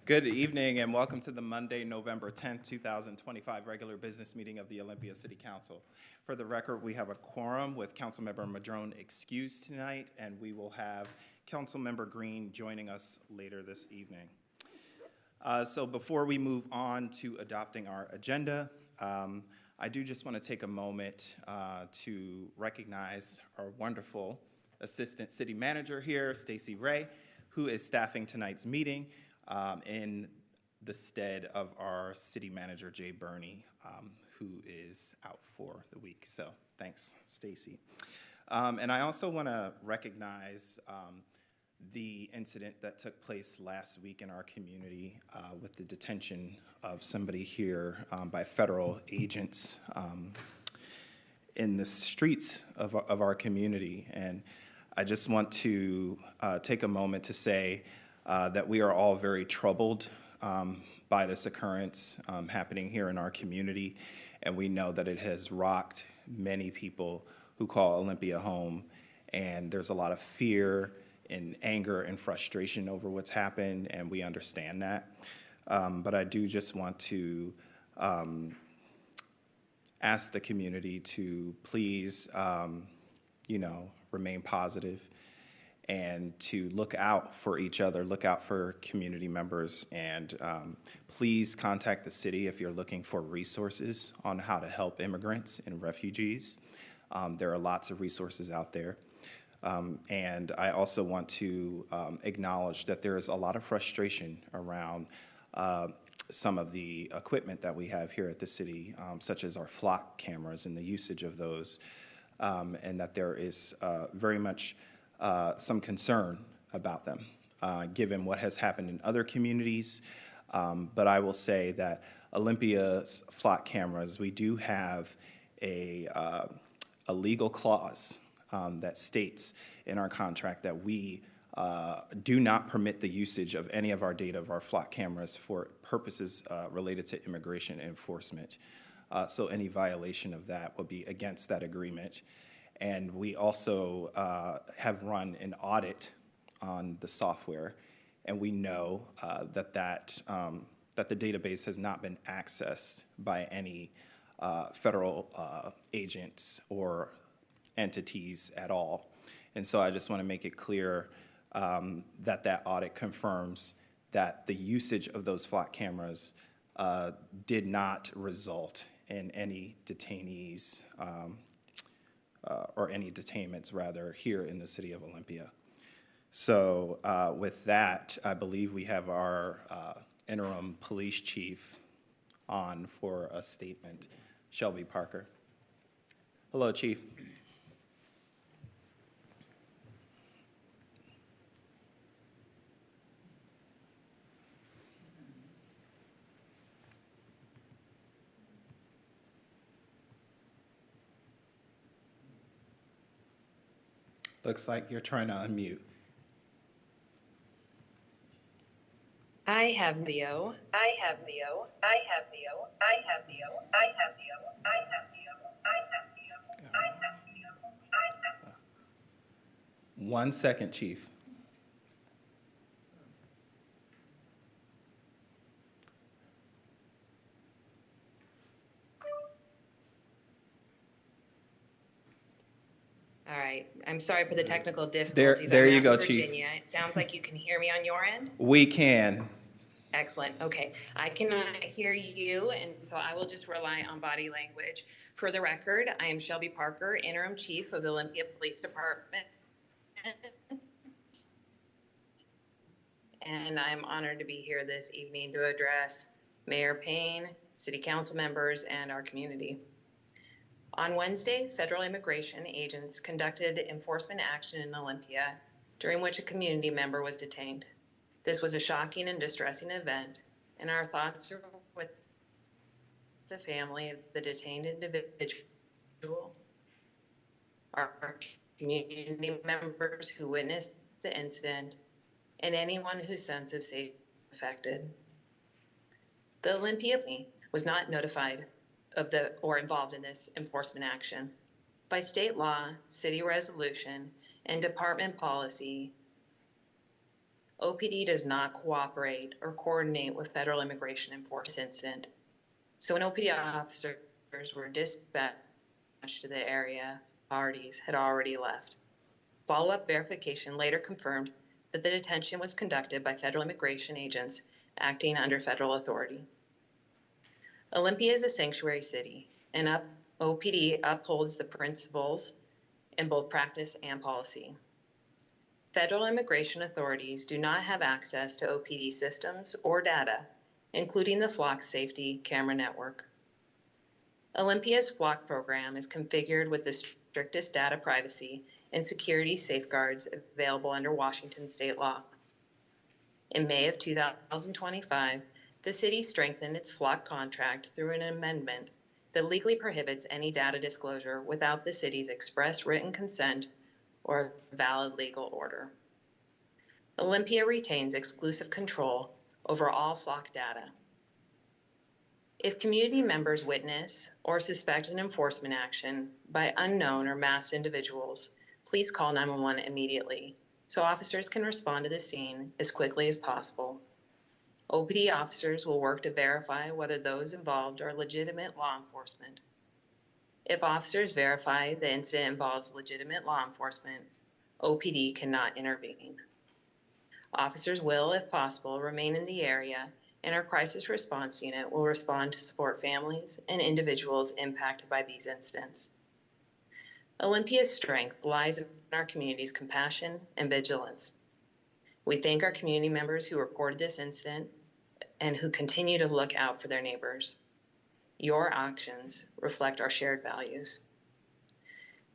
Good evening and welcome to the Monday, November 10th, 2025 regular business meeting of the Olympia City Council. For the record, we have a quorum with Councilmember Madrone excused tonight, and we will have Councilmember Green joining us later this evening. So before we move on to adopting our agenda, I do just want to take a moment to recognize our wonderful Assistant City Manager here, Stacy Ray, who is staffing tonight's meeting in the stead of our City Manager, Jay Burney, who is out for the week. So thanks, Stacy. And I also want to recognize the incident that took place last week in our community with the detention of somebody here by federal agents in the streets of our community. And I just want to take a moment to say that we are all very troubled by this occurrence happening here in our community. And we know that it has rocked many people who call Olympia home. And there's a lot of fear and anger and frustration over what's happened, and we understand that. But I do just want to ask the community to please, remain positive and to look out for each other, look out for community members, and please contact the city if you're looking for resources on how to help immigrants and refugees. There are lots of resources out there. And I also want to acknowledge that there is a lot of frustration around some of the equipment that we have here at the city, such as our flock cameras and the usage of those, and that there is very much some concern about them, given what has happened in other communities. But I will say that Olympia's flock cameras, we do have a legal clause that states in our contract that we do not permit the usage of any of our data of our flock cameras for purposes related to immigration enforcement. So any violation of that will be against that agreement. And we also have run an audit on the software, and we know that the database has not been accessed by any federal agents or entities at all. And so I just want to make it clear that audit confirms that the usage of those flock cameras did not result in any detainees or any detainments, rather, here in the city of Olympia. So with that, I believe we have our interim police chief on for a statement, Shelby Parker. Hello, Chief. Looks like you're trying to unmute. I have Leo. I have Leo. I have Leo. I have Leo. I have Leo. I have Leo. I have Leo. I have Leo. I have. 1 second, Chief. All right. I'm sorry for the technical difficulties. There you go, Virginia. Chief. It sounds like you can hear me on your end. We can. Excellent. Okay. I cannot hear you, and so I will just rely on body language. For the record, I am Shelby Parker, Interim Chief of the Olympia Police Department. And I'm honored to be here this evening to address Mayor Payne, City Council members, and our community. On Wednesday, federal immigration agents conducted enforcement action in Olympia, during which a community member was detained. This was a shocking and distressing event, and our thoughts are with the family of the detained individual, our community members who witnessed the incident, and anyone whose sense of safety was affected. The Olympia was not notified of or involved in this enforcement action. By state law, city resolution, and department policy, OPD does not cooperate or coordinate with federal immigration enforcement incident. So when OPD officers were dispatched to the area, parties had already left. Follow-up verification later confirmed that the detention was conducted by federal immigration agents acting under federal authority. Olympia is a sanctuary city, and OPD upholds the principles in both practice and policy. Federal immigration authorities do not have access to OPD systems or data, including the Flock Safety Camera Network. Olympia's Flock program is configured with the strictest data privacy and security safeguards available under Washington state law. In May of 2025, the city strengthened its Flock contract through an amendment that legally prohibits any data disclosure without the city's express written consent or valid legal order. Olympia retains exclusive control over all Flock data. If community members witness or suspect an enforcement action by unknown or masked individuals, please call 911 immediately so officers can respond to the scene as quickly as possible. OPD officers will work to verify whether those involved are legitimate law enforcement. If officers verify the incident involves legitimate law enforcement, OPD cannot intervene. Officers will, if possible, remain in the area, and our crisis response unit will respond to support families and individuals impacted by these incidents. Olympia's strength lies in our community's compassion and vigilance. We thank our community members who reported this incident and who continue to look out for their neighbors. Your actions reflect our shared values.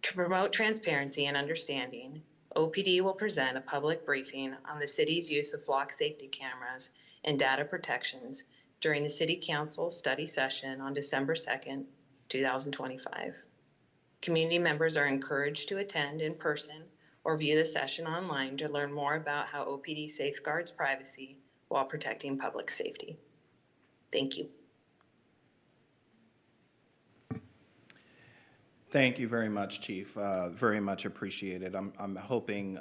To promote transparency and understanding, OPD will present a public briefing on the city's use of Flock safety cameras and data protections during the City Council study session on December 2nd, 2025. Community members are encouraged to attend in person or view the session online to learn more about how OPD safeguards privacy while protecting public safety. Thank you. Thank you very much, Chief. Very much appreciated. I'm hoping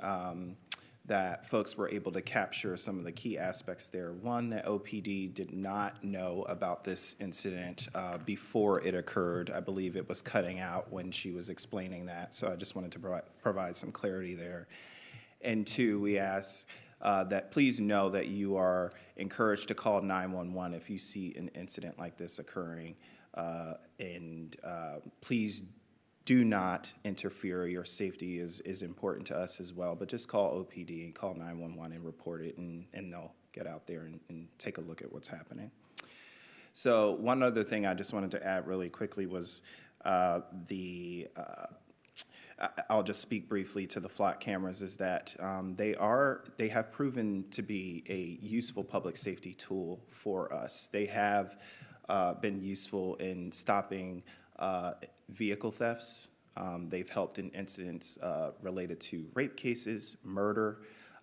that folks were able to capture some of the key aspects there. One, that OPD did not know about this incident before it occurred. I believe it was cutting out when she was explaining that, so I just wanted to provide some clarity there. And two, we ask that please know that you are encouraged to call 911 if you see an incident like this occurring, and please do not interfere. Your safety is important to us as well, but just call OPD and call 911 and report it, and they'll get out there and take a look at what's happening. So one other thing I just wanted to add really quickly was I'll just speak briefly to the Flock cameras, is that they have proven to be a useful public safety tool for us. They have been useful in stopping vehicle thefts. They've helped in incidents related to rape cases, murder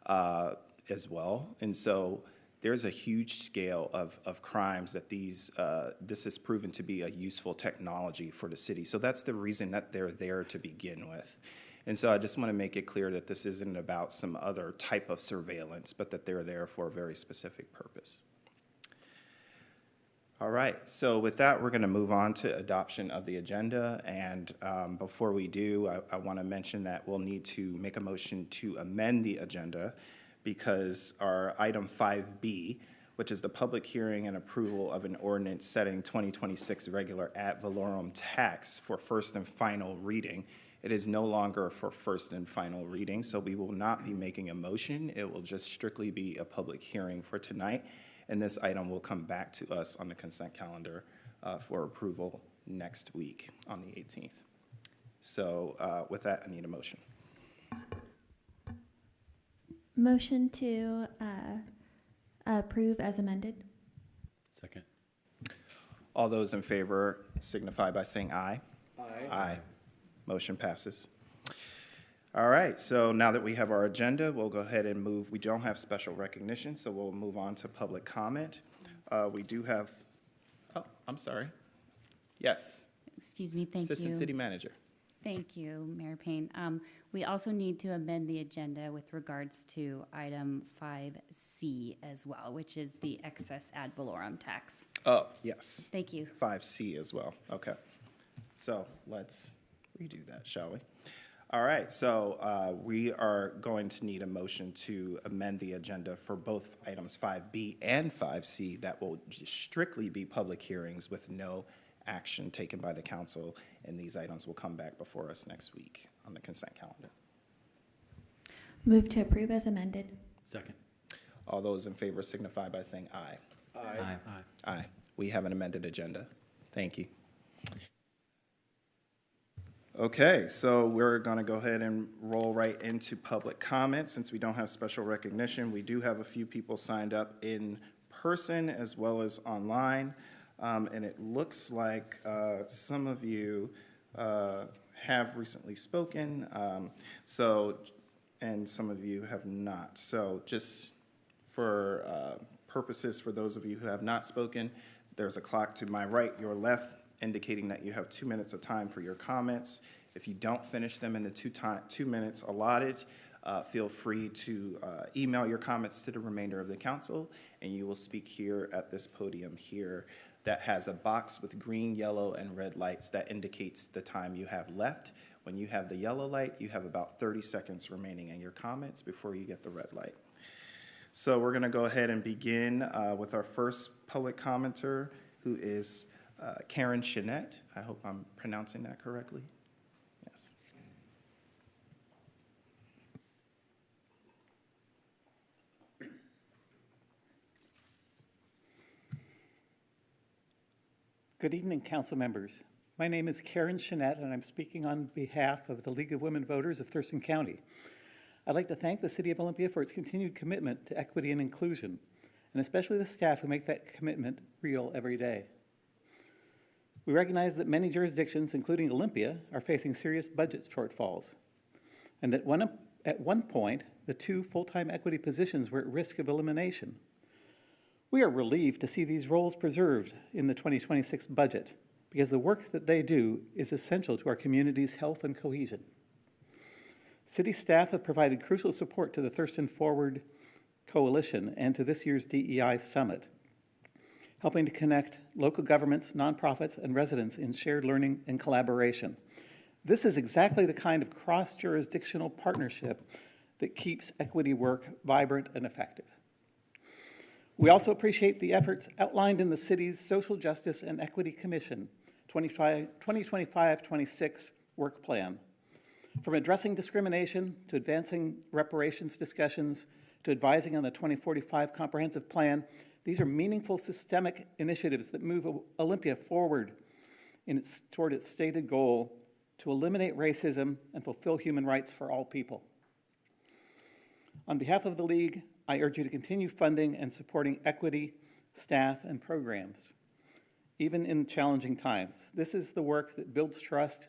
as well. And so there's a huge scale of crimes that this has proven to be a useful technology for the city. So that's the reason that they're there to begin with. And so I just want to make it clear that this isn't about some other type of surveillance, but that they're there for a very specific purpose. All right, so with that, we're going to move on to adoption of the agenda. And before we do, I want to mention that we'll need to make a motion to amend the agenda, because our item 5B, which is the public hearing and approval of an ordinance setting 2026 regular ad valorem tax for first and final reading, it is no longer for first and final reading, so we will not be making a motion. It will just strictly be a public hearing for tonight. And this item will come back to us on the consent calendar for approval next week on the 18th. So with that, I need a motion. Motion to approve as amended. Second. All those in favor signify by saying aye. Aye. Aye. Motion passes. All right, so now that we have our agenda, we'll go ahead and move. We don't have special recognition, so we'll move on to public comment. We do have, oh, I'm sorry. Yes. Excuse me, thank you. Assistant City Manager. Thank you, Mayor Payne. We also need to amend the agenda with regards to item 5C as well, which is the excess ad valorem tax. Oh, yes. Thank you. 5C as well. Okay. So let's redo that, shall we? All right, so we are going to need a motion to amend the agenda for both items 5B and 5C that will strictly be public hearings with no action taken by the council, and these items will come back before us next week on the consent calendar. Move to approve as amended. Second. All those in favor signify by saying aye. Aye. Aye. We have an amended agenda. Thank you. Okay, so we're going to go ahead and roll right into public comment. Since we don't have special recognition, we do have a few people signed up in person as well as online. And it looks like some of you have recently spoken, and some of you have not. So just for purposes for those of you who have not spoken, there's a clock to my right, your left, indicating that you have 2 minutes of time for your comments. If you don't finish them in the 2 minutes allotted, feel free to email your comments to the remainder of the council, and you will speak here at this podium here that has a box with green, yellow, and red lights that indicates the time you have left. When you have the yellow light, you have about 30 seconds remaining in your comments before you get the red light. So we're going to go ahead and begin with our first public commenter, who is Karen Chenette. I hope I'm pronouncing that correctly. Yes. Good evening, council members. My name is Karen Chenette, and I'm speaking on behalf of the League of Women Voters of Thurston County. I'd like to thank the City of Olympia for its continued commitment to equity and inclusion, and especially the staff who make that commitment real every day. We recognize that many jurisdictions, including Olympia, are facing serious budget shortfalls, and that at one point, the 2 full-time equity positions were at risk of elimination. We are relieved to see these roles preserved in the 2026 budget because the work that they do is essential to our community's health and cohesion. City staff have provided crucial support to the Thurston Forward Coalition and to this year's DEI Summit, helping to connect local governments, nonprofits, and residents in shared learning and collaboration. This is exactly the kind of cross-jurisdictional partnership that keeps equity work vibrant and effective. We also appreciate the efforts outlined in the city's Social Justice and Equity Commission 2025-26 work plan. From addressing discrimination to advancing reparations discussions to advising on the 2045 comprehensive plan, these are meaningful systemic initiatives that move Olympia forward toward its stated goal to eliminate racism and fulfill human rights for all people. On behalf of the League, I urge you to continue funding and supporting equity, staff, and programs, even in challenging times. This is the work that builds trust,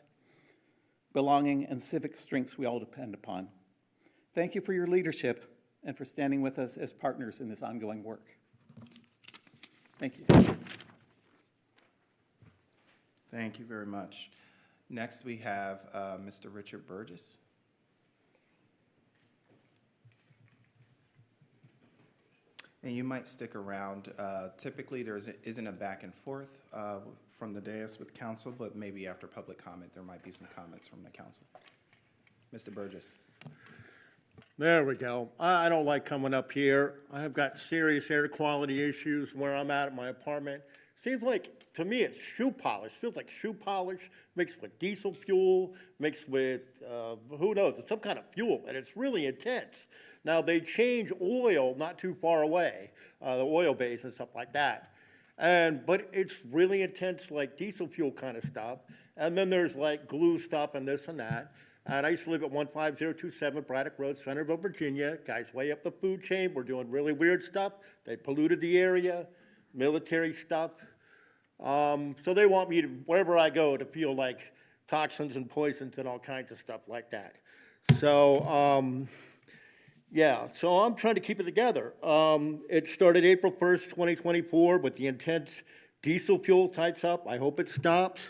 belonging, and civic strengths we all depend upon. Thank you for your leadership and for standing with us as partners in this ongoing work. Thank you. Thank you very much. Next, we have Mr. Richard Burgess. And you might stick around. Typically, there isn't a back and forth from the dais with council, but maybe after public comment, there might be some comments from the council. Mr. Burgess. There we go. I don't like coming up here. I've got serious air quality issues where I'm at my apartment. Seems like, to me, it's shoe polish. Feels like shoe polish mixed with diesel fuel, mixed with, who knows, it's some kind of fuel, and it's really intense. Now, they change oil not too far away, the oil base and stuff like that. But it's really intense, like diesel fuel kind of stuff. And then there's like glue stuff and this and that. And I used to live at 15027 Braddock Road, Centerville, Virginia. Guys way up the food chain were doing really weird stuff. They polluted the area, military stuff. So they want me to, wherever I go, to feel like toxins and poisons and all kinds of stuff like that. So, yeah, so I'm trying to keep it together. It started April 1st, 2024 with the intense diesel fuel type stuff. I hope it stops.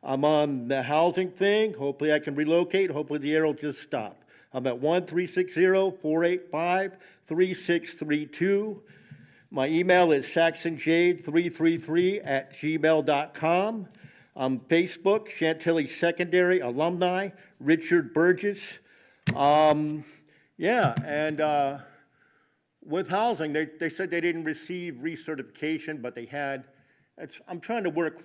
I'm on the housing thing. Hopefully I can relocate. Hopefully the air will just stop. I'm at 1-360-485-3632. My email is saxonjade333@gmail.com. Facebook, Chantilly Secondary Alumni, Richard Burgess. Yeah, and with housing, they said they didn't receive recertification, but they had. I'm trying to work.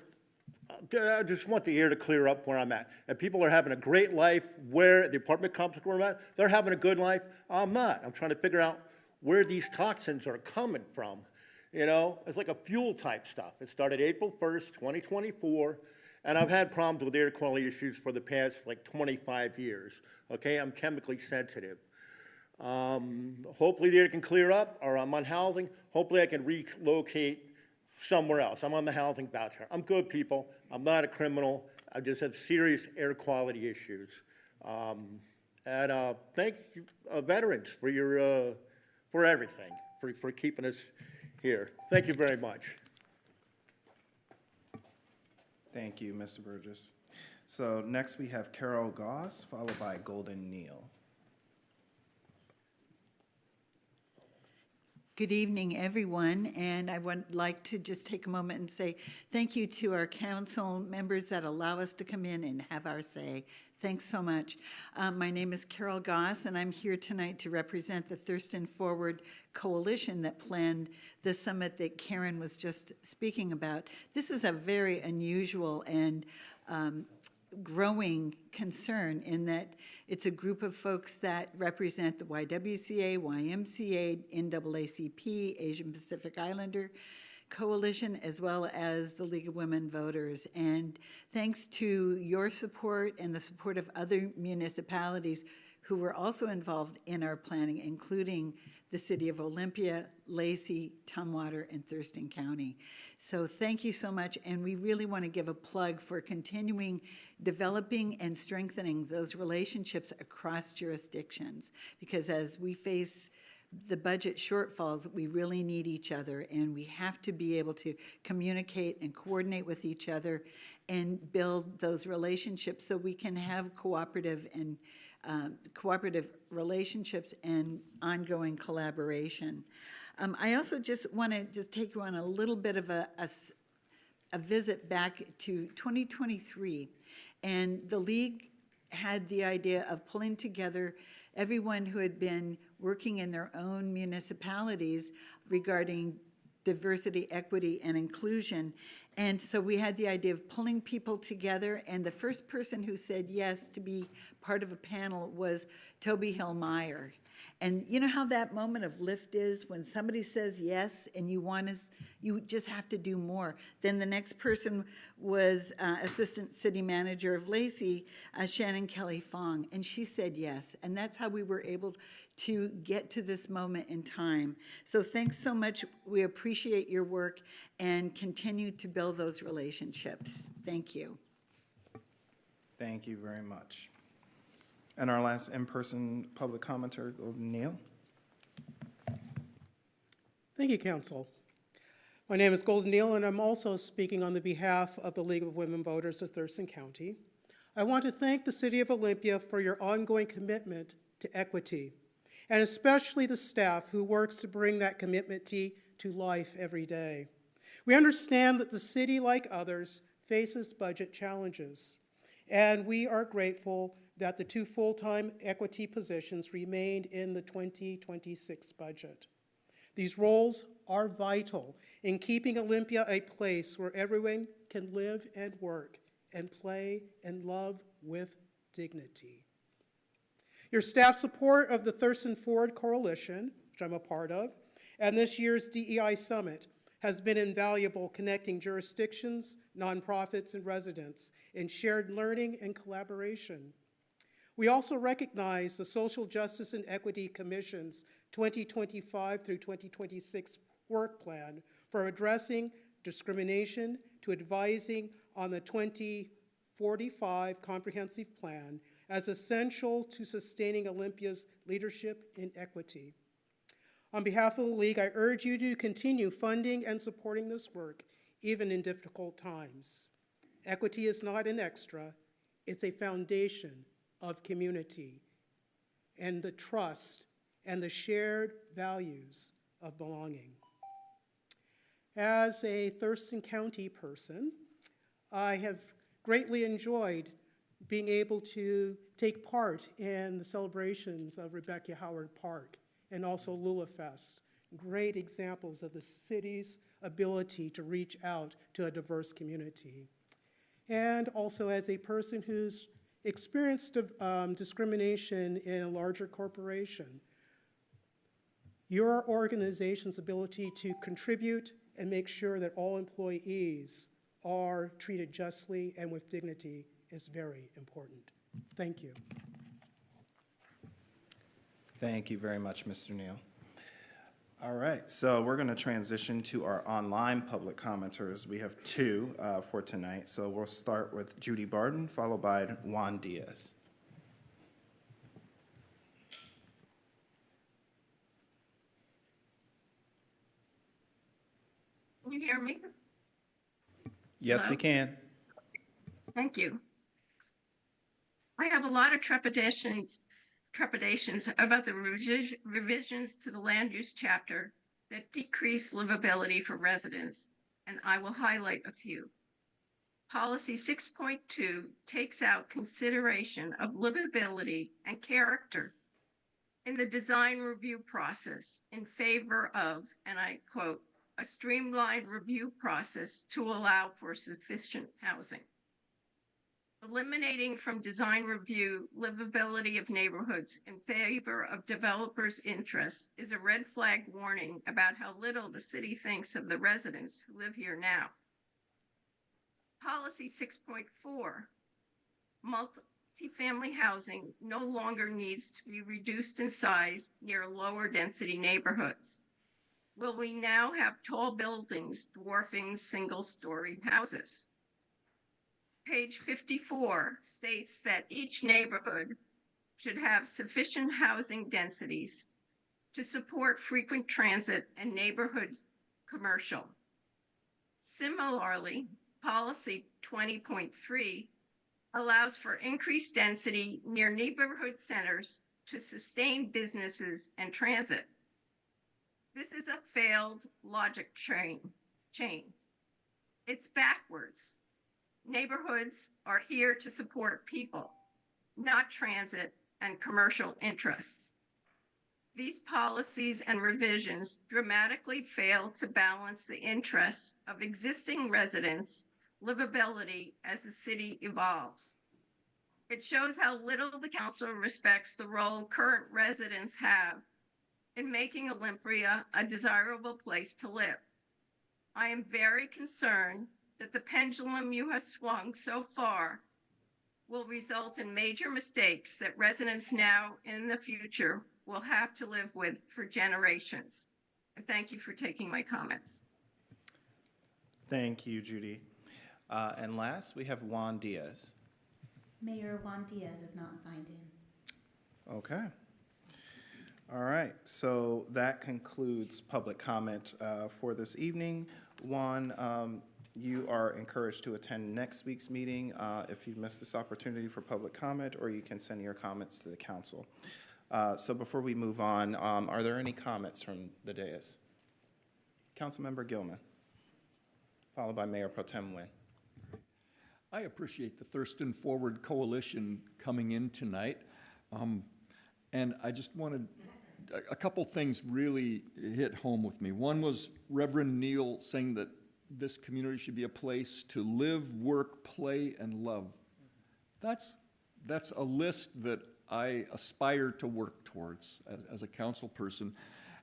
I just want the air to clear up where I'm at. And people are having a great life where the apartment complex where I'm at, they're having a good life. I'm not. I'm trying to figure out where these toxins are coming from. You know, it's like a fuel type stuff. It started April 1st, 2024, and I've had problems with air quality issues for the past like 25 years. Okay, I'm chemically sensitive. Hopefully the air can clear up, or I'm on housing. Hopefully I can relocate somewhere else. I'm on the housing voucher. I'm good, people. I'm not a criminal. I just have serious air quality issues. Thank you, veterans, for your for everything, for keeping us here. Thank you very much. Thank you, Mr. Burgess. So next we have Carol Goss, followed by Golden Neal. Good evening, everyone, and I would like to just take a moment and say thank you to our council members that allow us to come in and have our say. Thanks so much. My name is Carol Goss, and I'm here tonight to represent the Thurston Forward Coalition that planned the summit that Karen was just speaking about. This is a very unusual and growing concern in that it's a group of folks that represent the YWCA, YMCA, NAACP, Asian Pacific Islander Coalition, as well as the League of Women Voters. And thanks to your support and the support of other municipalities who were also involved in our planning, including the City of Olympia, Lacey, Tumwater, and Thurston County. So thank you so much, and we really want to give a plug for continuing developing and strengthening those relationships across jurisdictions, because as we face the budget shortfalls, we really need each other, and we have to be able to communicate and coordinate with each other and build those relationships so we can have cooperative relationships and ongoing collaboration. I also just want to take you on a little bit of a visit back to 2023, and the League had the idea of pulling together everyone who had been working in their own municipalities regarding diversity, equity, and inclusion. And so we had the idea of pulling people together, and the first person who said yes to be part of a panel was Toby Hill-Meyer. And you know how that moment of lift is when somebody says yes and you just have to do more. Then the next person was Assistant City Manager of Lacey, Shannon Kelly Fong, and she said yes. And that's how we were able to get to this moment in time. So thanks so much. We appreciate your work and continue to build those relationships. Thank you. Thank you very much. And our last in-person public commenter, Golden Neal. Thank you, Council. My name is Golden Neal, and I'm also speaking on the behalf of the League of Women Voters of Thurston County. I want to thank the City of Olympia for your ongoing commitment to equity, and especially the staff who works to bring that commitment to life every day. We understand that the city, like others, faces budget challenges, and we are grateful that the 2 full-time equity positions remained in the 2026 budget. These roles are vital in keeping Olympia a place where everyone can live and work and play and love with dignity. Your staff support of the Thurston Forward Coalition, which I'm a part of, and this year's DEI Summit has been invaluable, connecting jurisdictions, nonprofits, and residents in shared learning and collaboration. We also recognize the Social Justice and Equity Commission's 2025 through 2026 work plan for addressing discrimination to advising on the 2045 comprehensive plan as essential to sustaining Olympia's leadership in equity. On behalf of the League, I urge you to continue funding and supporting this work, even in difficult times. Equity is not an extra, it's a foundation of community and the trust and the shared values of belonging. As a Thurston County person, I have greatly enjoyed being able to take part in the celebrations of Rebecca Howard Park and also Lula Fest. Great examples of the city's ability to reach out to a diverse community. And also as a person who's experienced discrimination in a larger corporation, your organization's ability to contribute and make sure that all employees are treated justly and with dignity is very important. Thank you. Thank you very much, Mr. Neal. All right, so we're going to transition to our online public commenters. We have two for tonight. So we'll start with Judy Barton, followed by Juan Diaz. Can you hear me? Yes, Hello? we can. Thank you. I have a lot of trepidations about the revisions to the land use chapter that decrease livability for residents, and I will highlight a few. Policy 6.2 takes out consideration of livability and character in the design review process in favor of, and I quote, a streamlined review process to allow for sufficient housing. Eliminating from design review livability of neighborhoods in favor of developers' interests is a red flag warning about how little the city thinks of the residents who live here now. Policy 6.4, multifamily housing no longer needs to be reduced in size near lower density neighborhoods. Will we now have tall buildings dwarfing single-story houses? Page 54 states that each neighborhood should have sufficient housing densities to support frequent transit and neighborhood commercial. Similarly, policy 20.3 allows for increased density near neighborhood centers to sustain businesses and transit. This is a failed logic chain. It's backwards. Neighborhoods are here to support people, not transit and commercial interests. These policies and revisions dramatically fail to balance the interests of existing residents' livability as the city evolves. It shows how little the council respects the role current residents have in making Olympia a desirable place to live. I am very concerned that the pendulum you have swung so far will result in major mistakes that residents now and in the future will have to live with for generations. And thank you for taking my comments. Thank you, Judy. And last, we have Juan Diaz. Mayor Juan Diaz is not signed in. Okay. All right, so that concludes public comment for this evening. Juan, you are encouraged to attend next week's meeting if you've missed this opportunity for public comment, or you can send your comments to the council. So before we move on, are there any comments from the dais? Councilmember Gilman, followed by Mayor Pro Tem Nguyen. I appreciate the Thurston Forward Coalition coming in tonight. And I just wanted, a couple things really hit home with me. One was Reverend Neal saying that this community should be a place to live, work, play, and love. That's a list that I aspire to work towards as a council person.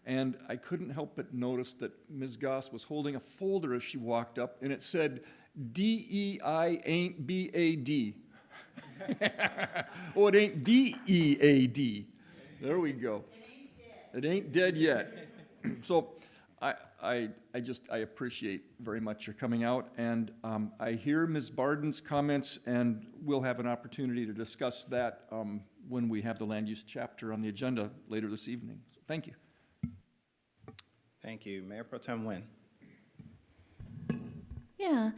And I couldn't help but notice that Ms. Goss was holding a folder as she walked up, and it said, DEI ain't BAD. Oh, it ain't DEAD. There we go. It ain't dead yet. So I appreciate very much your coming out, and I hear Ms. Barden's comments, and we'll have an opportunity to discuss that when we have the land use chapter on the agenda later this evening. So thank you. Thank you. Mayor Pro Tem Nguyen. Yeah.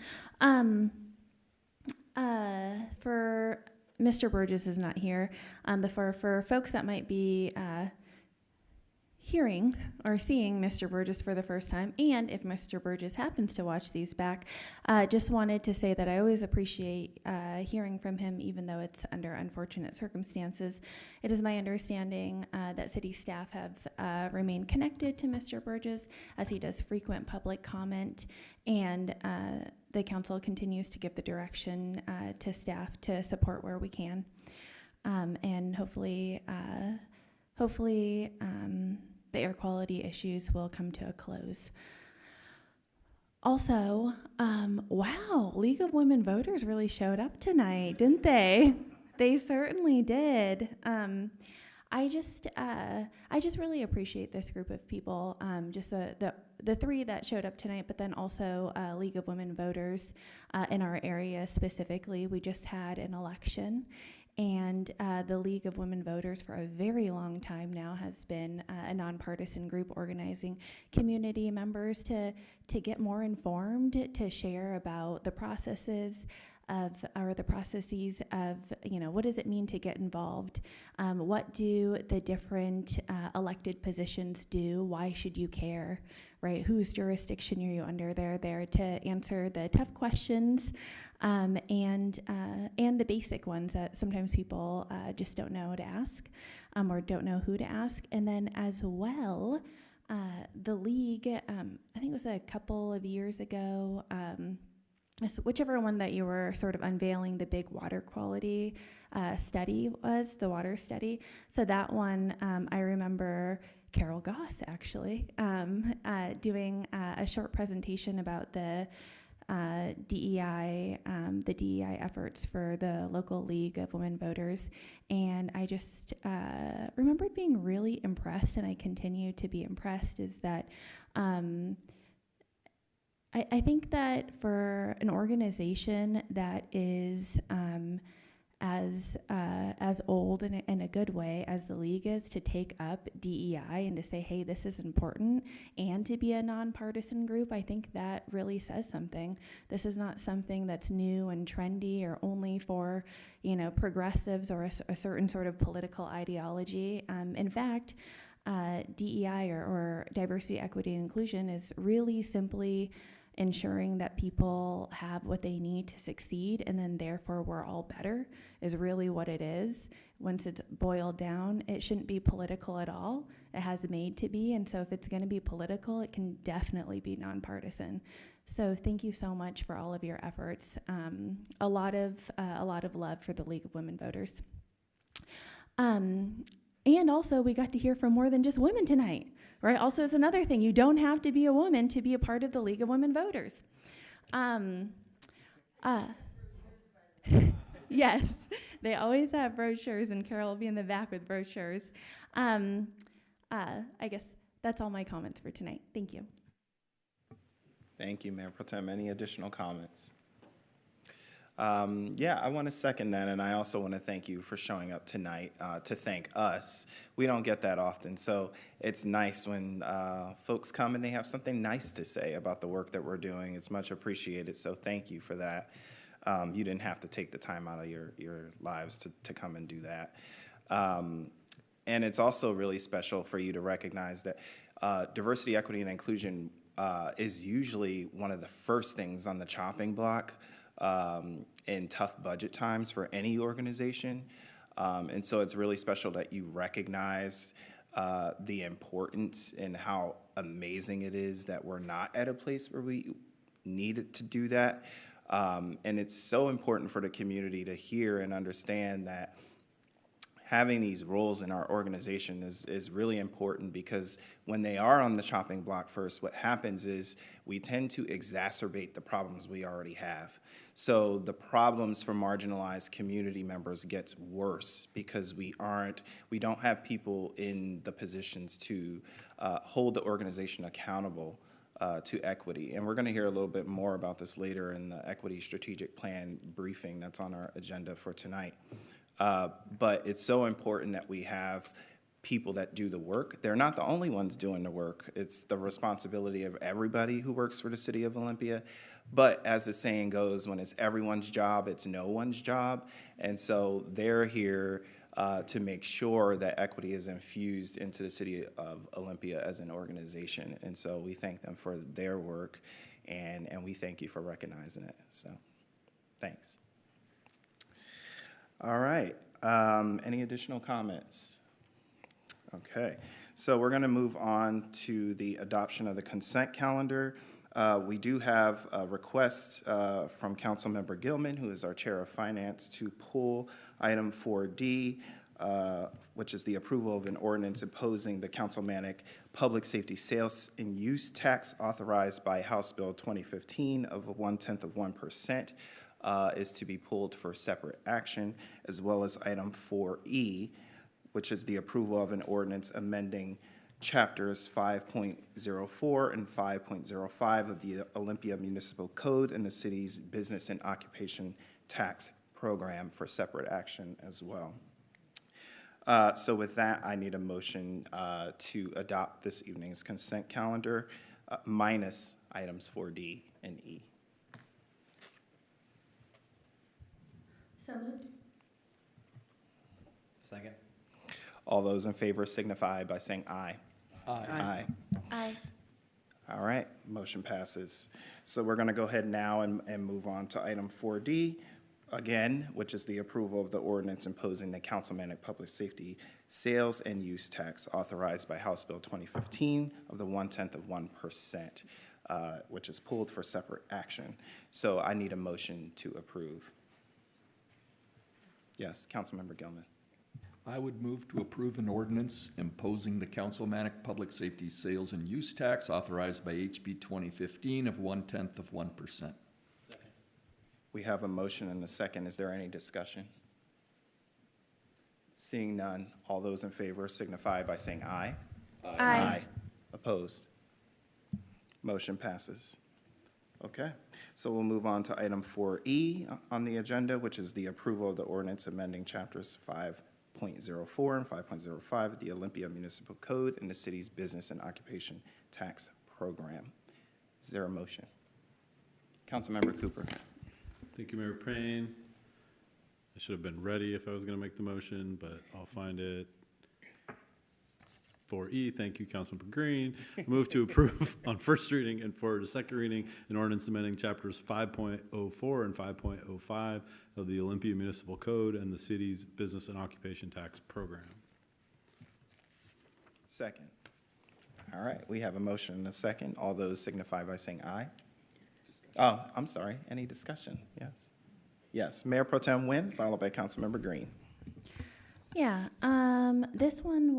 For Mr. Burgess is not here, but for folks that might be hearing or seeing Mr. Burgess for the first time, and if Mr. Burgess happens to watch these back, just wanted to say that I always appreciate hearing from him, even though it's under unfortunate circumstances. It is my understanding that city staff have remained connected to Mr. Burgess as he does frequent public comment, and the council continues to give the direction to staff to support where we can, and hopefully the air quality issues will come to a close. Also, wow, League of Women Voters really showed up tonight, didn't they? They certainly did. I just really appreciate this group of people, just the three that showed up tonight, but then also League of Women Voters in our area specifically. We just had an election, and the League of Women Voters for a very long time now has been a nonpartisan group organizing community members to get more informed, to share about the processes of what does it mean to get involved? What do the different elected positions do? Why should you care, right? Whose jurisdiction are you under? They're there to answer the tough questions and the basic ones that sometimes people just don't know to ask or don't know who to ask. And then as well, the league, I think it was a couple of years ago, whichever one that you were sort of unveiling the big water quality study was, the water study. So that one, I remember Carol Goss actually doing a short presentation about the DEI efforts for the local League of Women Voters. And I just remembered being really impressed, and I continue to be impressed, is that I think that for an organization that is as old in a good way as the League is, to take up DEI and to say, hey, this is important, and to be a nonpartisan group, I think that really says something. This is not something that's new and trendy or only for, progressives or a certain sort of political ideology. In fact, DEI or diversity, equity, and inclusion is really simply ensuring that people have what they need to succeed, and then therefore we're all better, is really what it is. Once it's boiled down, it shouldn't be political at all. It has made to be, and so if it's going to be political, it can definitely be nonpartisan. So thank you so much for all of your efforts. A lot of love for the League of Women Voters. And also, we got to hear from more than just women tonight, right? Also, it's another thing. You don't have to be a woman to be a part of the League of Women Voters. Yes, they always have brochures, and Carol will be in the back with brochures. I guess that's all my comments for tonight. Thank you. Thank you, Mayor Pro Tem. Any additional comments? Yeah, I want to second that, and I also want to thank you for showing up tonight to thank us. We don't get that often, so it's nice when folks come and they have something nice to say about the work that we're doing. It's much appreciated, so thank you for that. You didn't have to take the time out of your lives to come and do that. And it's also really special for you to recognize that diversity, equity, and inclusion is usually one of the first things on the chopping block in tough budget times for any organization. And so it's really special that you recognize the importance and how amazing it is that we're not at a place where we needed to do that. And it's so important for the community to hear and understand that having these roles in our organization is really important, because when they are on the chopping block first, what happens is we tend to exacerbate the problems we already have. So the problems for marginalized community members gets worse because we don't have people in the positions to hold the organization accountable to equity. And we're going to hear a little bit more about this later in the Equity Strategic Plan briefing that's on our agenda for tonight. But it's so important that we have people that do the work. They're not the only ones doing the work. It's the responsibility of everybody who works for the City of Olympia. But as the saying goes, when it's everyone's job, it's no one's job. And so they're here to make sure that equity is infused into the city of Olympia as an organization. And so we thank them for their work, and we thank you for recognizing it. So thanks. All right. Any additional comments? Okay. So we're going to move on to the adoption of the consent calendar. We do have a request from Councilmember Gilman, who is our Chair of Finance, to pull item 4D, which is the approval of an ordinance imposing the councilmanic public safety sales and use tax authorized by House Bill 2015 of 0.1%, is to be pulled for separate action, as well as item 4E, which is the approval of an ordinance amending chapters 5.04 and 5.05 of the Olympia Municipal Code and the city's business and occupation tax program for separate action as well. So with that, I need a motion to adopt this evening's consent calendar minus items 4D and E. So moved. Second. All those in favor signify by saying aye. Aye. Aye. All right, motion passes. So we're going to go ahead now and move on to item 4D, again, which is the approval of the ordinance imposing the councilmanic public safety sales and use tax authorized by House Bill 2015 of the 0.1%, which is pulled for separate action. So I need a motion to approve. Yes, Councilmember Gilman. I would move to approve an ordinance imposing the councilmanic public safety sales and use tax authorized by HB 2015 of 0.1%. We have a motion and a second. Is there any discussion? Seeing none, all those in favor signify by saying aye. Aye. Opposed? Motion passes. Okay, so we'll move on to item 4E on the agenda, which is the approval of the ordinance amending chapters 5.04 and 5.05 of the Olympia Municipal Code and the city's business and occupation tax program. Is there a motion? Councilmember Cooper. Thank you, Mayor Payne. I should have been ready if I was going to make the motion, but I'll find it. 4E, thank you, Councilmember Green. Move to approve on first reading and for the second reading an ordinance amending chapters 5.04 and 5.05 of the Olympia Municipal Code and the city's business and occupation tax program. Second. All right, we have a motion and a second. All those signify by saying aye. Oh, I'm sorry, any discussion? Yes. Yes, Mayor Pro Tem Nguyen, followed by Councilmember Green. Yeah, this one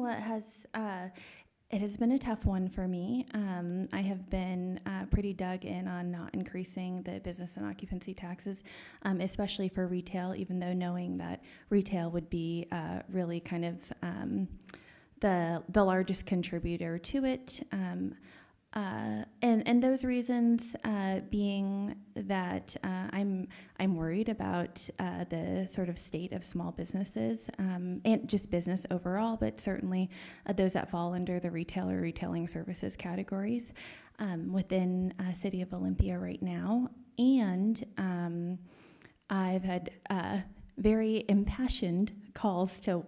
it has been a tough one for me. I have been pretty dug in on not increasing the business and occupancy taxes, especially for retail, even though knowing that retail would be really kind of the largest contributor to it. And those reasons being that I'm worried about the sort of state of small businesses and just business overall, but certainly those that fall under the retail or retailing services categories within City of Olympia right now. And I've had very impassioned calls to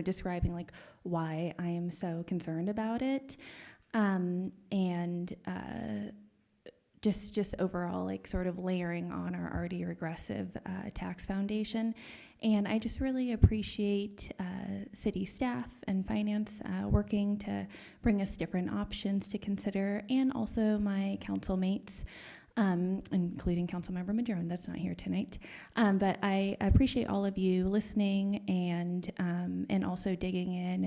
describing like why I am so concerned about it. Just overall, like sort of layering on our already regressive tax foundation. And I just really appreciate city staff and finance working to bring us different options to consider, and also my council mates, including Councilmember Madrone, that's not here tonight. But I appreciate all of you listening and also digging in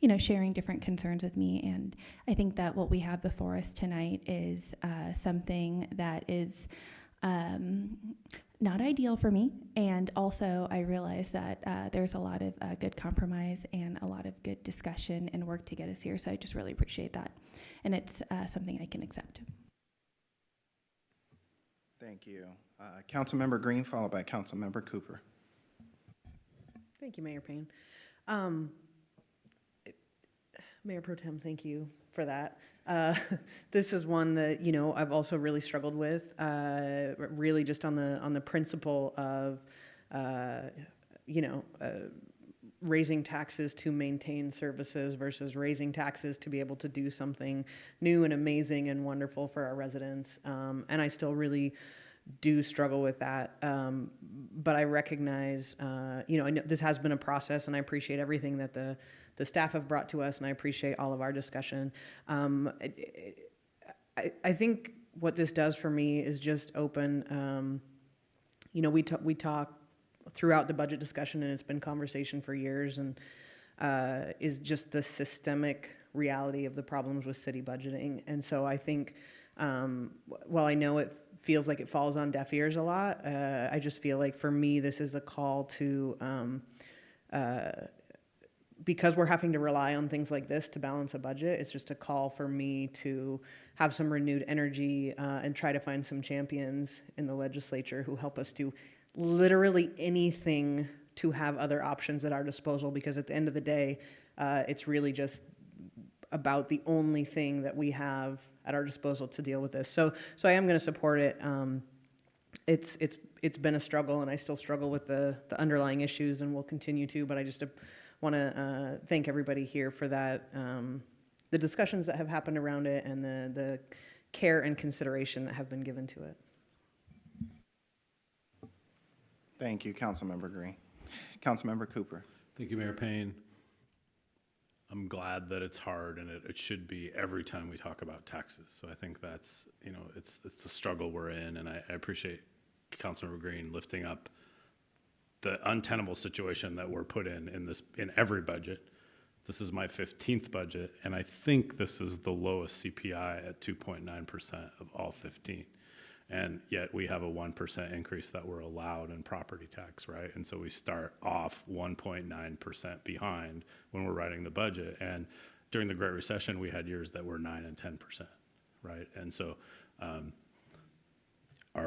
and sharing different concerns with me. And I think that what we have before us tonight is something that is not ideal for me. And also I realize that there's a lot of good compromise and a lot of good discussion and work to get us here. So I just really appreciate that. And it's something I can accept. Thank you. Councilmember Green, followed by Councilmember Cooper. Thank you, Mayor Payne. Mayor Pro Tem, thank you for that. This is one that, you know, I've also really struggled with, really just on the principle of, you know, raising taxes to maintain services versus raising taxes to be able to do something new and amazing and wonderful for our residents. And I still really do struggle with that. But I recognize, you know, I know this has been a process, and I appreciate everything that the staff have brought to us, and I appreciate all of our discussion. I think what this does for me is just open, you know, we talk throughout the budget discussion, and it's been conversation for years, and is just the systemic reality of the problems with city budgeting. And so I think, while I know it feels like it falls on deaf ears a lot, I just feel like for me, this is a call to, because we're having to rely on things like this to balance a budget, it's just a call for me to have some renewed energy and try to find some champions in the legislature who help us do literally anything to have other options at our disposal, because at the end of the day, it's really just about the only thing that we have at our disposal to deal with this. So I am going to support it. It's been a struggle, and I still struggle with the underlying issues, and will continue to. But I just want to thank everybody here for that, the discussions that have happened around it, and the care and consideration that have been given to it. Thank you, Councilmember Green. Councilmember Cooper. Thank you, Mayor Payne. I'm glad that it's hard, and it should be every time we talk about taxes. So I think that's, you know, it's the struggle we're in, and I appreciate Councilmember Green lifting up the untenable situation that we're put in every budget. This is my 15th budget, and I think this is the lowest CPI at 2.9% of all 15. And yet we have a 1% increase that we're allowed in property tax, right? And so we start off 1.9% behind when we're writing the budget. And during the Great Recession, we had years that were 9 and 10%, right? And so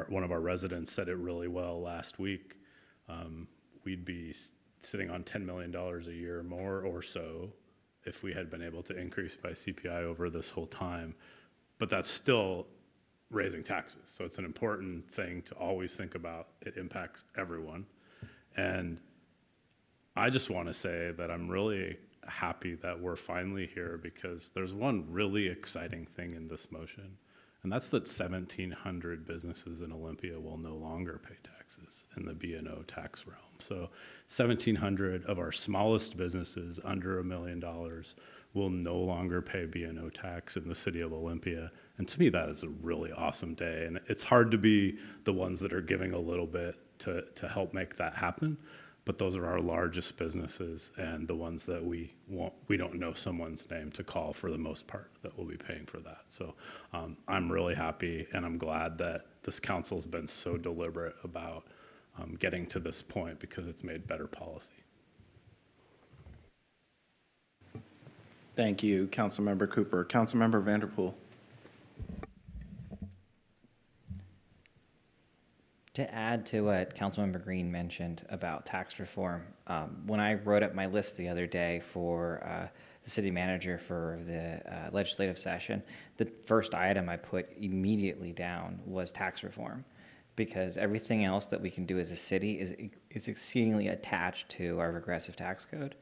one of our residents said it really well last week. We'd be sitting on $10 million a year more or so if we had been able to increase by CPI over this whole time. But that's still raising taxes. So it's an important thing to always think about. It impacts everyone. And I just want to say that I'm really happy that we're finally here, because there's one really exciting thing in this motion, and that's that 1,700 businesses in Olympia will no longer pay taxes in the B&O tax realm. So 1,700 of our smallest businesses under $1 million will no longer pay B&O tax in the city of Olympia. And to me, that is a really awesome day. And it's hard to be the ones that are giving a little bit to help make that happen. But those are our largest businesses, and the ones that we don't know someone's name to call for the most part that will be paying for that. So I'm really happy, and I'm glad that this council's been so deliberate about getting to this point, because it's made better policy. Thank you, Councilmember Cooper. Councilmember Vanderpool. To add to what Councilmember Green mentioned about tax reform, when I wrote up my list the other day for the city manager for the legislative session, the first item I put immediately down was tax reform, because everything else that we can do as a city is exceedingly attached to our regressive tax code.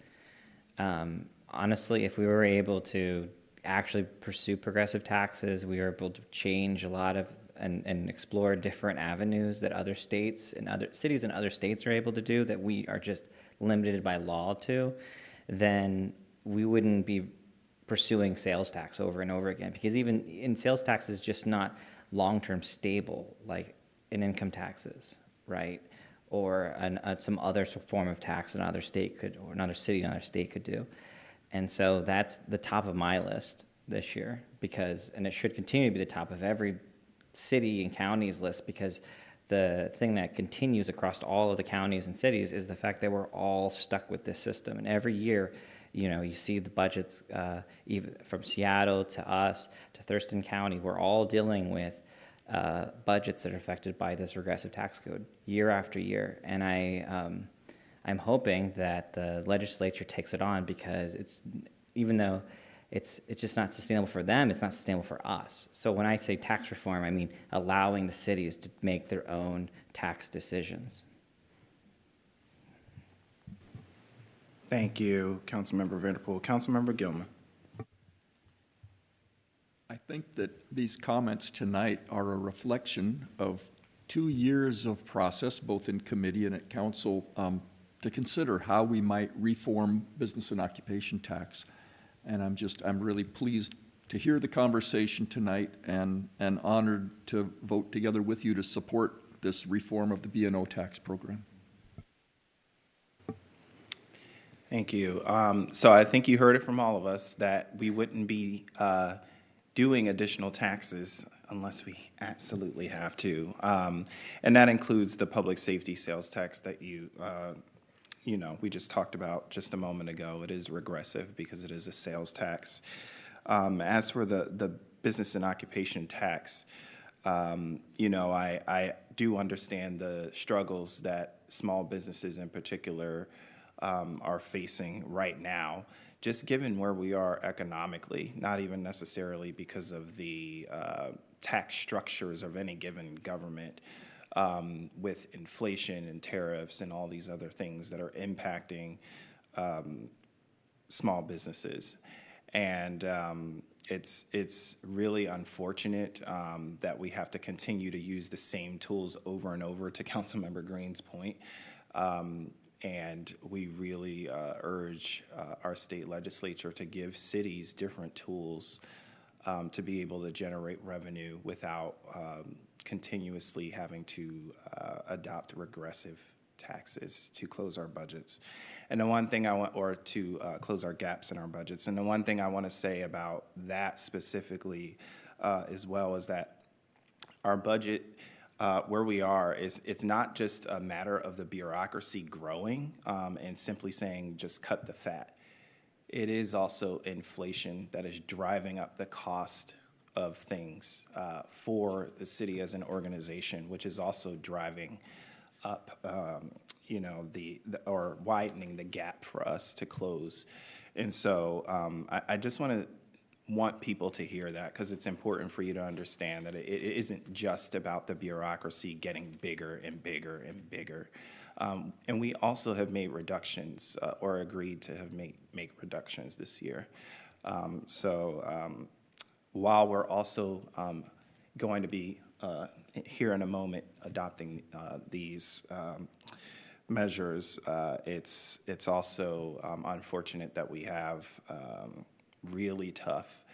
Honestly, if we were able to actually pursue progressive taxes, we were able to change a lot of and explore different avenues that other states and other cities and other states are able to do that we are just limited by law to, then we wouldn't be pursuing sales tax over and over again, because even in sales tax is just not long-term stable like in income taxes, right? Or some other form of tax another state could, or another city, another state could do. And so that's the top of my list this year, because, and it should continue to be the top of every city and counties list, because the thing that continues across all of the counties and cities is the fact that we're all stuck with this system. And every year, you know, you see the budgets, even from Seattle to us to Thurston County, we're all dealing with budgets that are affected by this regressive tax code year after year. And I'm hoping that the legislature takes it on, because it's, even though it's just not sustainable for them, it's not sustainable for us. So when I say tax reform, I mean allowing the cities to make their own tax decisions. Thank you, Councilmember Vanderpool. Councilmember Gilman. I think that these comments tonight are a reflection of 2 years of process, both in committee and at council, to consider how we might reform business and occupation tax. And I'm really pleased to hear the conversation tonight and honored to vote together with you to support this reform of the B&O tax program. Thank you. So I think you heard it from all of us that we wouldn't be doing additional taxes unless we absolutely have to. And that includes the public safety sales tax that we just talked about just a moment ago. It is regressive because it is a sales tax. As for the business and occupation tax, I do understand the struggles that small businesses in particular are facing right now, just given where we are economically, not even necessarily because of the tax structures of any given government, with inflation and tariffs and all these other things that are impacting small businesses. And it's really unfortunate that we have to continue to use the same tools over and over, to Councilmember Green's point. And we really urge our state legislature to give cities different tools to be able to generate revenue without continuously having to adopt regressive taxes to close our budgets. And the one thing to close our gaps in our budgets. And the one thing I want to say about that specifically as well is that our budget, where we are, it's not just a matter of the bureaucracy growing and simply saying just cut the fat. It is also inflation that is driving up the cost of things for the city as an organization, which is also driving up, or widening the gap for us to close. And so I just want people to hear that, because it's important for you to understand that it isn't just about the bureaucracy getting bigger and bigger and bigger. And we also have made reductions or agreed to have make reductions this year. While we're also going to be here in a moment adopting these measures, it's also unfortunate that we have really tough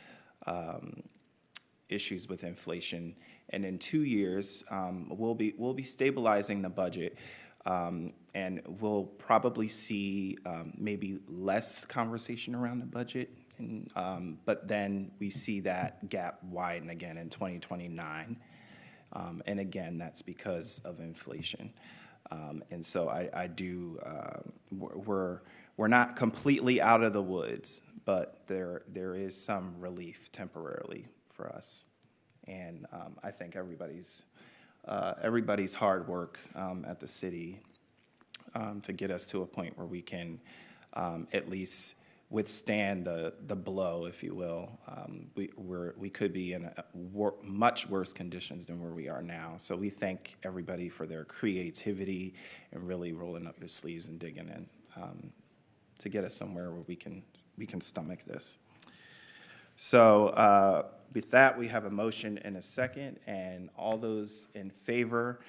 issues with inflation. And in 2 years, we'll be stabilizing the budget, and we'll probably see maybe less conversation around the budget. But then we see that gap widen again in 2029. And again, that's because of inflation. And so we're not completely out of the woods, but there is some relief temporarily for us. And I think everybody's hard work at the city to get us to a point where we can at least withstand the blow, if you will. We could be in much worse conditions than where we are now. So we thank everybody for their creativity and really rolling up your sleeves and digging in to get us somewhere where we can stomach this. So with that, we have a motion and a second, and all those in favor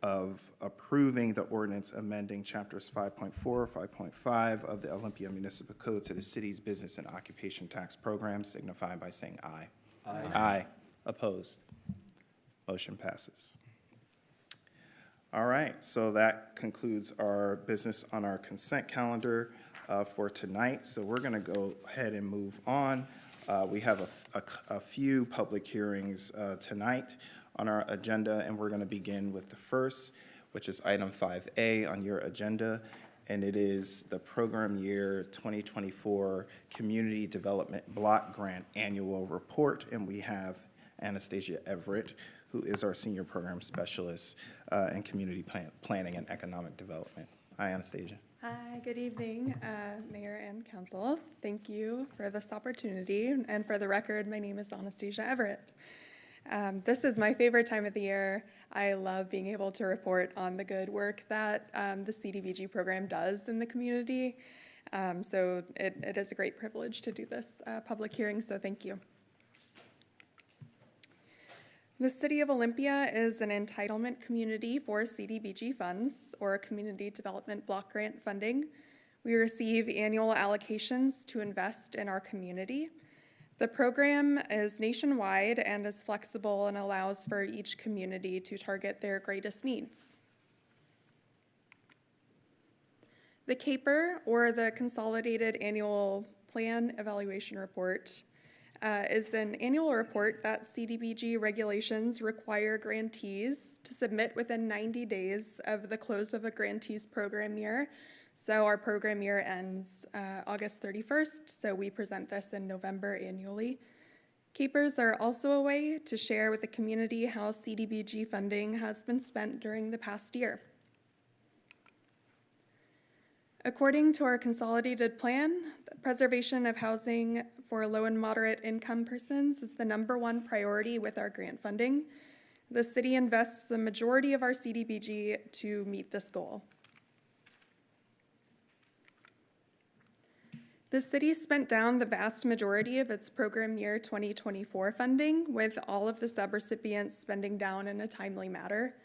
of approving the ordinance amending chapters 5.4, 5.5 of the Olympia Municipal Code to the city's business and occupation tax program signify by saying aye. Aye. Aye. Opposed? Motion passes. All right, so that concludes our business on our consent calendar for tonight. So we're going to go ahead and move on. We have a few public hearings tonight on our agenda, and we're going to begin with the first, which is item 5A on your agenda, and it is the program year 2024 Community Development Block Grant Annual Report, and we have Anastasia Everett, who is our Senior Program Specialist in Community Planning and Economic Development. Hi, Anastasia. Hi, good evening, Mayor and Council. Thank you for this opportunity. And for the record, my name is Anastasia Everett. This is my favorite time of the year. I love being able to report on the good work that the CDBG program does in the community. So it is a great privilege to do this public hearing, so thank you. The City of Olympia is an entitlement community for CDBG funds, or Community Development Block Grant funding. We receive annual allocations to invest in our community. The program is nationwide and is flexible and allows for each community to target their greatest needs. The CAPER, or the Consolidated Annual Plan Evaluation Report, is an annual report that CDBG regulations require grantees to submit within 90 days of the close of a grantee's program year. So our program year ends August 31st, so we present this in November annually. CAPERs are also a way to share with the community how CDBG funding has been spent during the past year. According to our consolidated plan, the preservation of housing for low and moderate income persons is the #1 priority with our grant funding. The city invests the majority of our CDBG to meet this goal. The city spent down the vast majority of its program year 2024 funding, with all of the subrecipients spending down in a timely manner.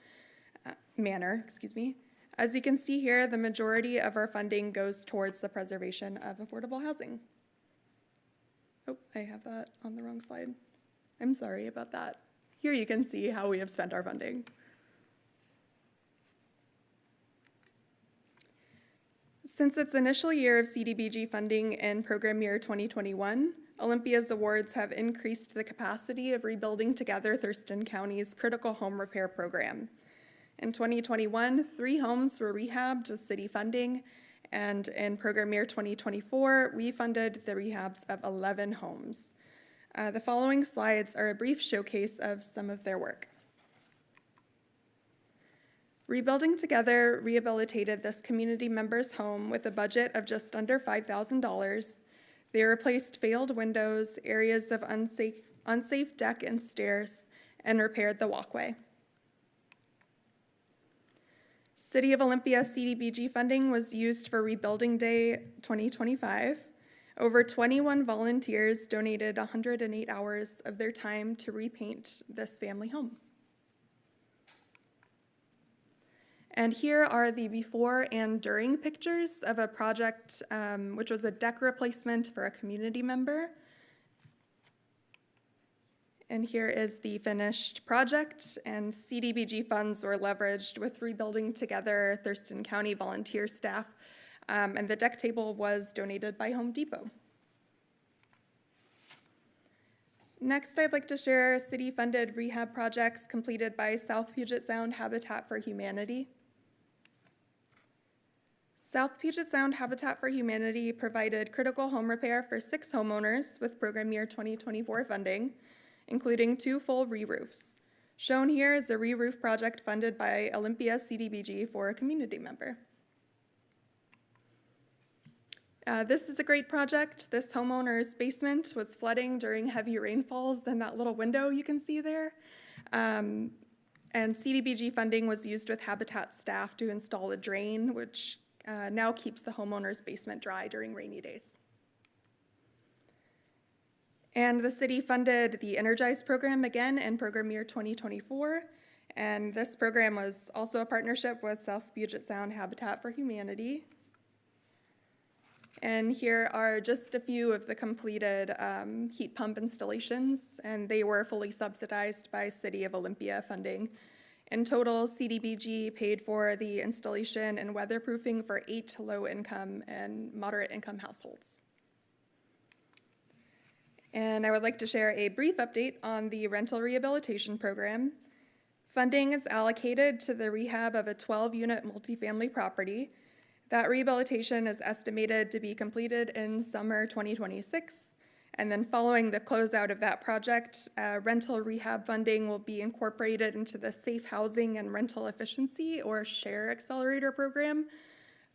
As you can see here, the majority of our funding goes towards the preservation of affordable housing. Oh, I have that on the wrong slide. I'm sorry about that. Here you can see how we have spent our funding. Since its initial year of CDBG funding in program year 2021, Olympia's awards have increased the capacity of Rebuilding Together Thurston County's critical home repair program. In 2021, 3 homes were rehabbed with city funding, and in program year 2024, we funded the rehabs of 11 homes. The following slides are a brief showcase of some of their work. Rebuilding Together rehabilitated this community member's home with a budget of just under $5,000. They replaced failed windows, areas of unsafe deck and stairs, and repaired the walkway. City of Olympia CDBG funding was used for Rebuilding Day 2025. Over 21 volunteers donated 108 hours of their time to repaint this family home. And here are the before and during pictures of a project which was a deck replacement for a community member. And here is the finished project, and CDBG funds were leveraged with Rebuilding Together Thurston County volunteer staff, and the deck table was donated by Home Depot. Next, I'd like to share city-funded rehab projects completed by South Puget Sound Habitat for Humanity. South Puget Sound Habitat for Humanity provided critical home repair for 6 homeowners with program year 2024 funding, including 2 full re-roofs. Shown here is a re-roof project funded by Olympia CDBG for a community member. This is a great project. This homeowner's basement was flooding during heavy rainfalls in that little window you can see there. And CDBG funding was used with Habitat staff to install a drain, which now keeps the homeowner's basement dry during rainy days. And the city funded the Energize program again in program year 2024. And this program was also a partnership with South Puget Sound Habitat for Humanity. And here are just a few of the completed heat pump installations, and they were fully subsidized by City of Olympia funding. In total, CDBG paid for the installation and weatherproofing for 8 low-income and moderate-income households. And I would like to share a brief update on the rental rehabilitation program. Funding is allocated to the rehab of a 12-unit multifamily property. That rehabilitation is estimated to be completed in summer 2026. And then following the closeout of that project, rental rehab funding will be incorporated into the Safe Housing and Rental Efficiency, or SHARE Accelerator program,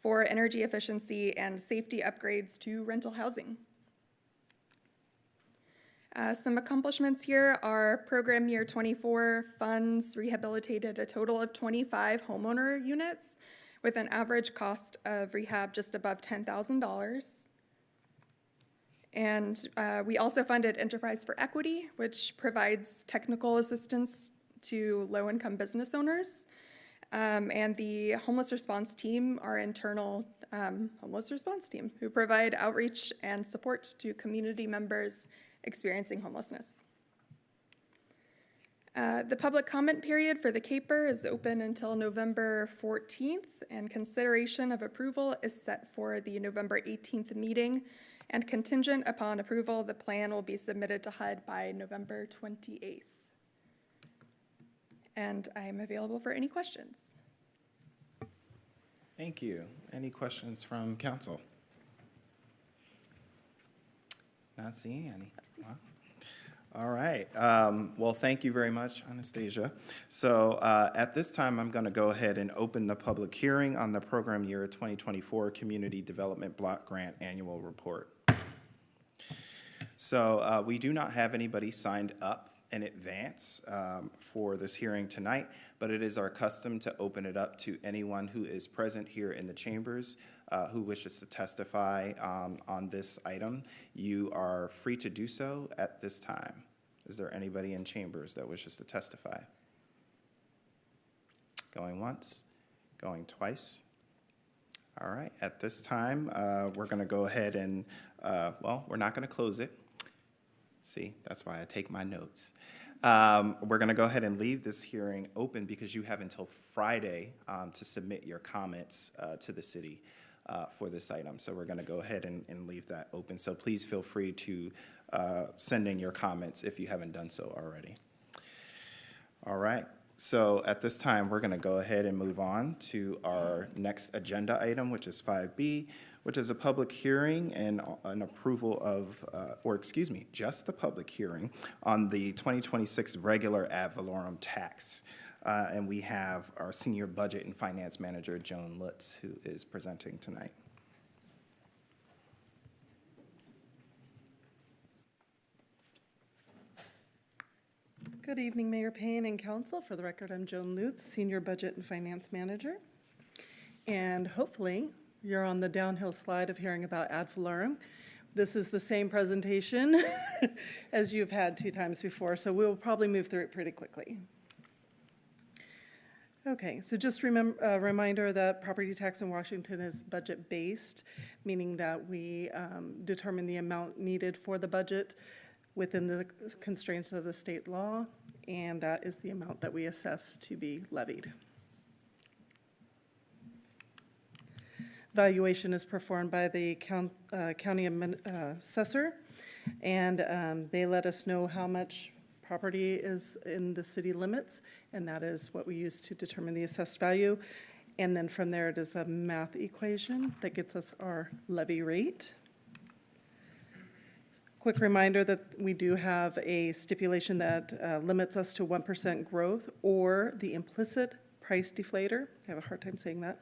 for energy efficiency and safety upgrades to rental housing. Some accomplishments here are program year 24 funds rehabilitated a total of 25 homeowner units with an average cost of rehab just above $10,000. And we also funded Enterprise for Equity, which provides technical assistance to low-income business owners. And the homeless response team, our internal homeless response team, who provide outreach and support to community members experiencing homelessness. The public comment period for the CAPER is open until November 14th, and consideration of approval is set for the November 18th meeting, and contingent upon approval, the plan will be submitted to HUD by November 28th. And I am available for any questions. Thank you. Any questions from council? Not seeing any. Wow. All right. Well, thank you very much, Anastasia. So at this time, I'm going to go ahead and open the public hearing on the program year 2024 Community Development Block Grant Annual Report. So we do not have anybody signed up in advance for this hearing tonight, but it is our custom to open it up to anyone who is present here in the chambers who wishes to testify on this item. You are free to do so at this time. Is there anybody in chambers that wishes to testify? Going once, going twice. All right, at this time, we're going to go ahead and, well, we're not going to close it. See, that's why I take my notes. We're going to go ahead and leave this hearing open because you have until Friday to submit your comments to the city for this item. So we're going to go ahead and leave that open. So please feel free to send in your comments if you haven't done so already. All right. So at this time, we're going to go ahead and move on to our next agenda item, which is 5B, which is a public hearing and an approval of, or excuse me, just the public hearing on the 2026 regular ad valorem tax. And we have our Senior Budget and Finance Manager, Joan Lutz, who is presenting tonight. Good evening, Mayor Payne and Council. For the record, I'm Joan Lutz, Senior Budget and Finance Manager. And hopefully, you're on the downhill slide of hearing about ad valorem. This is the same presentation as you've had 2 times before, so we'll probably move through it pretty quickly. Okay, so just a reminder that property tax in Washington is budget-based, meaning that we determine the amount needed for the budget within the constraints of the state law, and that is the amount that we assess to be levied. Valuation is performed by the county assessor, and they let us know how much property is in the city limits, and that is what we use to determine the assessed value. And then from there, it is a math equation that gets us our levy rate. Quick reminder that we do have a stipulation that limits us to 1% growth or the implicit price deflator. I have a hard time saying that.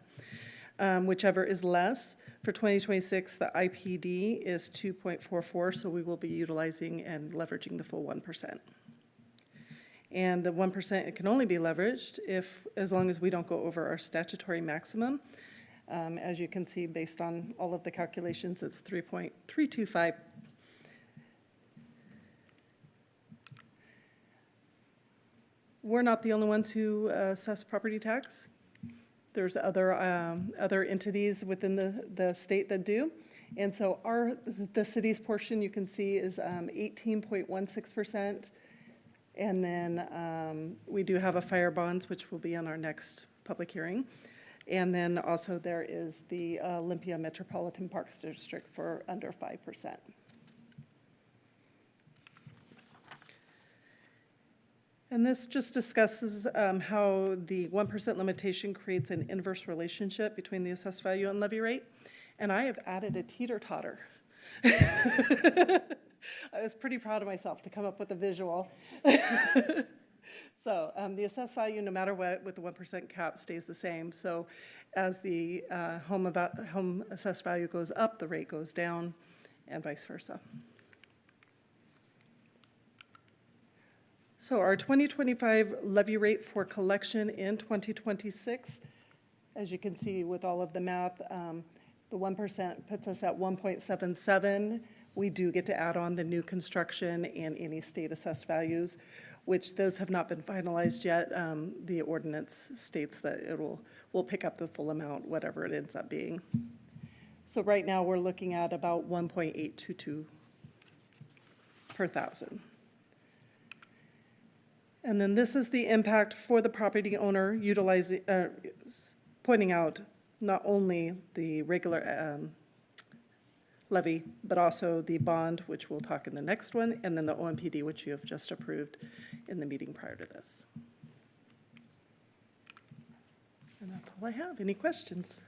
Whichever is less. For 2026, the IPD is 2.44, so we will be utilizing and leveraging the full 1%. And the 1%, it can only be leveraged as long as we don't go over our statutory maximum. As you can see, based on all of the calculations, it's 3.325. We're not the only ones who assess property tax. There's other entities within the state that do. And so the city's portion, you can see, is 18.16%. And then we do have a fire bonds, which will be on our next public hearing. And then also there is the Olympia Metropolitan Parks District for under 5%. And this just discusses how the 1% limitation creates an inverse relationship between the assessed value and levy rate. And I have added a teeter-totter. I was pretty proud of myself to come up with a visual. So So the assessed value, no matter what, with the 1% cap stays the same. So as the home assessed value goes up, the rate goes down, and vice versa. So our 2025 levy rate for collection in 2026, as you can see with all of the math, the 1% puts us at 1.77. We do get to add on the new construction and any state assessed values, which those have not been finalized yet. The ordinance states that we'll pick up the full amount, whatever it ends up being. So right now we're looking at about 1.822 per thousand. And then this is the impact for the property owner utilizing, pointing out not only the regular levy, but also the bond, which we'll talk in the next one, and then the OMPD, which you have just approved in the meeting prior to this. And that's all I have. Any questions?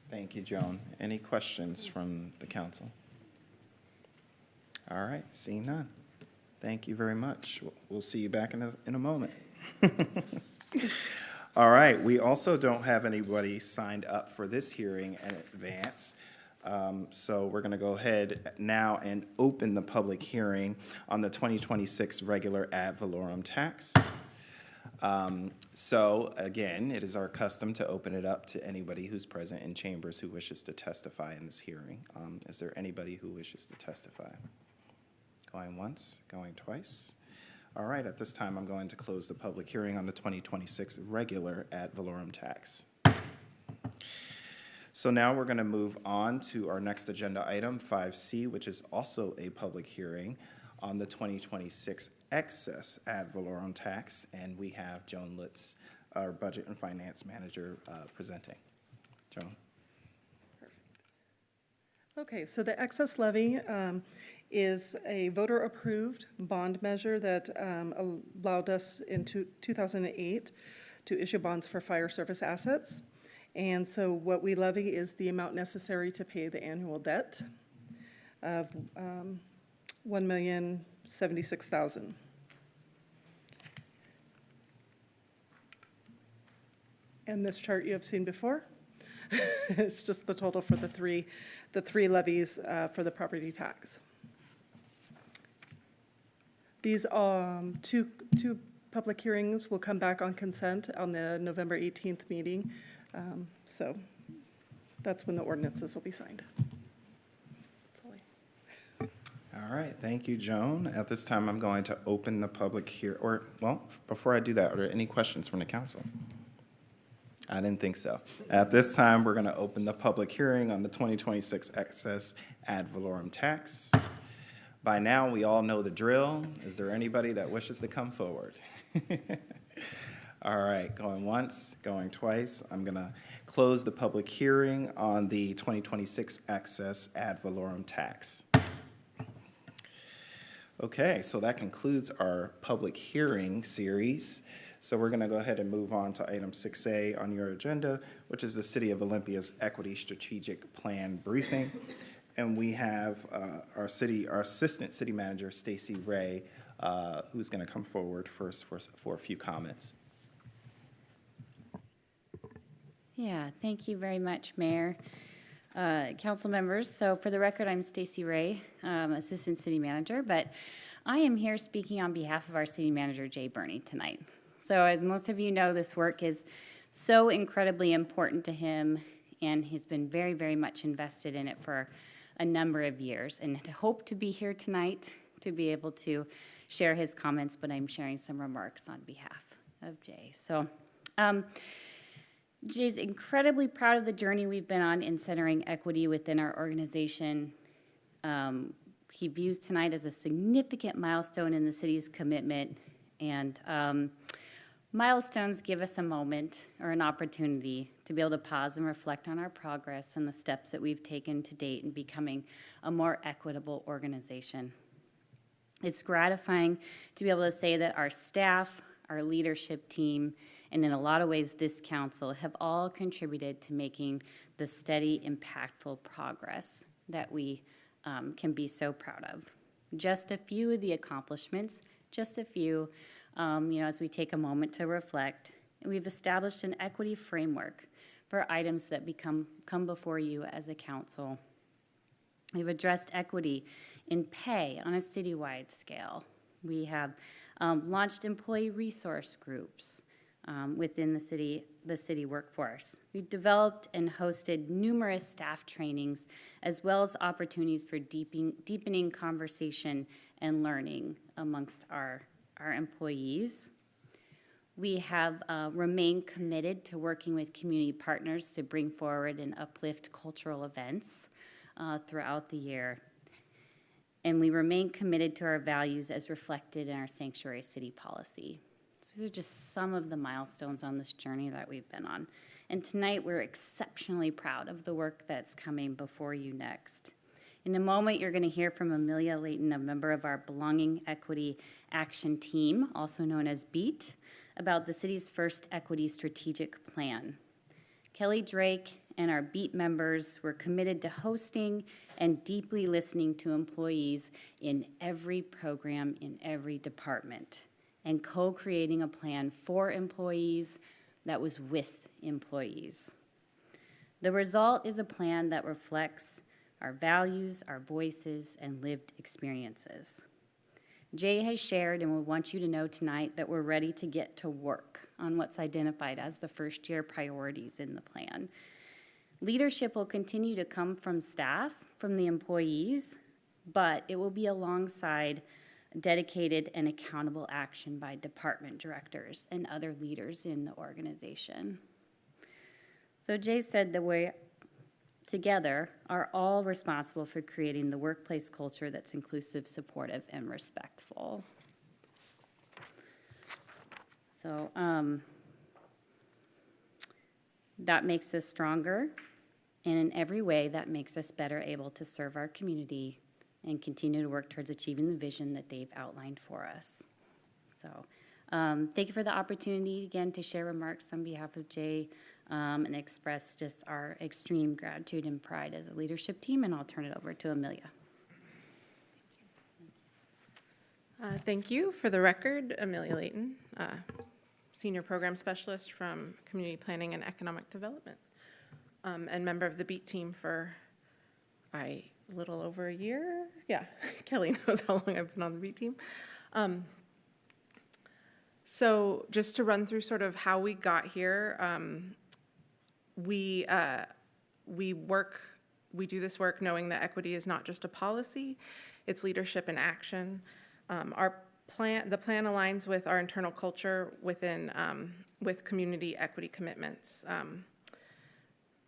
Thank you, Joan. Any questions from the council? All right, seeing none. Thank you very much. We'll see you back in a moment. All right, we also don't have anybody signed up for this hearing in advance. So we're going to go ahead now and open the public hearing on the 2026 regular ad valorem tax. So again, it is our custom to open it up to anybody who's present in chambers who wishes to testify in this hearing. Is there anybody who wishes to testify? Going once, going twice. All right, at this time, I'm going to close the public hearing on the 2026 regular ad valorem tax. So now we're going to move on to our next agenda item, 5C, which is also a public hearing on the 2026 excess ad valorem tax. And we have Joan Litz, our Budget and Finance Manager, presenting. Joan. Okay, so the excess levy is a voter-approved bond measure that allowed us in 2008 to issue bonds for fire service assets. And so what we levy is the amount necessary to pay the annual debt of $1,076,000. And this chart you have seen before. It's just the total for the three levies for the property tax. These two public hearings will come back on consent on the November 18th meeting. So that's when the ordinances will be signed. That's all All right, thank you, Joan. At this time, I'm going to open the public well, before I do that, are there any questions from the council? I didn't think so. At this time, we're going to open the public hearing on the 2026 excess ad valorem tax. By now, we all know the drill. Is there anybody that wishes to come forward? All right, going once, going twice. I'm going to close the public hearing on the 2026 excess ad valorem tax. Okay, so that concludes our public hearing series. So we're going to go ahead and move on to item 6A on your agenda, which is the City of Olympia's Equity Strategic Plan briefing. And we have our Assistant City Manager, Stacey Ray, who's going to come forward first for a few comments. Yeah, thank you very much, Mayor. Council members, so for the record, I'm Stacey Ray, Assistant City Manager, but I am here speaking on behalf of our City Manager, Jay Burney, tonight. So as most of you know, this work is so incredibly important to him, and he's been very, very much invested in it for a number of years, and I hope to be here tonight to be able to share his comments, but I'm sharing some remarks on behalf of Jay. So Jay's incredibly proud of the journey we've been on in centering equity within our organization. He views tonight as a significant milestone in the city's commitment, and milestones give us a moment or an opportunity to be able to pause and reflect on our progress and the steps that we've taken to date in becoming a more equitable organization. It's gratifying to be able to say that our staff, our leadership team, and in a lot of ways this council have all contributed to making the steady, impactful progress that we can be so proud of. Just a few of the accomplishments, just a few as we take a moment to reflect. We've established an equity framework for items that come before you as a council. We've addressed equity in pay on a citywide scale. We have launched employee resource groups within the city workforce. We've developed and hosted numerous staff trainings, as well as opportunities for deepening conversation and learning amongst our employees. We have remained committed to working with community partners to bring forward and uplift cultural events throughout the year. And we remain committed to our values as reflected in our sanctuary city policy. So these are just some of the milestones on this journey that we've been on. And tonight we're exceptionally proud of the work that's coming before you next. In a moment, you're going to hear from Amelia Layton, a member of our Belonging Equity Action Team, also known as BEAT, about the city's first equity strategic plan. Kelly Drake and our BEAT members were committed to hosting and deeply listening to employees in every program, in every department, and co-creating a plan for employees that was with employees. The result is a plan that reflects our values, our voices, and lived experiences. Jay has shared, and we want you to know tonight, that we're ready to get to work on what's identified as the first-year priorities in the plan. Leadership will continue to come from staff, from the employees, but it will be alongside dedicated and accountable action by department directors and other leaders in the organization. So Jay said that we together are all responsible for creating the workplace culture that's inclusive, supportive, and respectful. So that makes us stronger, and in every way that makes us better able to serve our community and continue to work towards achieving the vision that they've outlined for us. So thank you for the opportunity again to share remarks on behalf of Jay and express just our extreme gratitude and pride as a leadership team, and I'll turn it over to Amelia. Thank you. For the record, Amelia Layton, Senior Program Specialist from Community Planning and Economic Development, and member of the BEAT team for a little over a year. Yeah, Kelly knows how long I've been on the BEAT team. So just to run through sort of how we got here, we do this work knowing that equity is not just a policy, it's leadership and action. The plan aligns with our internal culture within with community equity commitments.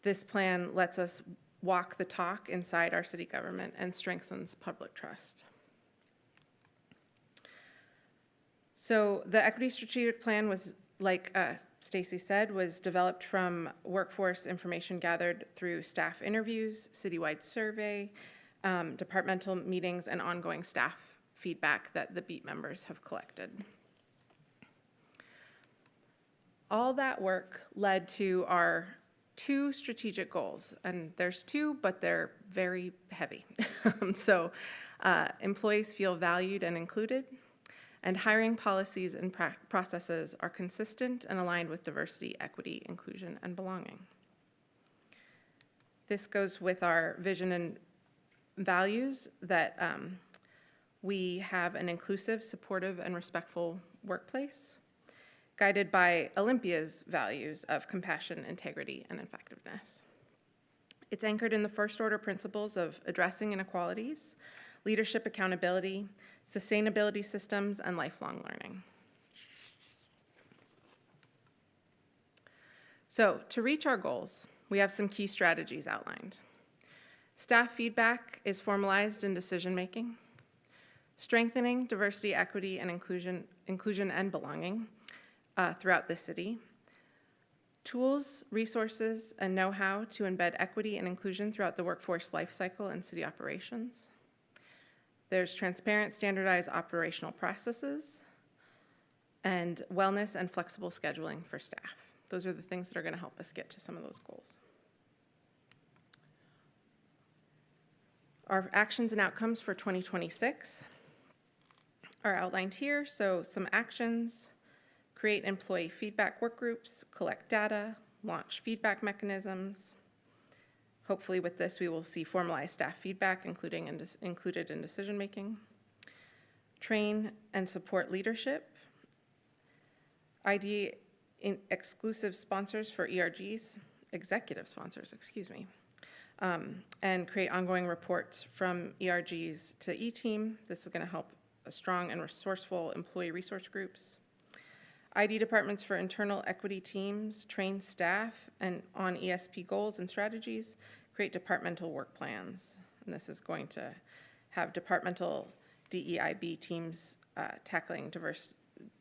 This plan lets us walk the talk inside our city government and strengthens public trust. So the equity strategic plan was, like Stacy said, was developed from workforce information gathered through staff interviews, citywide survey, departmental meetings, and ongoing staff feedback that the BEAT members have collected. All that work led to our 2 strategic goals, and there's 2, but they're very heavy. So employees feel valued and included, and hiring policies and processes are consistent and aligned with diversity, equity, inclusion, and belonging. This goes with our vision and values that we have an inclusive, supportive, and respectful workplace, guided by Olympia's values of compassion, integrity, and effectiveness. It's anchored in the first order principles of addressing inequalities, leadership accountability, sustainability systems, and lifelong learning. So to reach our goals, we have some key strategies outlined. Staff feedback is formalized in decision-making, strengthening diversity, equity, and inclusion and belonging throughout the city. Tools, resources, and know-how to embed equity and inclusion throughout the workforce lifecycle and city operations. There's transparent, standardized operational processes, and wellness and flexible scheduling for staff. Those are the things that are going to help us get to some of those goals. Our actions and outcomes for 2026. are outlined here. So some actions: create employee feedback work groups, collect data, launch feedback mechanisms. Hopefully with this, we will see formalized staff feedback included in decision-making. Train and support leadership. ID exclusive sponsors for ERGs, executive sponsors, excuse me. And create ongoing reports from ERGs to E-Team. This is going to help a strong and resourceful employee resource groups. ID departments for internal equity teams, train staff and on ESP goals and strategies, create departmental work plans. And this is going to have departmental DEIB teams tackling diverse,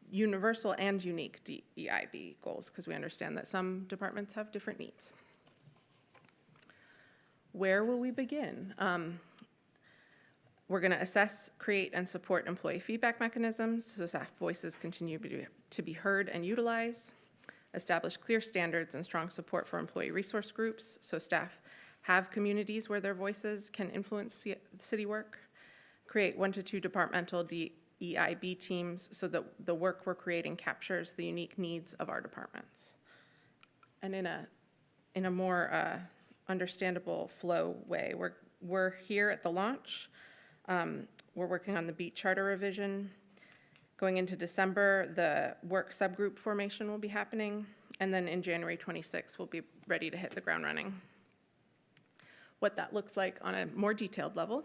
universal and unique DEIB goals, because we understand that some departments have different needs. Where will we begin? We're going to assess, create, and support employee feedback mechanisms so staff voices continue to be heard and utilized. Establish clear standards and strong support for employee resource groups so staff have communities where their voices can influence city work. Create 1 to 2 departmental DEIB teams so that the work we're creating captures the unique needs of our departments. And in a more understandable flow way, we're here at the launch. We're working on the BEAT charter revision. Going into December, the work subgroup formation will be happening, and then in January 26th, we'll be ready to hit the ground running. What that looks like on a more detailed level.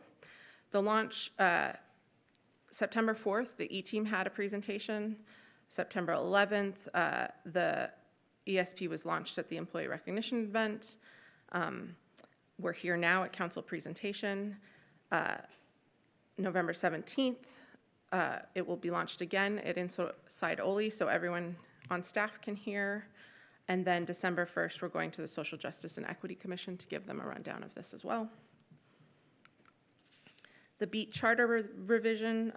The launch, September 4th, the E-Team had a presentation. September 11th, the ESP was launched at the employee recognition event. We're here now at council presentation. November 17th, it will be launched again at Inside Oli, so everyone on staff can hear. And then December 1st, we're going to the Social Justice and Equity Commission to give them a rundown of this as well. The BEAT charter revision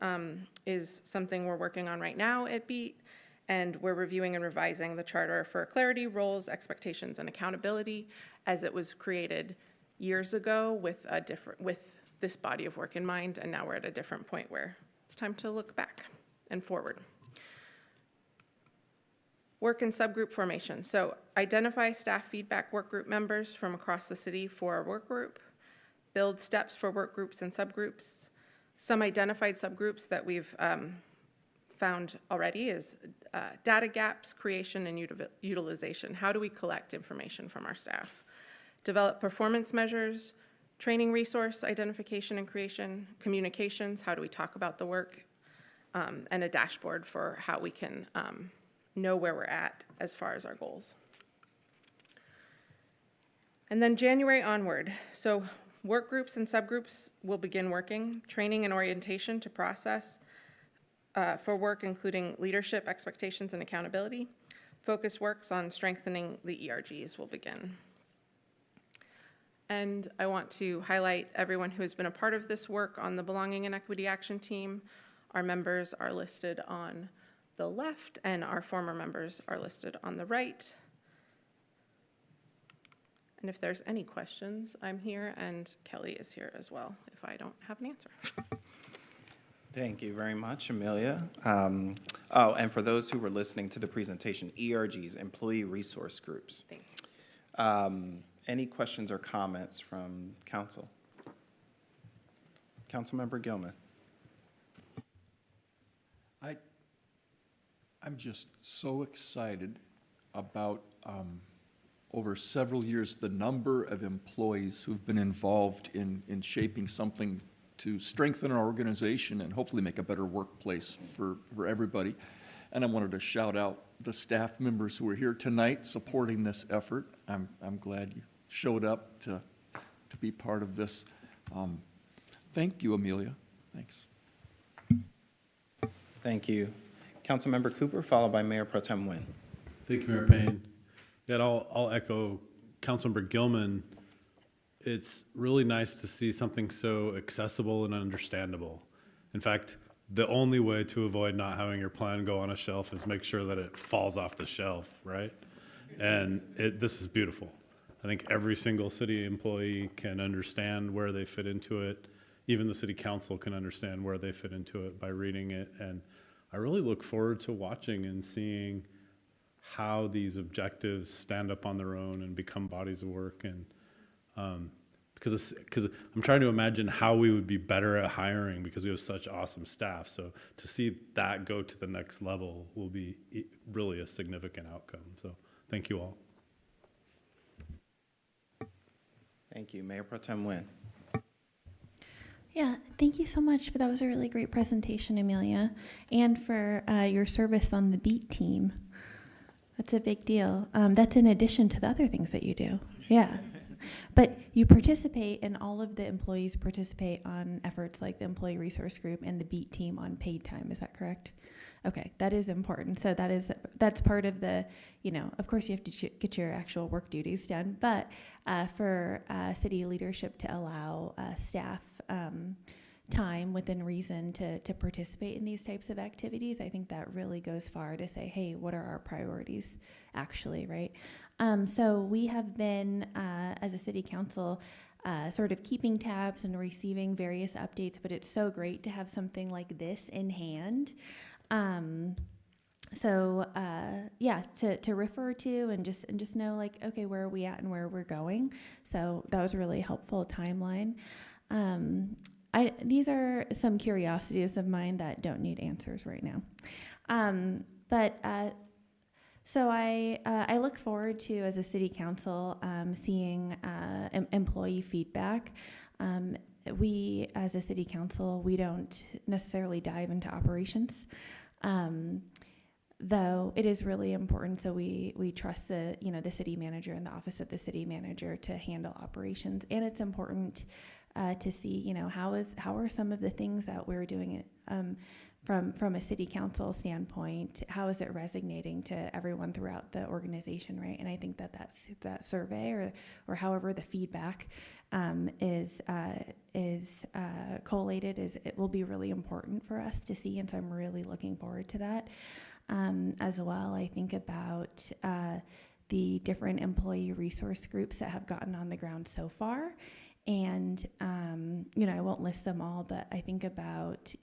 is something we're working on right now at BEAT, and we're reviewing and revising the charter for clarity, roles, expectations, and accountability as it was created years ago with this body of work in mind, and now we're at a different point where it's time to look back and forward. Work and subgroup formation. So identify staff feedback work group members from across the city for a work group. Build steps for work groups and subgroups. Some identified subgroups that we've found already is data gaps, creation, and utilization. How do we collect information from our staff? Develop performance measures, training resource identification and creation, communications, how do we talk about the work, and a dashboard for how we can know where we're at as far as our goals. And then January onward, so work groups and subgroups will begin working, training and orientation to process for work, including leadership, expectations, and accountability. Focus works on strengthening the ERGs will begin. And I want to highlight everyone who has been a part of this work on the Belonging and Equity Action Team. Our members are listed on the left, and our former members are listed on the right. And if there's any questions, I'm here, and Kelly is here as well if I don't have an answer. Thank you very much, Amelia. Oh, and for those who were listening to the presentation, ERGs, Employee Resource Groups. Thank you. Any questions or comments from council? Councilmember Gilman. I'm just so excited about, over several years, the number of employees who've been involved in shaping something to strengthen our organization and hopefully make a better workplace for everybody. And I wanted to shout out the staff members who are here tonight supporting this effort. I'm glad you showed up to be part of this. Thank you, Amelia. Thanks. Thank you. Councilmember Cooper, followed by Mayor Pro Tem Nguyen. Thank you, Mayor Payne. Yeah, I'll echo Councilmember Gilman. It's really nice to see something so accessible and understandable. In fact, the only way to avoid not having your plan go on a shelf is make sure that it falls off the shelf, right? And this is beautiful. I think every single city employee can understand where they fit into it even the city council can understand where they fit into it by reading it. And I really look forward to watching and seeing how these objectives stand up on their own and become bodies of work. And because I'm trying to imagine how we would be better at hiring because we have such awesome staff. So to see that go to the next level will be really a significant outcome. So thank you all. Thank you. Mayor Pro Tem Nguyen. Yeah, thank you so much. That was a really great presentation, Amelia, and for your service on the BEAT team. That's a big deal. That's in addition to the other things that you do. Yeah. But you participate, and all of the employees participate on efforts like the Employee Resource Group and the BEAT team on paid time. Is that correct? Okay, that is important. So that's part of the, of course you have to get your actual work duties done, but for city leadership to allow staff time within reason to participate in these types of activities, I think that really goes far to say, hey, what are our priorities actually, right? So we have been, as a city council, sort of keeping tabs and receiving various updates, but it's so great to have something like this in hand. To refer to and just know, like, okay, where are we at and where we're going. So that was a really helpful timeline. These are some curiosities of mine that don't need answers right now. So I look forward to, as a city council, seeing employee feedback. We, as a city council, we don't necessarily dive into operations, though it is really important. So we trust the city manager and the office of the city manager to handle operations, and it's important to see how are some of the things that we're doing it from a city council standpoint, how is it resonating to everyone throughout the organization, right? And I think that survey or however the feedback is collated, it will be really important for us to see, and so I'm really looking forward to that. As well, I think about the different employee resource groups that have gotten on the ground so far. And, I won't list them all, but I think about,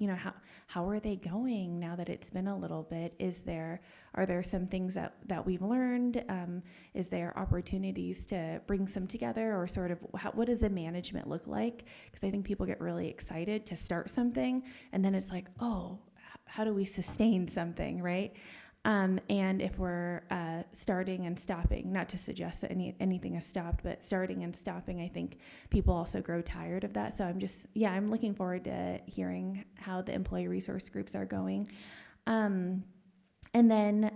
how are they going now that it's been a little bit? Are there some things that we've learned? Is there opportunities to bring some together, or sort of what does the management look like? Because I think people get really excited to start something, and then it's like, oh, how do we sustain something, right? And if we're starting and stopping, not to suggest that anything has stopped, but starting and stopping, I think people also grow tired of that. So I'm looking forward to hearing how the employee resource groups are going. And then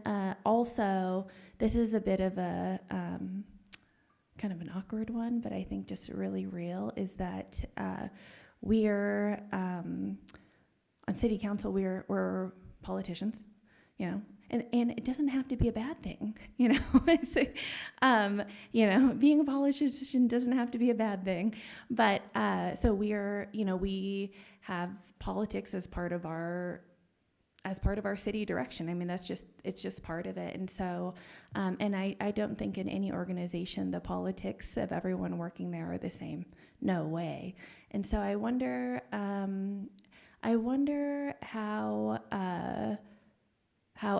also, this is a bit of a kind of an awkward one, but I think just really real, is that we're on city council, we're politicians, and it doesn't have to be a bad thing, being a politician doesn't have to be a bad thing, but so we have politics as part of our city direction. I mean, it's just part of it. And so, and I don't think in any organization the politics of everyone working there are the same. No way. And so I wonder how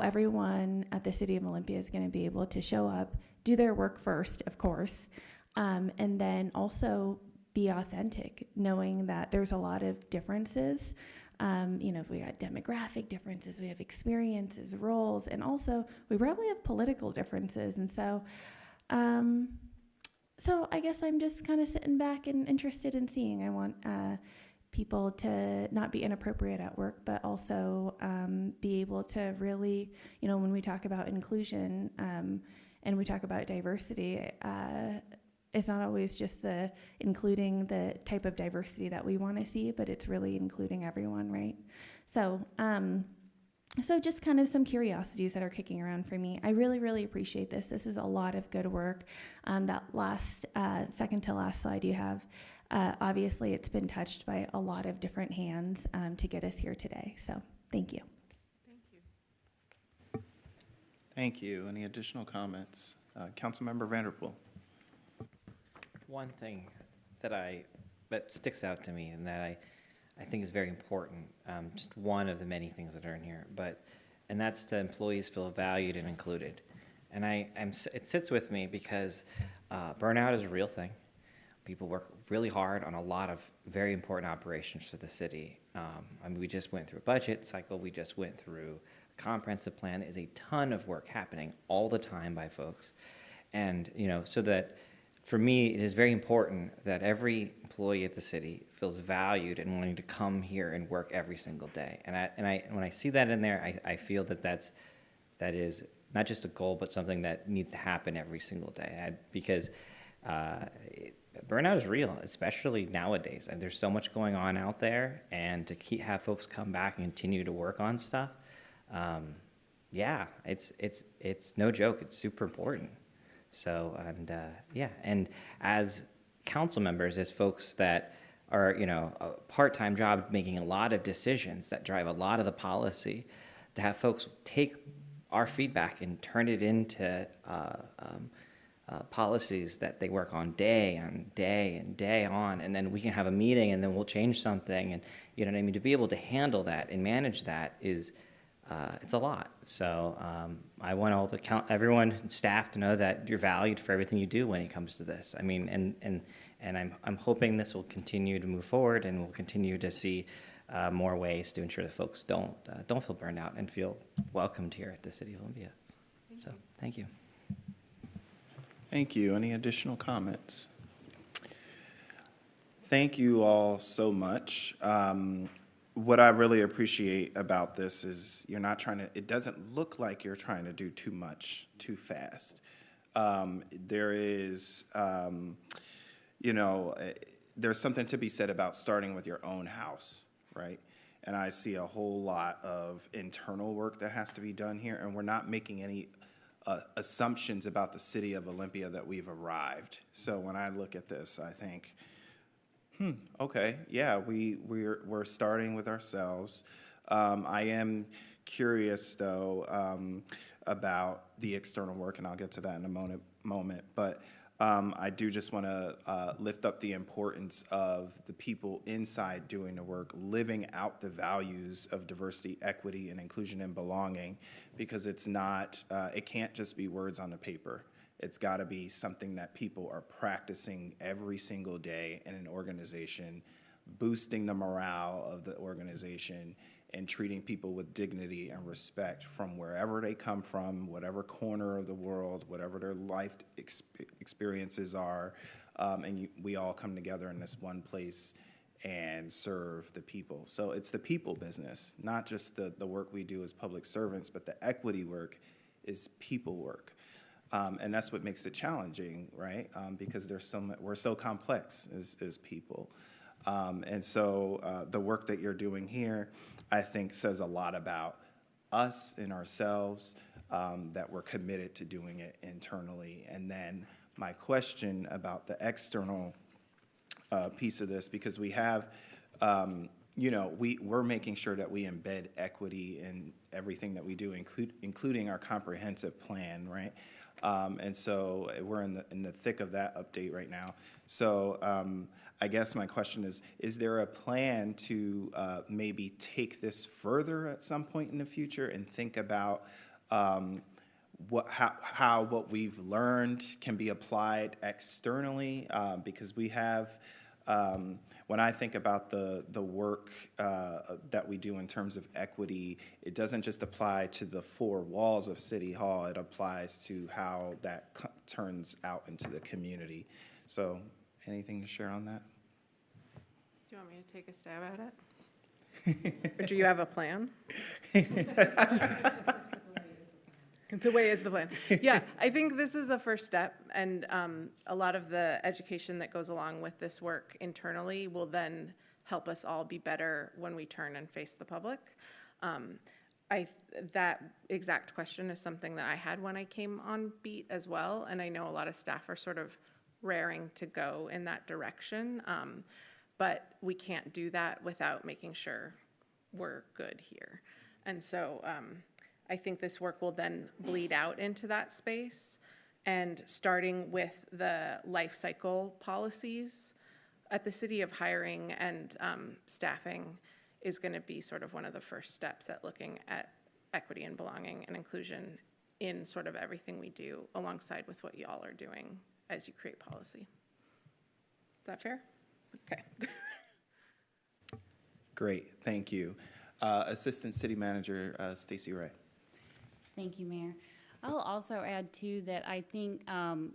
everyone at the City of Olympia is going to be able to show up, do their work first, of course, and then also be authentic, knowing that there's a lot of differences. If we got demographic differences, we have experiences, roles, and also we probably have political differences. And so, I guess I'm just kind of sitting back and interested in seeing. I want people to not be inappropriate at work, but also be able to really, when we talk about inclusion and we talk about diversity, it's not always just the including the type of diversity that we want to see, but it's really including everyone, right? So, so just kind of some curiosities that are kicking around for me. I really, really appreciate this. This is a lot of good work. That last, second to last slide you have, obviously it's been touched by a lot of different hands to get us here today. So thank you. Thank you. Any additional comments? Councilmember Vanderpool. One thing that that sticks out to me and that I think is very important. Just one of the many things that are in here, and that's to employees feel valued and included. And it sits with me because burnout is a real thing. People work really hard on a lot of very important operations for the city. I mean, we just went through a budget cycle. We just went through a comprehensive plan. There's a ton of work happening all the time by folks. And, so that for me, it is very important that every employee at the city feels valued and wanting to come here and work every single day. And when I see that in there, I feel that is not just a goal, but something that needs to happen every single day. Because burnout is real, especially nowadays. And there's so much going on out there, and to have folks come back and continue to work on stuff, it's no joke. It's super important. So, and as council members, as folks that are, a part-time job making a lot of decisions that drive a lot of the policy, to have folks take our feedback and turn it into policies that they work on day and day on, and then we can have a meeting and then we'll change something, and you know what I mean. To be able to handle that and manage that is it's a lot. So I want everyone, staff, to know that you're valued for everything you do when it comes to this. I mean, and I'm hoping this will continue to move forward, and we'll continue to see more ways to ensure that folks don't feel burned out and feel welcomed here at the City of Olympia. Thank you. Thank you. Any additional comments? Thank you all so much. What I really appreciate about this is it doesn't look like you're trying to do too much too fast. There is, there's something to be said about starting with your own house, right? And I see a whole lot of internal work that has to be done here, and we're not making any assumptions about the city of Olympia that we've arrived. So when I look at this, I think, okay, yeah, we're starting with ourselves. I am curious, though, about the external work, and I'll get to that in a moment. But I do just want to lift up the importance of the people inside doing the work, living out the values of diversity, equity, and inclusion and belonging, because it's not, it can't just be words on the paper. It's got to be something that people are practicing every single day in an organization, boosting the morale of the organization, and treating people with dignity and respect from wherever they come from, whatever corner of the world, whatever their life experiences are, and we all come together in this one place and serve the people. So it's the people business, not just the work we do as public servants, but the equity work is people work. And that's what makes it challenging, right? Because we're so complex as people. And so the work that you're doing here, I think, says a lot about us and ourselves, that we're committed to doing it internally. And then my question about the external piece of this, because we have, we're making sure that we embed equity in everything that we do, including our comprehensive plan, right? And so we're in the thick of that update right now. So I guess my question is there a plan to maybe take this further at some point in the future and think about how what we've learned can be applied externally? Because we have, when I think about the work that we do in terms of equity, it doesn't just apply to the four walls of City Hall. It applies to how that turns out into the community. So anything to share on that? Do you want me to take a stab at it? Or do you have a plan? The way is the plan. Yeah, I think this is a first step, and a lot of the education that goes along with this work internally will then help us all be better when we turn and face the public. That exact question is something that I had when I came on beat as well, and I know a lot of staff are sort of raring to go in that direction, but we can't do that without making sure we're good here. And so I think this work will then bleed out into that space, and starting with the life cycle policies at the city of hiring and staffing is going to be sort of one of the first steps at looking at equity and belonging and inclusion in sort of everything we do, alongside with what y'all are doing as you create policy. Is that fair? Okay. Great, thank you. Assistant City Manager Stacey Ray. Thank you, Mayor. I'll also add too that I think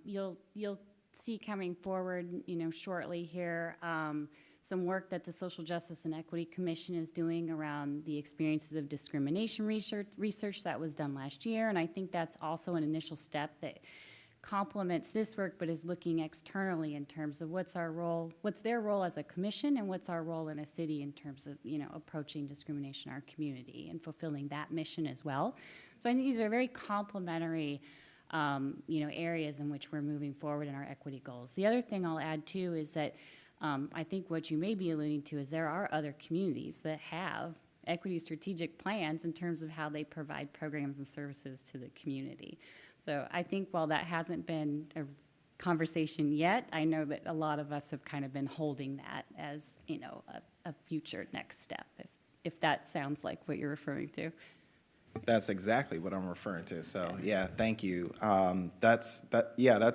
you'll see coming forward, shortly here, some work that the Social Justice and Equity Commission is doing around the experiences of discrimination research that was done last year, and I think that's also an initial step that complements this work, but is looking externally in terms of what's their role as a commission, and what's our role in a city in terms of approaching discrimination in our community and fulfilling that mission as well. So I think these are very complementary areas in which we're moving forward in our equity goals. The other thing I'll add too is that I think what you may be alluding to is there are other communities that have equity strategic plans in terms of how they provide programs and services to the community. So I think while that hasn't been a conversation yet, I know that a lot of us have kind of been holding that as a future next step, if that sounds like what you're referring to. That's exactly what I'm referring to. So yeah, thank you. That's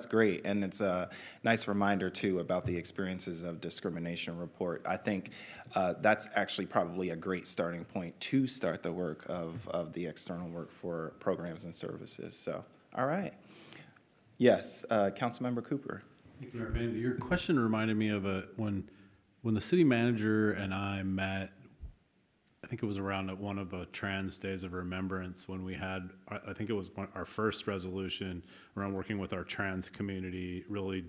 great, and it's a nice reminder too about the experiences of discrimination report. I think that's actually probably a great starting point to start the work of the external work for programs and services. So all right, yes, Councilmember Cooper. Thank you, Mayor Payne. Your question reminded me of when the city manager and I met. I think it was around one of the Trans Days of Remembrance when we had, I think it was our first resolution around working with our trans community really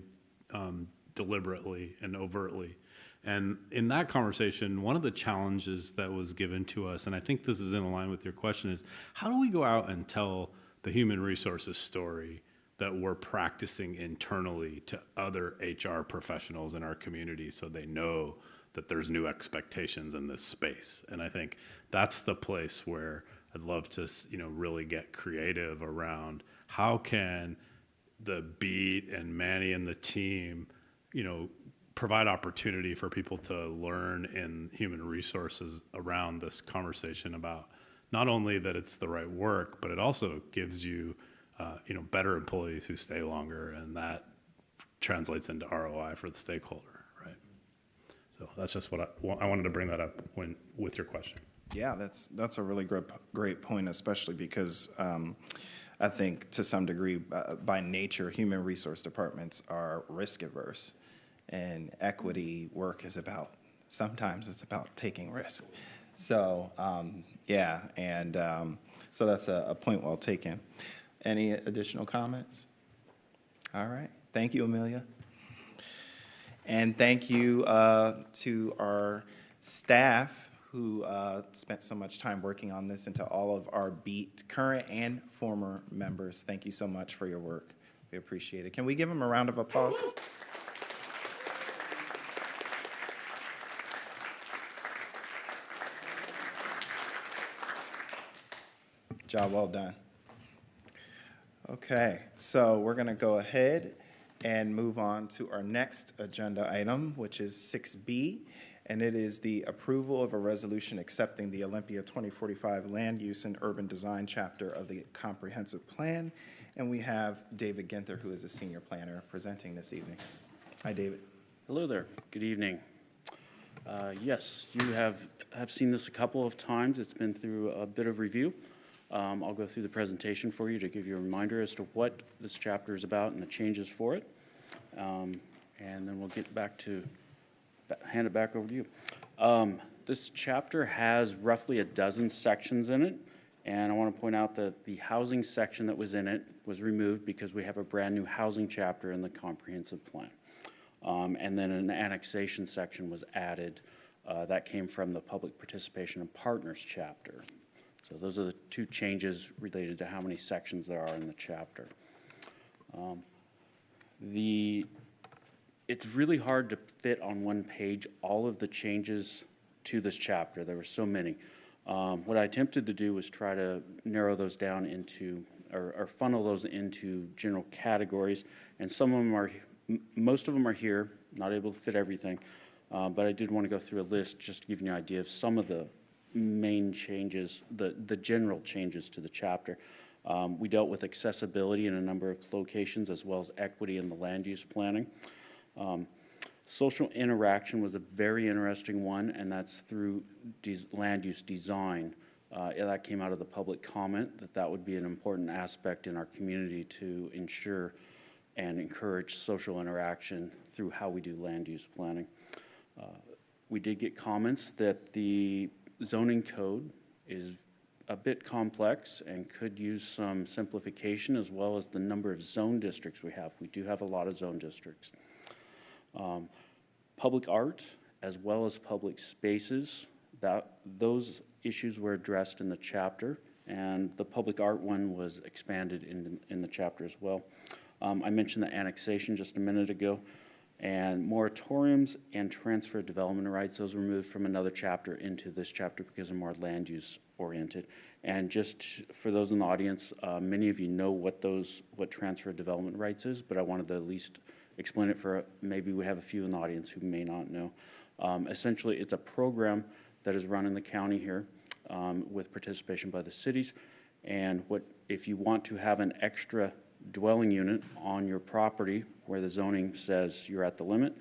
deliberately and overtly. And in that conversation, one of the challenges that was given to us, and I think this is in line with your question, is how do we go out and tell the human resources story that we're practicing internally to other HR professionals in our community so they know that there's new expectations in this space. And I think that's the place where I'd love to, really get creative around how can the beat and Manny and the team, provide opportunity for people to learn in human resources around this conversation about not only that it's the right work, but it also gives you, better employees who stay longer, and that translates into ROI for the stakeholder. So that's just what I wanted to bring that up with your question. Yeah, that's a really great point, especially because I think to some degree, by nature, human resource departments are risk averse, and equity work is sometimes it's about taking risk. So so that's a point well taken. Any additional comments? All right, thank you, Amelia. And thank you to our staff who spent so much time working on this, and to all of our BEAT current and former members. Thank you so much for your work. We appreciate it. Can we give them a round of applause? Job well done. Okay, so we're going to go ahead and move on to our next agenda item, which is 6B, and it is the approval of a resolution accepting the Olympia 2045 Land Use and Urban Design chapter of the Comprehensive Plan. And we have David Ginther, who is a senior planner, presenting this evening. Hi, David. Hello there. Good evening. Yes, you have seen this a couple of times. It's been through a bit of review. I'll go through the presentation for you to give you a reminder as to what this chapter is about and the changes for it. And then we'll get back to, hand it back over to you. This chapter has roughly a dozen sections in it. And I want to point out that the housing section that was in it was removed because we have a brand new housing chapter in the comprehensive plan. And then an annexation section was added. That came from the public participation and partners chapter. So those are the two changes related to how many sections there are in the chapter. It's really hard to fit on one page all of the changes to this chapter. There were so many. What I attempted to do was try to narrow those down into, or funnel those into general categories. And some of them are, most of them are here, not able to fit everything. but I did want to go through a list just to give you an idea of some of the main changes, the general changes to the chapter. We dealt with accessibility in a number of locations, as well as equity in the land use planning. Social interaction was a very interesting one, and that's through land use design. That came out of the public comment that would be an important aspect in our community to ensure and encourage social interaction through how we do land use planning. We did get comments that the zoning code is a bit complex and could use some simplification, as well as the number of zone districts we have. We do have a lot of zone districts. Public art, as well as public spaces, those issues were addressed in the chapter, and the public art one was expanded in the chapter as well. I mentioned the annexation just a minute ago, and moratoriums and transfer of development rights, those were moved from another chapter into this chapter because they're more land use oriented. And just for those in the audience, many of you know what transfer of development rights is, but I wanted to at least explain it for, maybe we have a few in the audience who may not know. Essentially, it's a program that is run in the county here with participation by the cities. And if you want to have an extra dwelling unit on your property where the zoning says you're at the limit,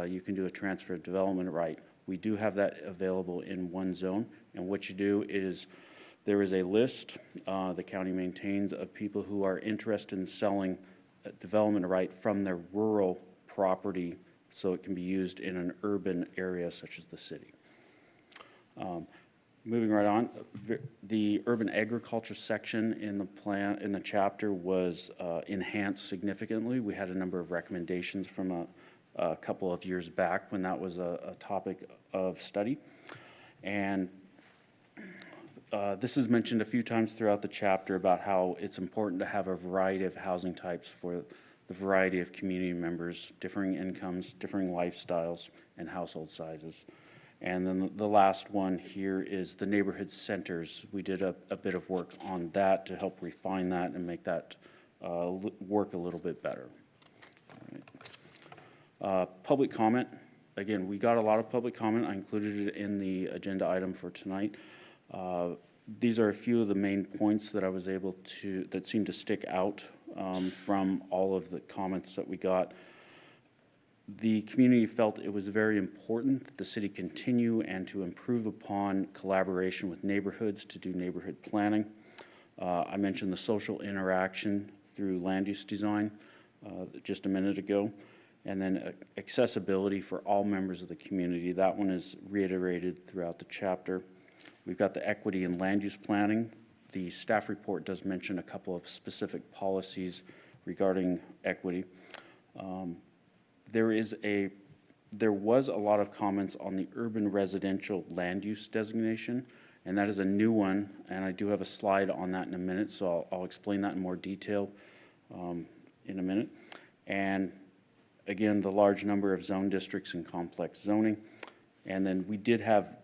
you can do a transfer of development right. We do have that available in one zone, and what you do is there is a list the county maintains of people who are interested in selling a development right from their rural property so it can be used in an urban area such as the city. Moving right on, the urban agriculture section in the chapter was enhanced significantly. We had a number of recommendations from a couple of years back when that was a topic of study. And this is mentioned a few times throughout the chapter about how it's important to have a variety of housing types for the variety of community members, differing incomes, differing lifestyles, and household sizes. And then the last one here is the neighborhood centers. We did a bit of work on that to help refine that and make that work a little bit better. All right. Public comment. Again, we got a lot of public comment. I included it in the agenda item for tonight. These are a few of the main points that I was able to, that seemed to stick out from all of the comments that we got. The community felt it was very important that the city continue and to improve upon collaboration with neighborhoods to do neighborhood planning. I mentioned the social interaction through land use design just a minute ago. And then accessibility for all members of the community. That one is reiterated throughout the chapter. We've got the equity and land use planning. The staff report does mention a couple of specific policies regarding equity. There was a lot of comments on the urban residential land use designation, and that is a new one, and I do have a slide on that in a minute, so I'll explain that in more detail in a minute. And again, the large number of zone districts and complex zoning. And then we did have,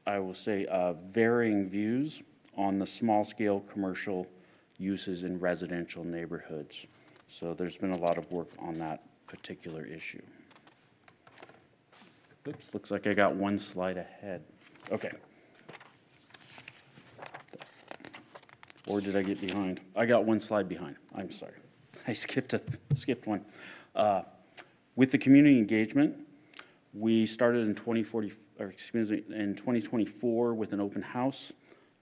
I will say, varying views on the small-scale commercial uses in residential neighborhoods. So there's been a lot of work on that particular issue. Oops, looks like I got one slide ahead. Okay. Or did I get behind? I got one slide behind. I'm sorry. I skipped one. With the community engagement, we started in 2024 with an open house.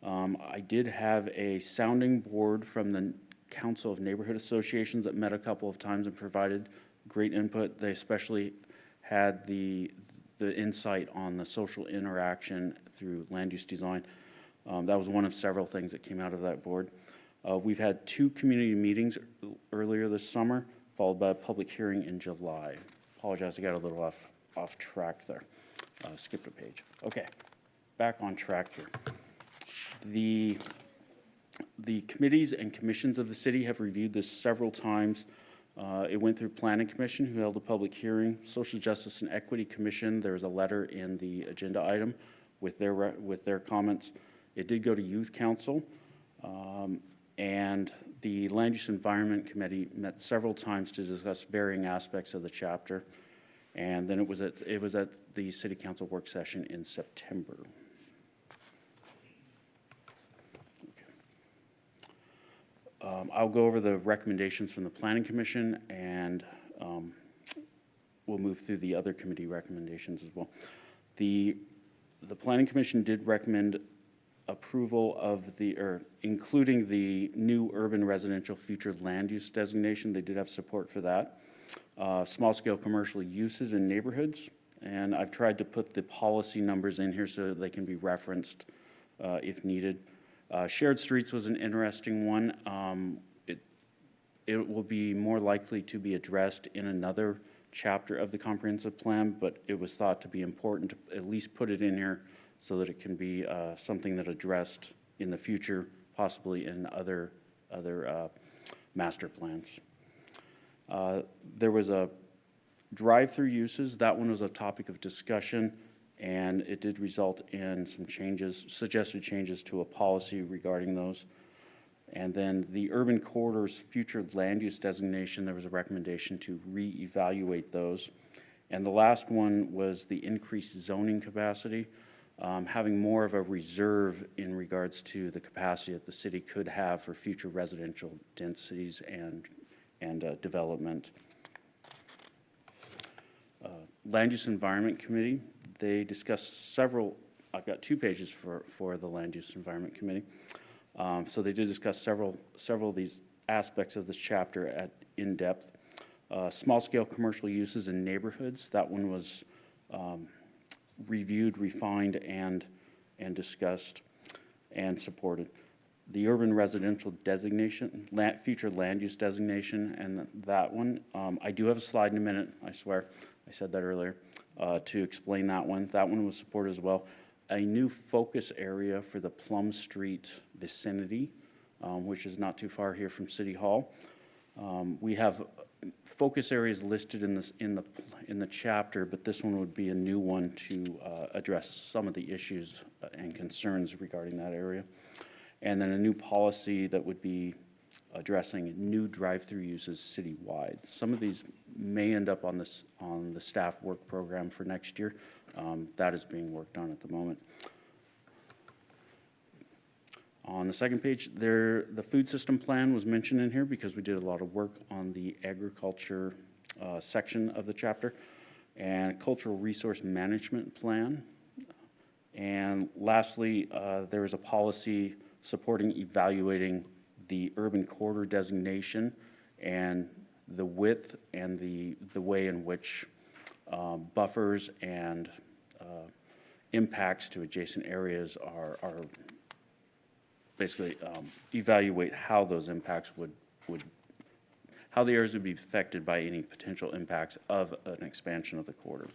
I did have a sounding board from the Council of Neighborhood Associations that met a couple of times and provided great input. They especially had the insight on the social interaction through land use design. That was one of several things that came out of that board. We've had 2 community meetings earlier this summer, followed by a public hearing in July. Apologize, I got a little off track there. Skipped a page. Okay, back on track here. The committees and commissions of the city have reviewed this several times. It went through Planning Commission, who held a public hearing. Social Justice and Equity Commission, there was a letter in the agenda item with their comments. It did go to Youth Council, and the Land Use Environment Committee met several times to discuss varying aspects of the chapter. And then it was at the City Council work session in September. I'll go over the recommendations from the Planning Commission, and we'll move through the other committee recommendations as well. The Planning Commission did recommend approval of including the new urban residential future land use designation. They did have support for that. Small-scale commercial uses in neighborhoods, and I've tried to put the policy numbers in here so that they can be referenced if needed. Shared streets was an interesting one. It will be more likely to be addressed in another chapter of the comprehensive plan, but it was thought to be important to at least put it in here so that it can be something that addressed in the future, possibly in other master plans. There was a drive-through uses. That one was a topic of discussion, and it did result in some changes, suggested changes to a policy regarding those. And then the urban corridors future land use designation, there was a recommendation to reevaluate those. And the last one was the increased zoning capacity, having more of a reserve in regards to the capacity that the city could have for future residential densities and development. Land Use Environment Committee, they discussed several, I've got 2 pages for the Land Use Environment Committee. So they did discuss several of these aspects of this chapter in depth. Small-scale commercial uses in neighborhoods, that one was reviewed, refined, and discussed and supported. The urban residential designation, future land use designation, and that one, I do have a slide in a minute, I swear, I said that earlier, to explain that one. That one was supported as well. A new focus area for the Plum Street vicinity, which is not too far here from City Hall. We have focus areas listed in the chapter, but this one would be a new one to address some of the issues and concerns regarding that area. And then a new policy that would be addressing new drive-through uses citywide. Some of these may end up on the staff work program for next year. That is being worked on at the moment. On the second page, the food system plan was mentioned in here because we did a lot of work on the agriculture section of the chapter, and cultural resource management plan. And lastly, there is a policy supporting evaluating the urban corridor designation and the width and the way in which buffers and impacts to adjacent areas are basically evaluate how those impacts how the areas would be affected by any potential impacts of an expansion of the corridor.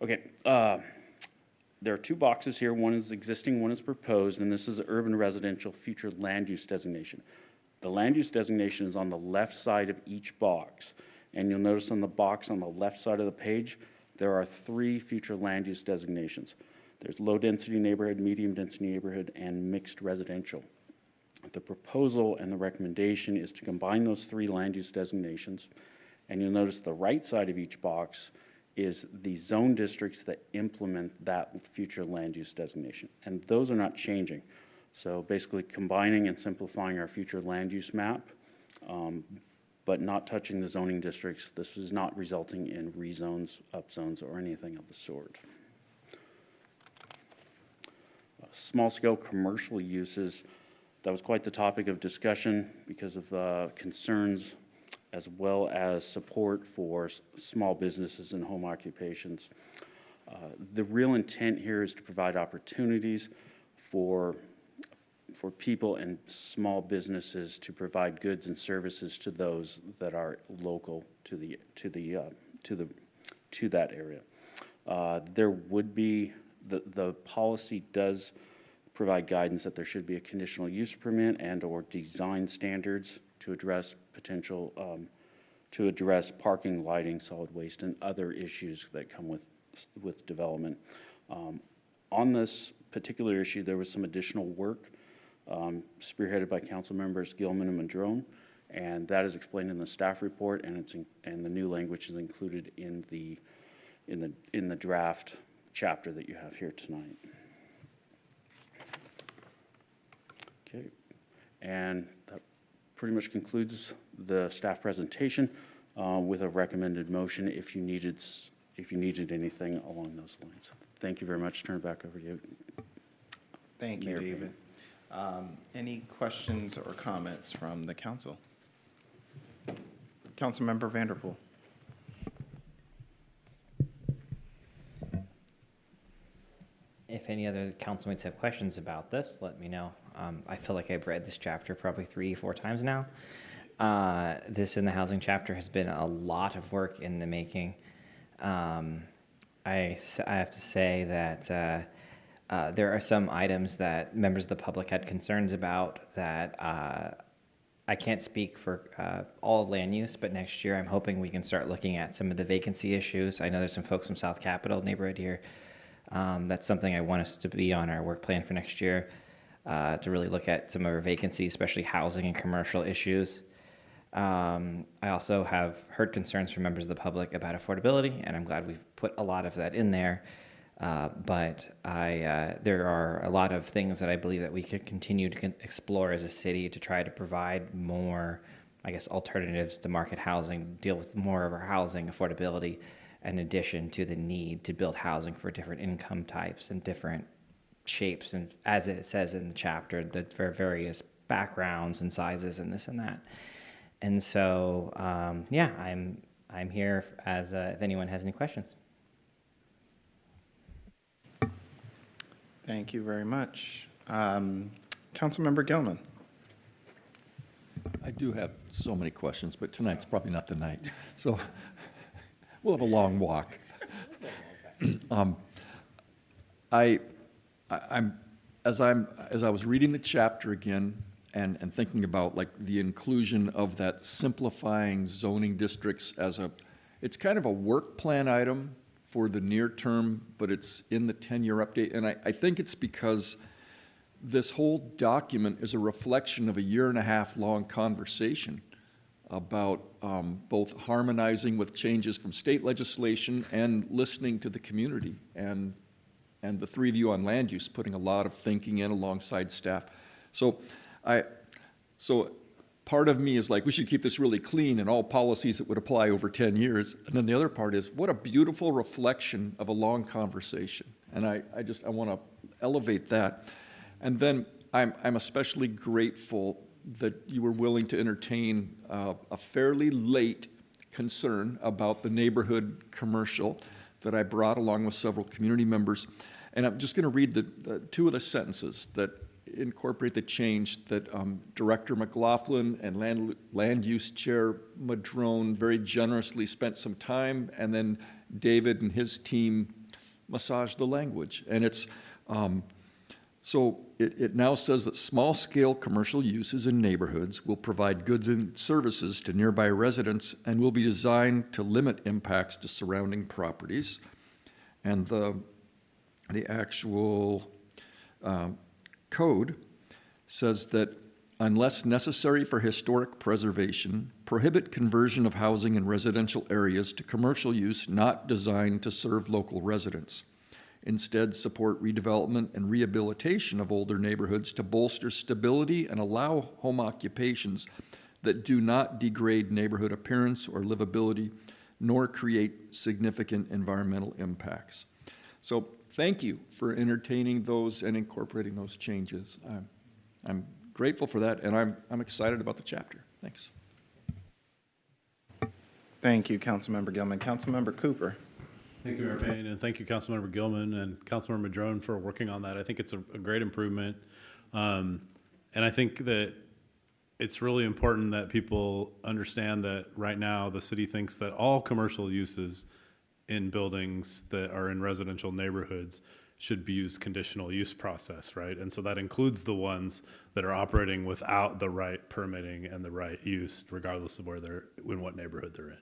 Okay. There are 2 boxes here. One is existing, one is proposed, and this is the urban residential future land use designation. The land use designation is on the left side of each box, and you'll notice on the box on the left side of the page, there are 3 future land use designations. There's low-density neighborhood, medium-density neighborhood, and mixed residential. The proposal and the recommendation is to combine those 3 land use designations, and you'll notice the right side of each box is the zone districts that implement that future land use designation, and those are not changing. So basically combining and simplifying our future land use map, but not touching the zoning districts. This is not resulting in rezones, upzones, or anything of the sort. Small-scale commercial uses, that was quite the topic of discussion because of concerns as well as support for small businesses and home occupations. The real intent here is to provide opportunities for people and small businesses to provide goods and services to those that are local to that area. There would be the policy does provide guidance that there should be a conditional use permit and or design standards to address potential to address parking, lighting, solid waste, and other issues that come with development. On this particular issue, there was some additional work spearheaded by council members Gilman and Madrone, And that is explained in the staff report, and and the new language is included in the draft chapter that you have here tonight. Okay, and that pretty much concludes the staff presentation with a recommended motion if you needed anything along those lines. Thank you very much. Turn it back over to you. Thank you, David. Any questions or comments from the council? Councilmember Vanderpool. If any other councilmates have questions about this, let me know. I feel like I've read this chapter probably 3-4 times now. This in the housing chapter has been a lot of work in the making. I have to say that there are some items that members of the public had concerns about that I can't speak for all of land use, but next year I'm hoping we can start looking at some of the vacancy issues. I know there's some folks from South Capitol neighborhood here. That's something I want us to be on our work plan for next year, to really look at some of our vacancies, especially housing and commercial issues. I also have heard concerns from members of the public about affordability, and I'm glad we've put a lot of that in there. But there are a lot of things that I believe that we could continue to explore as a city to try to provide more, I guess, alternatives to market housing, deal with more of our housing affordability, in addition to the need to build housing for different income types and different shapes, and as it says in the chapter, that for various backgrounds and sizes and this and that. And so, yeah, I'm here as if anyone has any questions. Thank you very much. Councilmember Gilman. I do have so many questions, but tonight's probably not the night. So we'll have a long walk. As I was reading the chapter again and thinking about like the inclusion of that simplifying zoning districts it's kind of a work plan item for the near term, but it's in the 10-year update. And I think it's because this whole document is a reflection of a 1.5 year long conversation about both harmonizing with changes from state legislation and listening to the community. And the three of you on land use putting a lot of thinking in alongside staff. So part of me is like, we should keep this really clean and all policies that would apply over 10 years. And then the other part is, what a beautiful reflection of a long conversation. And I want to elevate that. And then I'm especially grateful that you were willing to entertain a fairly late concern about the neighborhood commercial that I brought along with several community members. And I'm just going to read the two of the sentences that incorporate the change that Director McLaughlin and Land Use Chair Madrone very generously spent some time, and then David and his team massaged the language. And it's, so it now says that small-scale commercial uses in neighborhoods will provide goods and services to nearby residents and will be designed to limit impacts to surrounding properties. And the actual code says that unless necessary for historic preservation, prohibit conversion of housing in residential areas to commercial use not designed to serve local residents. Instead, support redevelopment and rehabilitation of older neighborhoods to bolster stability and allow home occupations that do not degrade neighborhood appearance or livability, nor create significant environmental impacts. So thank you for entertaining those and incorporating those changes. I'm grateful for that, and I'm excited about the chapter. Thanks. Thank you, Councilmember Gilman. Councilmember Cooper. Thank you, Mayor Payne, and thank you, Councilmember Gilman and Councilmember Madrone for working on that. I think it's a great improvement, and I think that it's really important that people understand that right now the city thinks that all commercial uses in buildings that are in residential neighborhoods should be used conditional use process, right? And so that includes the ones that are operating without the right permitting and the right use, regardless of where they're, in what neighborhood they're in.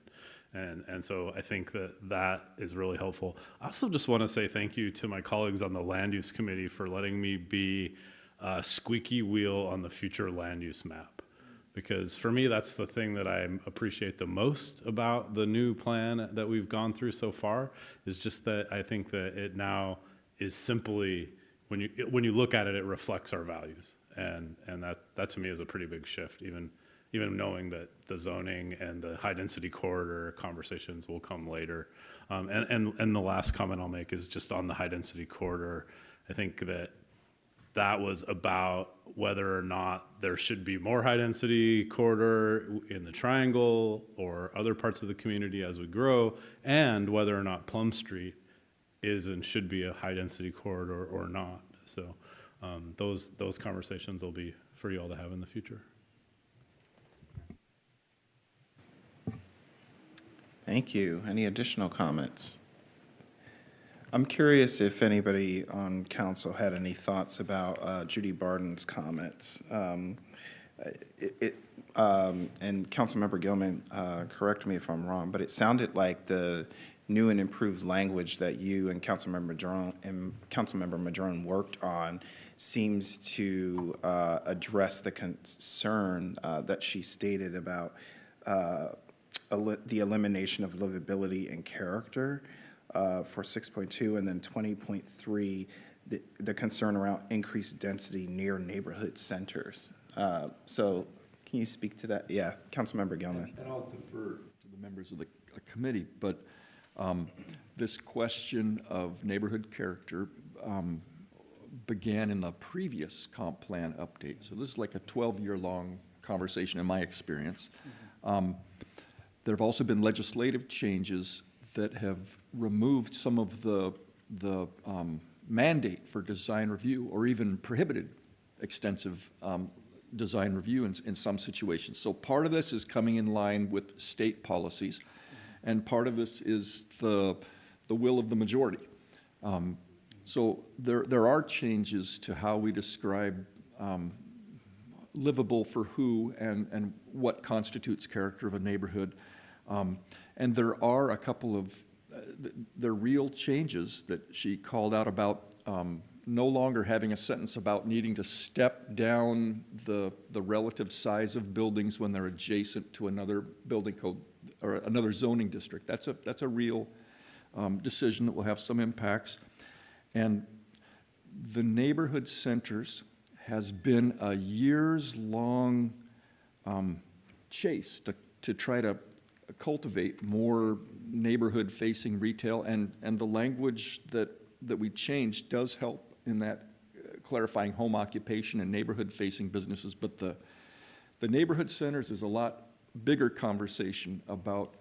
And so I think that is really helpful. I also just want to say thank you to my colleagues on the Land Use Committee for letting me be a squeaky wheel on the future land use map. because for me, that's the thing that I appreciate the most about the new plan that we've gone through so far, is just that I think that it now is simply, when you look at it, it reflects our values. And that to me is a pretty big shift, even knowing that the zoning and the high density corridor conversations will come later. And the last comment I'll make is just on the high density corridor. I think that was about whether or not there should be more high density corridor in the triangle or other parts of the community as we grow, and whether or not Plum Street is and should be a high density corridor or not. So those conversations will be for you all to have in the future. Thank you. Any additional comments? I'm curious if anybody on council had any thoughts about Judy Barden's comments. And Councilmember Gilman, correct me if I'm wrong, but it sounded like the new and improved language that you and Councilmember Madrone worked on seems to address the concern that she stated about the elimination of livability and character for 6.2, and then 20.3, the concern around increased density near neighborhood centers. So can you speak to that? Yeah, Councilmember Gilman. And I'll defer to the members of the committee, but this question of neighborhood character began in the previous comp plan update. So this is like a 12-year-long conversation in my experience. There have also been legislative changes that have removed some of the mandate for design review, or even prohibited extensive design review in some situations. So part of this is coming in line with state policies, and part of this is the will of the majority. So there are changes to how we describe livable for who and what constitutes character of a neighborhood. And there are a couple of they're real changes that she called out about no longer having a sentence about needing to step down the relative size of buildings when they're adjacent to another building code or another zoning district. That's a real decision that will have some impacts. And the neighborhood centers has been a years-long chase to try to cultivate more neighborhood-facing retail, and the language that we changed does help in that clarifying home occupation and neighborhood-facing businesses. But the neighborhood centers is a lot bigger conversation about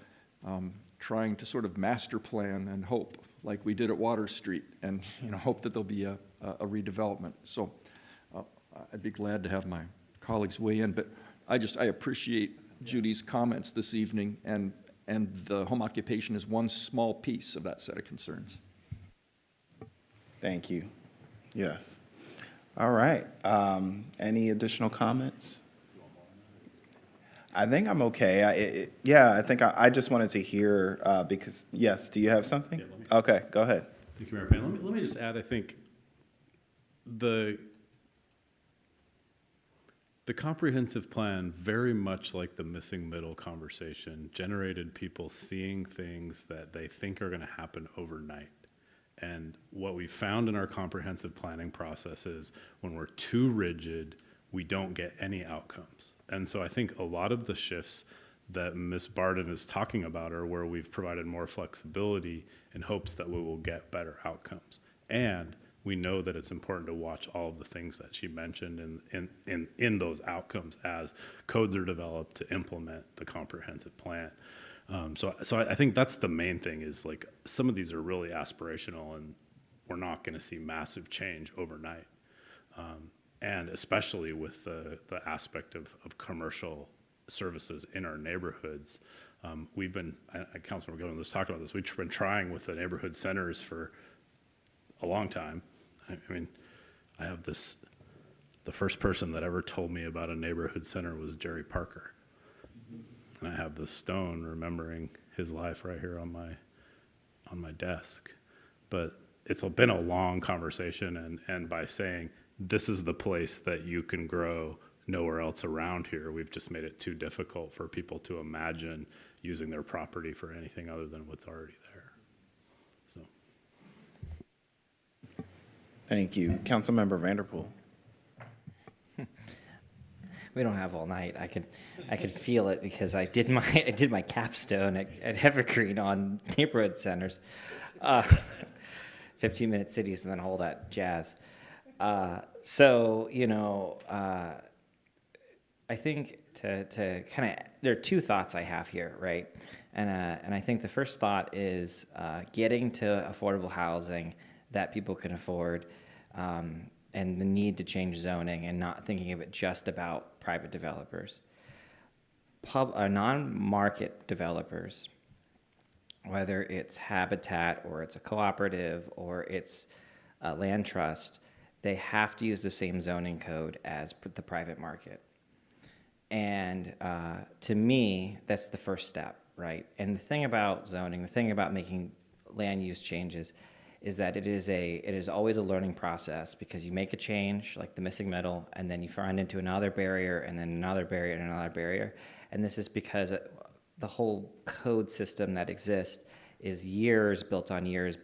trying to sort of master plan and hope, like we did at Water Street, and hope that there'll be a redevelopment. So I'd be glad to have my colleagues weigh in, but I appreciate Judy's comments this evening, and the home occupation is one small piece of that set of concerns. Thank you. Yes. All right. Any additional comments? I think I'm okay. I think I just wanted to hear, because, yes, do you have something? Yeah, okay, go ahead. Thank you, Mayor Payne. Let me just add, I think the comprehensive plan, very much like the missing middle conversation, generated people seeing things that they think are going to happen overnight. And what we found in our comprehensive planning process is when we're too rigid, we don't get any outcomes. And so I think a lot of the shifts that Ms. Barden is talking about are where we've provided more flexibility in hopes that we will get better outcomes. And we know that it's important to watch all of the things that she mentioned in those outcomes as codes are developed to implement the comprehensive plan. So I think that's the main thing, is like some of these are really aspirational, and we're not going to see massive change overnight. And especially with the aspect of commercial services in our neighborhoods. We've been, Councilmember Gilman was talking about this, we've been trying with the neighborhood centers for a long time. I mean, I have this, the first person that ever told me about a neighborhood center was Jerry Parker. And I have this stone remembering his life right here on my desk. But it's been a long conversation, and by saying this is the place that you can grow nowhere else around here. We've just made it too difficult for people to imagine using their property for anything other than what's already there. So. Thank you. Councilmember Vanderpool. We don't have all night. I could feel it because I did my capstone at Evergreen on neighborhood centers, 15-minute cities, and then all that jazz. So I think to kind of, there are two thoughts I have here, right? And I think the first thought is getting to affordable housing that people can afford, and the need to change zoning and not thinking of it just about private developers. Non-market developers, whether it's Habitat or it's a cooperative or it's a land trust, they have to use the same zoning code as the private market. And to me, that's the first step, right? And the thing about zoning, the thing about making land use changes is that it is always a learning process, because you make a change, like the missing middle, and then you run into another barrier, and then another barrier, and another barrier. And this is because the whole code system that exists is years built on years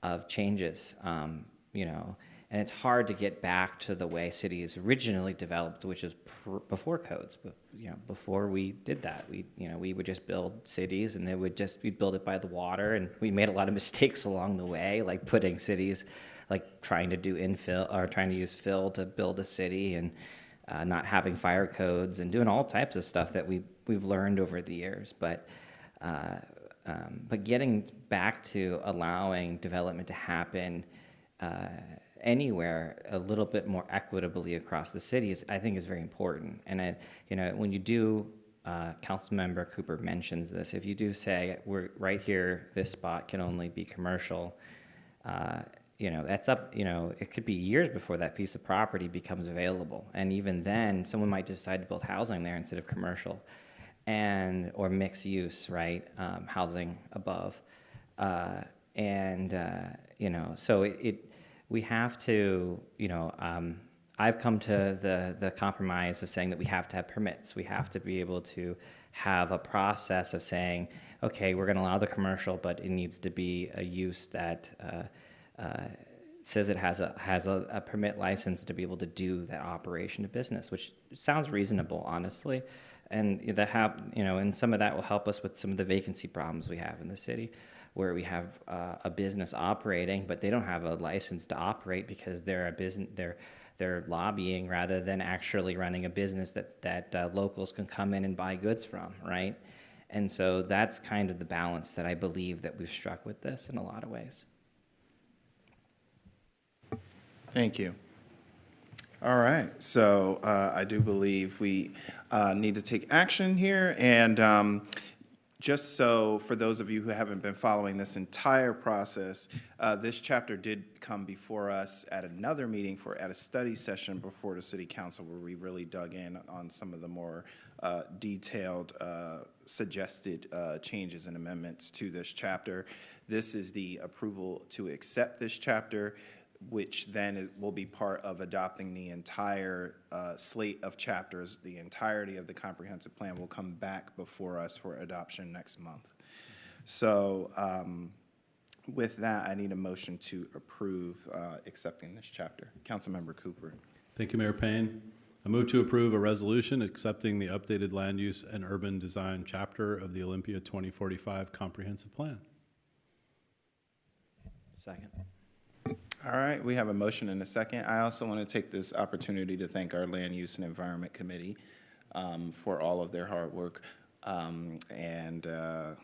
of changes, and it's hard to get back to the way cities originally developed, which is before codes. But before we did that, we would just build cities, and we'd build it by the water, and we made a lot of mistakes along the way, like putting cities, like trying to do infill or trying to use fill to build a city, and not having fire codes, and doing all types of stuff that we've learned over the years. But getting back to allowing development to happen anywhere a little bit more equitably across the city I think is very important. And when you do, Councilmember Cooper mentions this, if you do say we're right here, this spot can only be commercial, that's up, it could be years before that piece of property becomes available. And even then, someone might decide to build housing there instead of commercial, or mixed use, right? Housing above. So we have to, I've come to the compromise of saying that we have to have permits. We have to be able to have a process of saying, okay, we're going to allow the commercial, but it needs to be a use that says it has a permit license to be able to do that operation of business, which sounds reasonable, honestly. And and some of that will help us with some of the vacancy problems we have in the city, where we have a business operating, but they don't have a license to operate because they're a business. They're lobbying rather than actually running a business that locals can come in and buy goods from, right? And so that's kind of the balance that I believe that we've struck with this in a lot of ways. Thank you. All right, so I do believe we need to take action here, and just so for those of you who haven't been following this entire process, this chapter did come before us at another meeting at a study session before the City Council, where we really dug in on some of the more detailed suggested changes and amendments to this chapter. This is the approval to accept this chapter, which then will be part of adopting the entire slate of chapters. The entirety of the comprehensive plan will come back before us for adoption next month. So with that, I need a motion to approve accepting this chapter. Councilmember Cooper. Thank you, Mayor Payne. I move to approve a resolution accepting the updated land use and urban design chapter of the Olympia 2045 comprehensive plan. Second. All right, we have a motion and a second. I also want to take this opportunity to thank our Land Use and Environment Committee for all of their hard work, and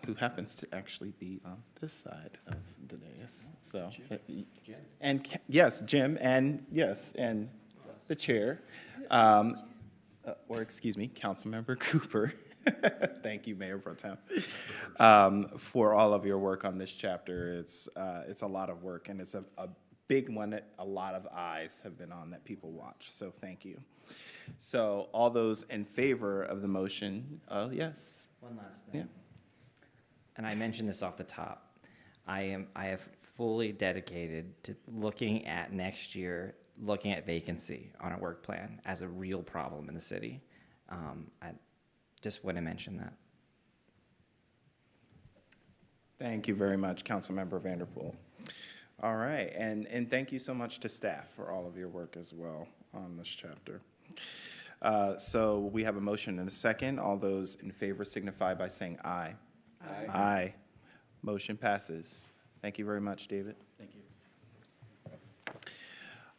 who happens to actually be on this side of the dais. So, and yes, Jim, and yes, and the chair, or excuse me, Councilmember Cooper. Thank you, Mayor Pro Tem, for all of your work on this chapter. It's a lot of work, and it's a big one that a lot of eyes have been on that people watch. So thank you. So all those in favor of the motion, yes. One last thing. Yeah. And I mentioned this off the top. I have fully dedicated to looking at next year looking at vacancy on a work plan as a real problem in the city. I just want to mention that. Thank you very much, Councilmember Vanderpool. All right, and thank you so much to staff for all of your work as well on this chapter. So we have a motion and a second. All those in favor signify by saying aye. Aye. Aye. Motion passes. Thank you very much, David. Thank you.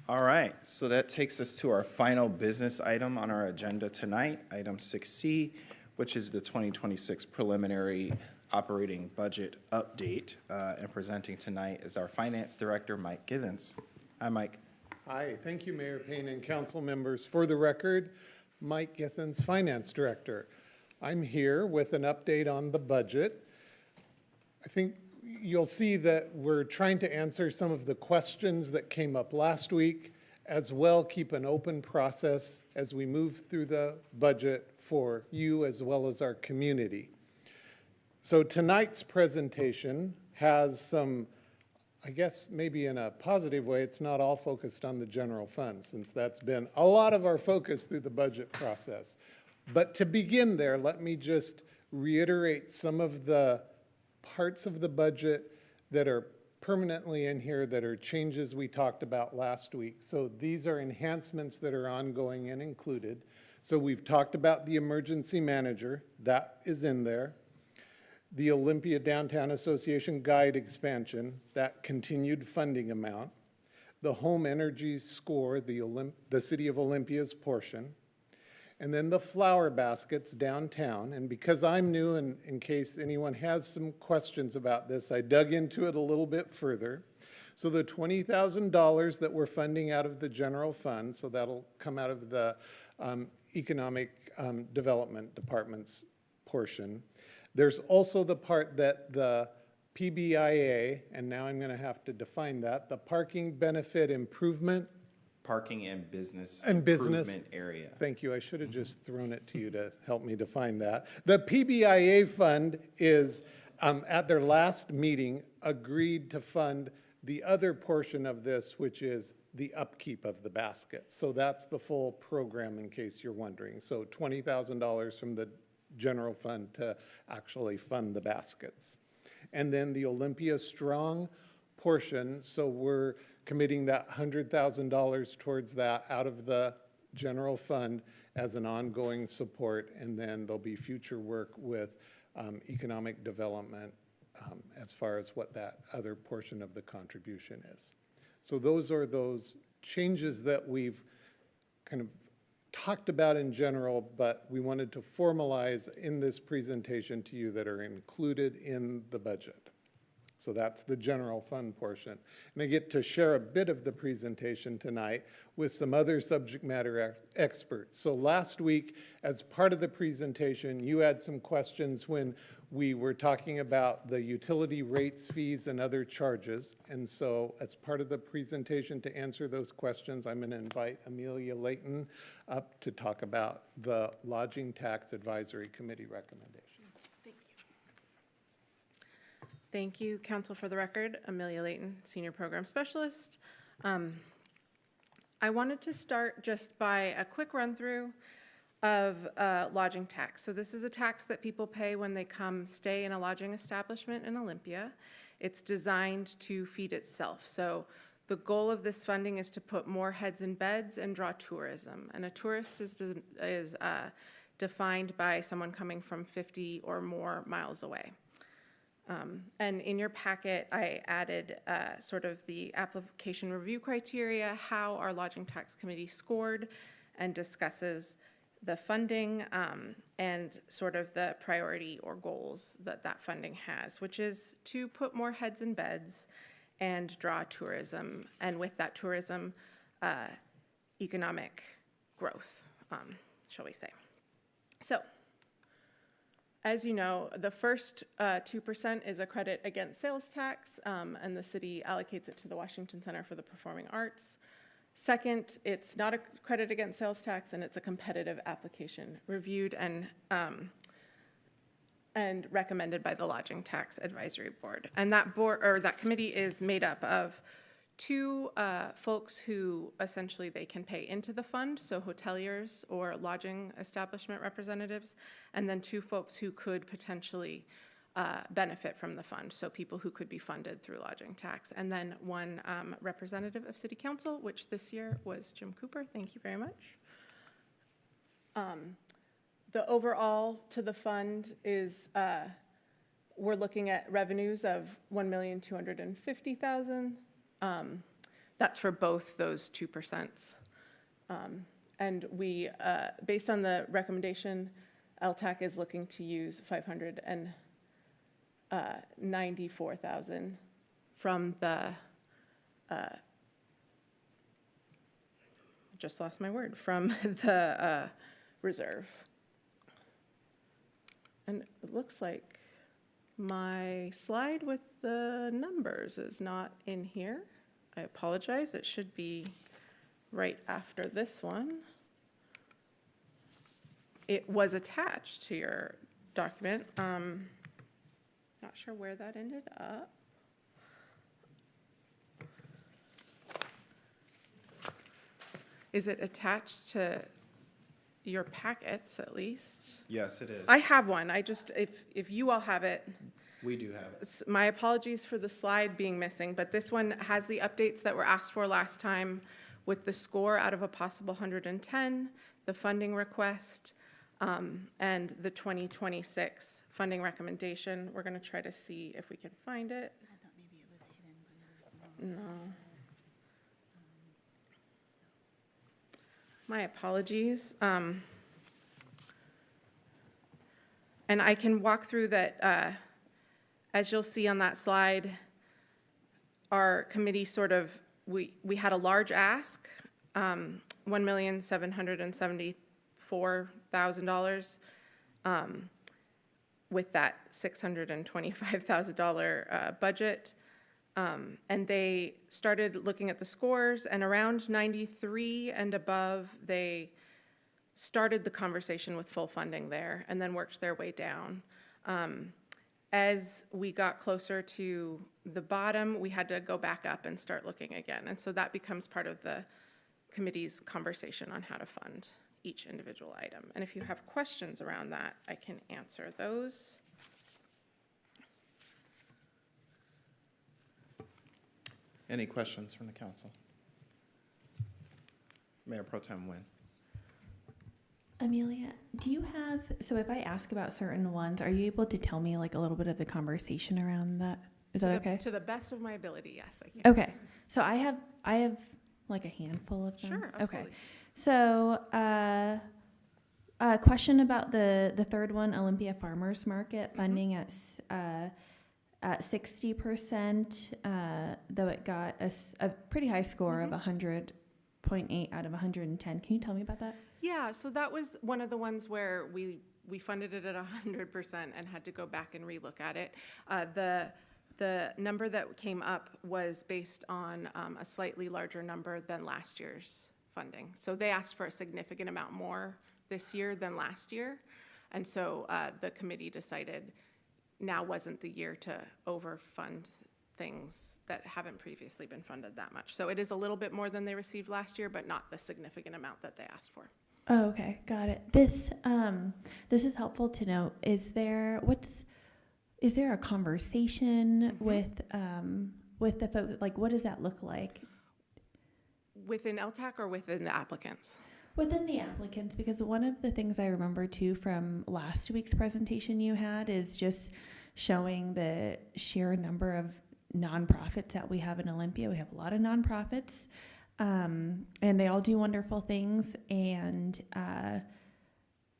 All right, so that takes us to our final business item on our agenda tonight, item 6C, which is the 2026 preliminary operating budget update. And presenting tonight is our Finance Director, Mike Githens. Hi, Mike. Hi, thank you, Mayor Payne and council members. For the record, Mike Githens, Finance Director. I'm here with an update on the budget. I think you'll see that we're trying to answer some of the questions that came up last week, as well keep an open process as we move through the budget for you as well as our community. So tonight's presentation has some, I guess maybe in a positive way, it's not all focused on the general fund, since that's been a lot of our focus through the budget process. But to begin there, let me just reiterate some of the parts of the budget that are permanently in here that are changes we talked about last week. So these are enhancements that are ongoing and included. So we've talked about the emergency manager, that is in there. The Olympia Downtown Association guide expansion, that continued funding amount. The home energy score, the City of Olympia's portion. And then the flower baskets downtown. And because I'm new, and in case anyone has some questions about this, I dug into it a little bit further. So the $20,000 that we're funding out of the general fund, so that'll come out of the Economic Development Department's portion. There's also the part that the PBIA, and now I'm going to have to define that, the Parking Benefit Improvement. Parking and Business Improvement Area. Thank you. I should have just thrown it to you to help me define that. The PBIA fund is, at their last meeting, agreed to fund the other portion of this, which is the upkeep of the basket. So that's the full program, in case you're wondering. So $20,000 from the general fund to actually fund the baskets. And then the Olympia Strong portion, so we're committing that $100,000 towards that out of the general fund as an ongoing support, and then there'll be future work with economic development as far as what that other portion of the contribution is. So those are those changes that we've kind of talked about in general, but we wanted to formalize in this presentation to you that are included in the budget. So that's the general fund portion. And I get to share a bit of the presentation tonight with some other subject matter experts. So last week, as part of the presentation, you had some questions when we were talking about the utility rates, fees, and other charges. And so as part of the presentation to answer those questions, I'm going to invite Amelia Layton up to talk about the Lodging Tax Advisory Committee recommendation. Thank you, Council. For the record, Amelia Layton, Senior Program Specialist. I wanted to start just by a quick run-through of lodging tax. So this is a tax that people pay when they come stay in a lodging establishment in Olympia. It's designed to feed itself. So the goal of this funding is to put more heads in beds and draw tourism. And a tourist is defined by someone coming from 50 or more miles away. And in your packet, I added sort of the application review criteria, how our Lodging Tax Committee scored, and discusses the funding and sort of the priority or goals that that funding has, which is to put more heads in beds and draw tourism, and with that tourism, economic growth, shall we say. So, as you know, the first 2% is a credit against sales tax, and the city allocates it to the Washington Center for the Performing Arts. Second, it's not a credit against sales tax, and it's a competitive application reviewed and recommended by the Lodging Tax Advisory Board. And that board, or that committee, is made up of 2 folks who essentially they can pay into the fund, so hoteliers or lodging establishment representatives, and then 2 folks who could potentially benefit from the fund, so people who could be funded through lodging tax, and then 1 representative of City Council, which this year was Jim Cooper. Thank you very much. The overall to the fund is we're looking at revenues of $1,250,000. That's for both those 2%. And we, based on the recommendation, LTAC is looking to use $594,000 from the, just lost my word, from the reserve. And it looks like my slide with the numbers is not in here. I apologize. It should be right after this one. It was attached to your document. Not sure where that ended up. Is it attached to your packets at least? Yes, it is. I have one. I just, if you all have it. We do have it. My apologies for the slide being missing, but this one has the updates that were asked for last time with the score out of a possible 110, the funding request, and the 2026 funding recommendation. We're going to try to see if we can find it. I thought maybe it was hidden, but it was No. My apologies. And I can walk through that, as you'll see on that slide, our committee sort of, we had a large ask, $1,774,000 with that $625,000 budget. And they started looking at the scores, and around 93 and above, they started the conversation with full funding there and then worked their way down. As we got closer to the bottom, we had to go back up and start looking again. And so that becomes part of the committee's conversation on how to fund each individual item. And if you have questions around that, I can answer those. Any questions from the council? Mayor Pro Tem Nguyen. Amelia, do you have, so if I ask about certain ones, are you able to tell me like a little bit of the conversation around that? Is that okay? To the best of my ability, yes, I can. Okay, so I have like a handful of them. Sure, absolutely. Okay, so a question about the third one, Olympia Farmers Market funding at 60%, though it got a pretty high score of 100.8 out of 110. Can you tell me about that? Yeah, so that was one of the ones where we funded it at 100% and had to go back and relook at it. The number that came up was based on a slightly larger number than last year's funding. So they asked for a significant amount more this year than last year. And so the committee decided now wasn't the year to overfund things that haven't previously been funded that much. So it is a little bit more than they received last year, but not the significant amount that they asked for. Oh, okay, got it. This is helpful to know. Is there a conversation with the folks? Like, what does that look like? Within LTAC or within the applicants? Within the applicants, because one of the things I remember too from last week's presentation you had is just showing the sheer number of nonprofits that we have in Olympia. We have a lot of nonprofits, and they all do wonderful things. And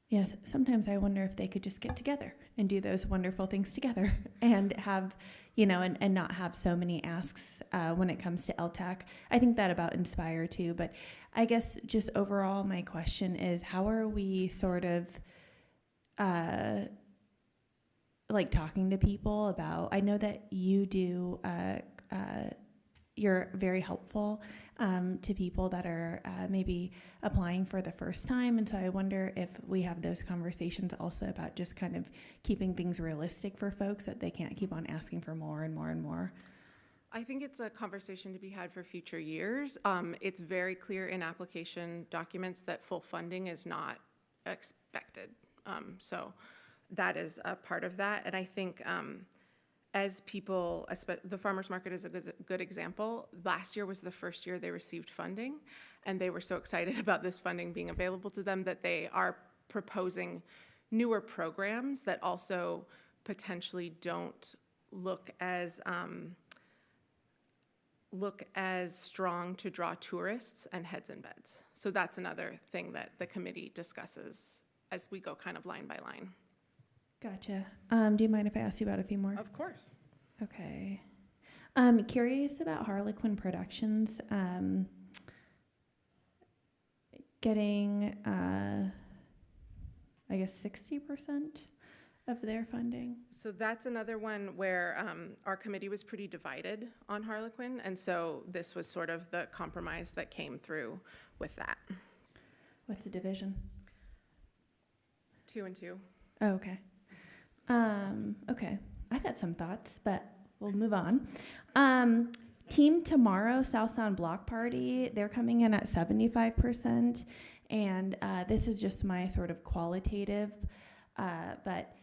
yes, sometimes I wonder if they could just get together and do those wonderful things together and have, and not have so many asks when it comes to LTAC. I think that about Inspire too, but I guess just overall my question is, how are we sort of like talking to people about, I know that you do, you're very helpful to people that are maybe applying for the first time. And so I wonder if we have those conversations also about just kind of keeping things realistic for folks, that they can't keep on asking for more and more and more. I think it's a conversation to be had for future years. It's very clear in application documents that full funding is not expected. So that is a part of that. And I think as people, the farmers market is a good example. Last year was the first year they received funding, and they were so excited about this funding being available to them that they are proposing newer programs that also potentially don't look as strong to draw tourists and heads in beds. So that's another thing that the committee discusses as we go kind of line by line. Gotcha. Do you mind if I ask you about a few more? Of course. Okay. Curious about Harlequin Productions getting, I guess, 60% of their funding. So that's another one where our committee was pretty divided on Harlequin, and so this was sort of the compromise that came through with that. What's the division? 2 and 2. Oh, okay. Okay. I got some thoughts, but we'll move on. Team Tomorrow, South Sound Block Party, they're coming in at 75%, and this is just my sort of qualitative, but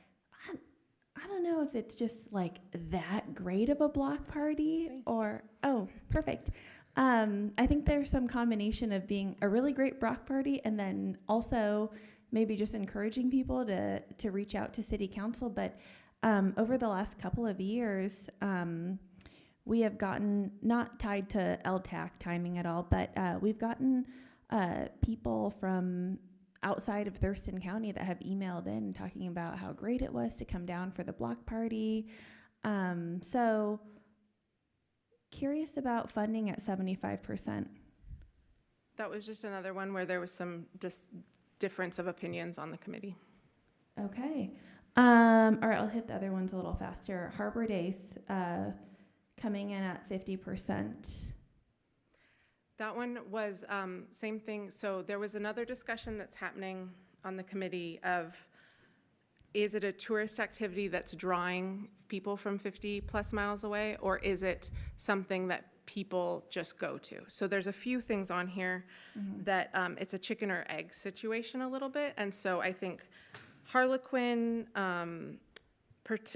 I don't know if it's just like that great of a block party or, oh, perfect. I think there's some combination of being a really great block party and then also maybe just encouraging people to reach out to city council. But over the last couple of years, we have gotten, not tied to LTAC timing at all, but we've gotten people from outside of Thurston County that have emailed in talking about how great it was to come down for the block party. So curious about funding at 75%. That was just another one where there was some difference of opinions on the committee. Okay. All right, I'll hit the other ones a little faster. Harbor Days coming in at 50%. That one was same thing. So there was another discussion that's happening on the committee of, is it a tourist activity that's drawing people from 50 plus miles away, or is it something that people just go to? So there's a few things on here that it's a chicken or egg situation a little bit. And so I think Harlequin,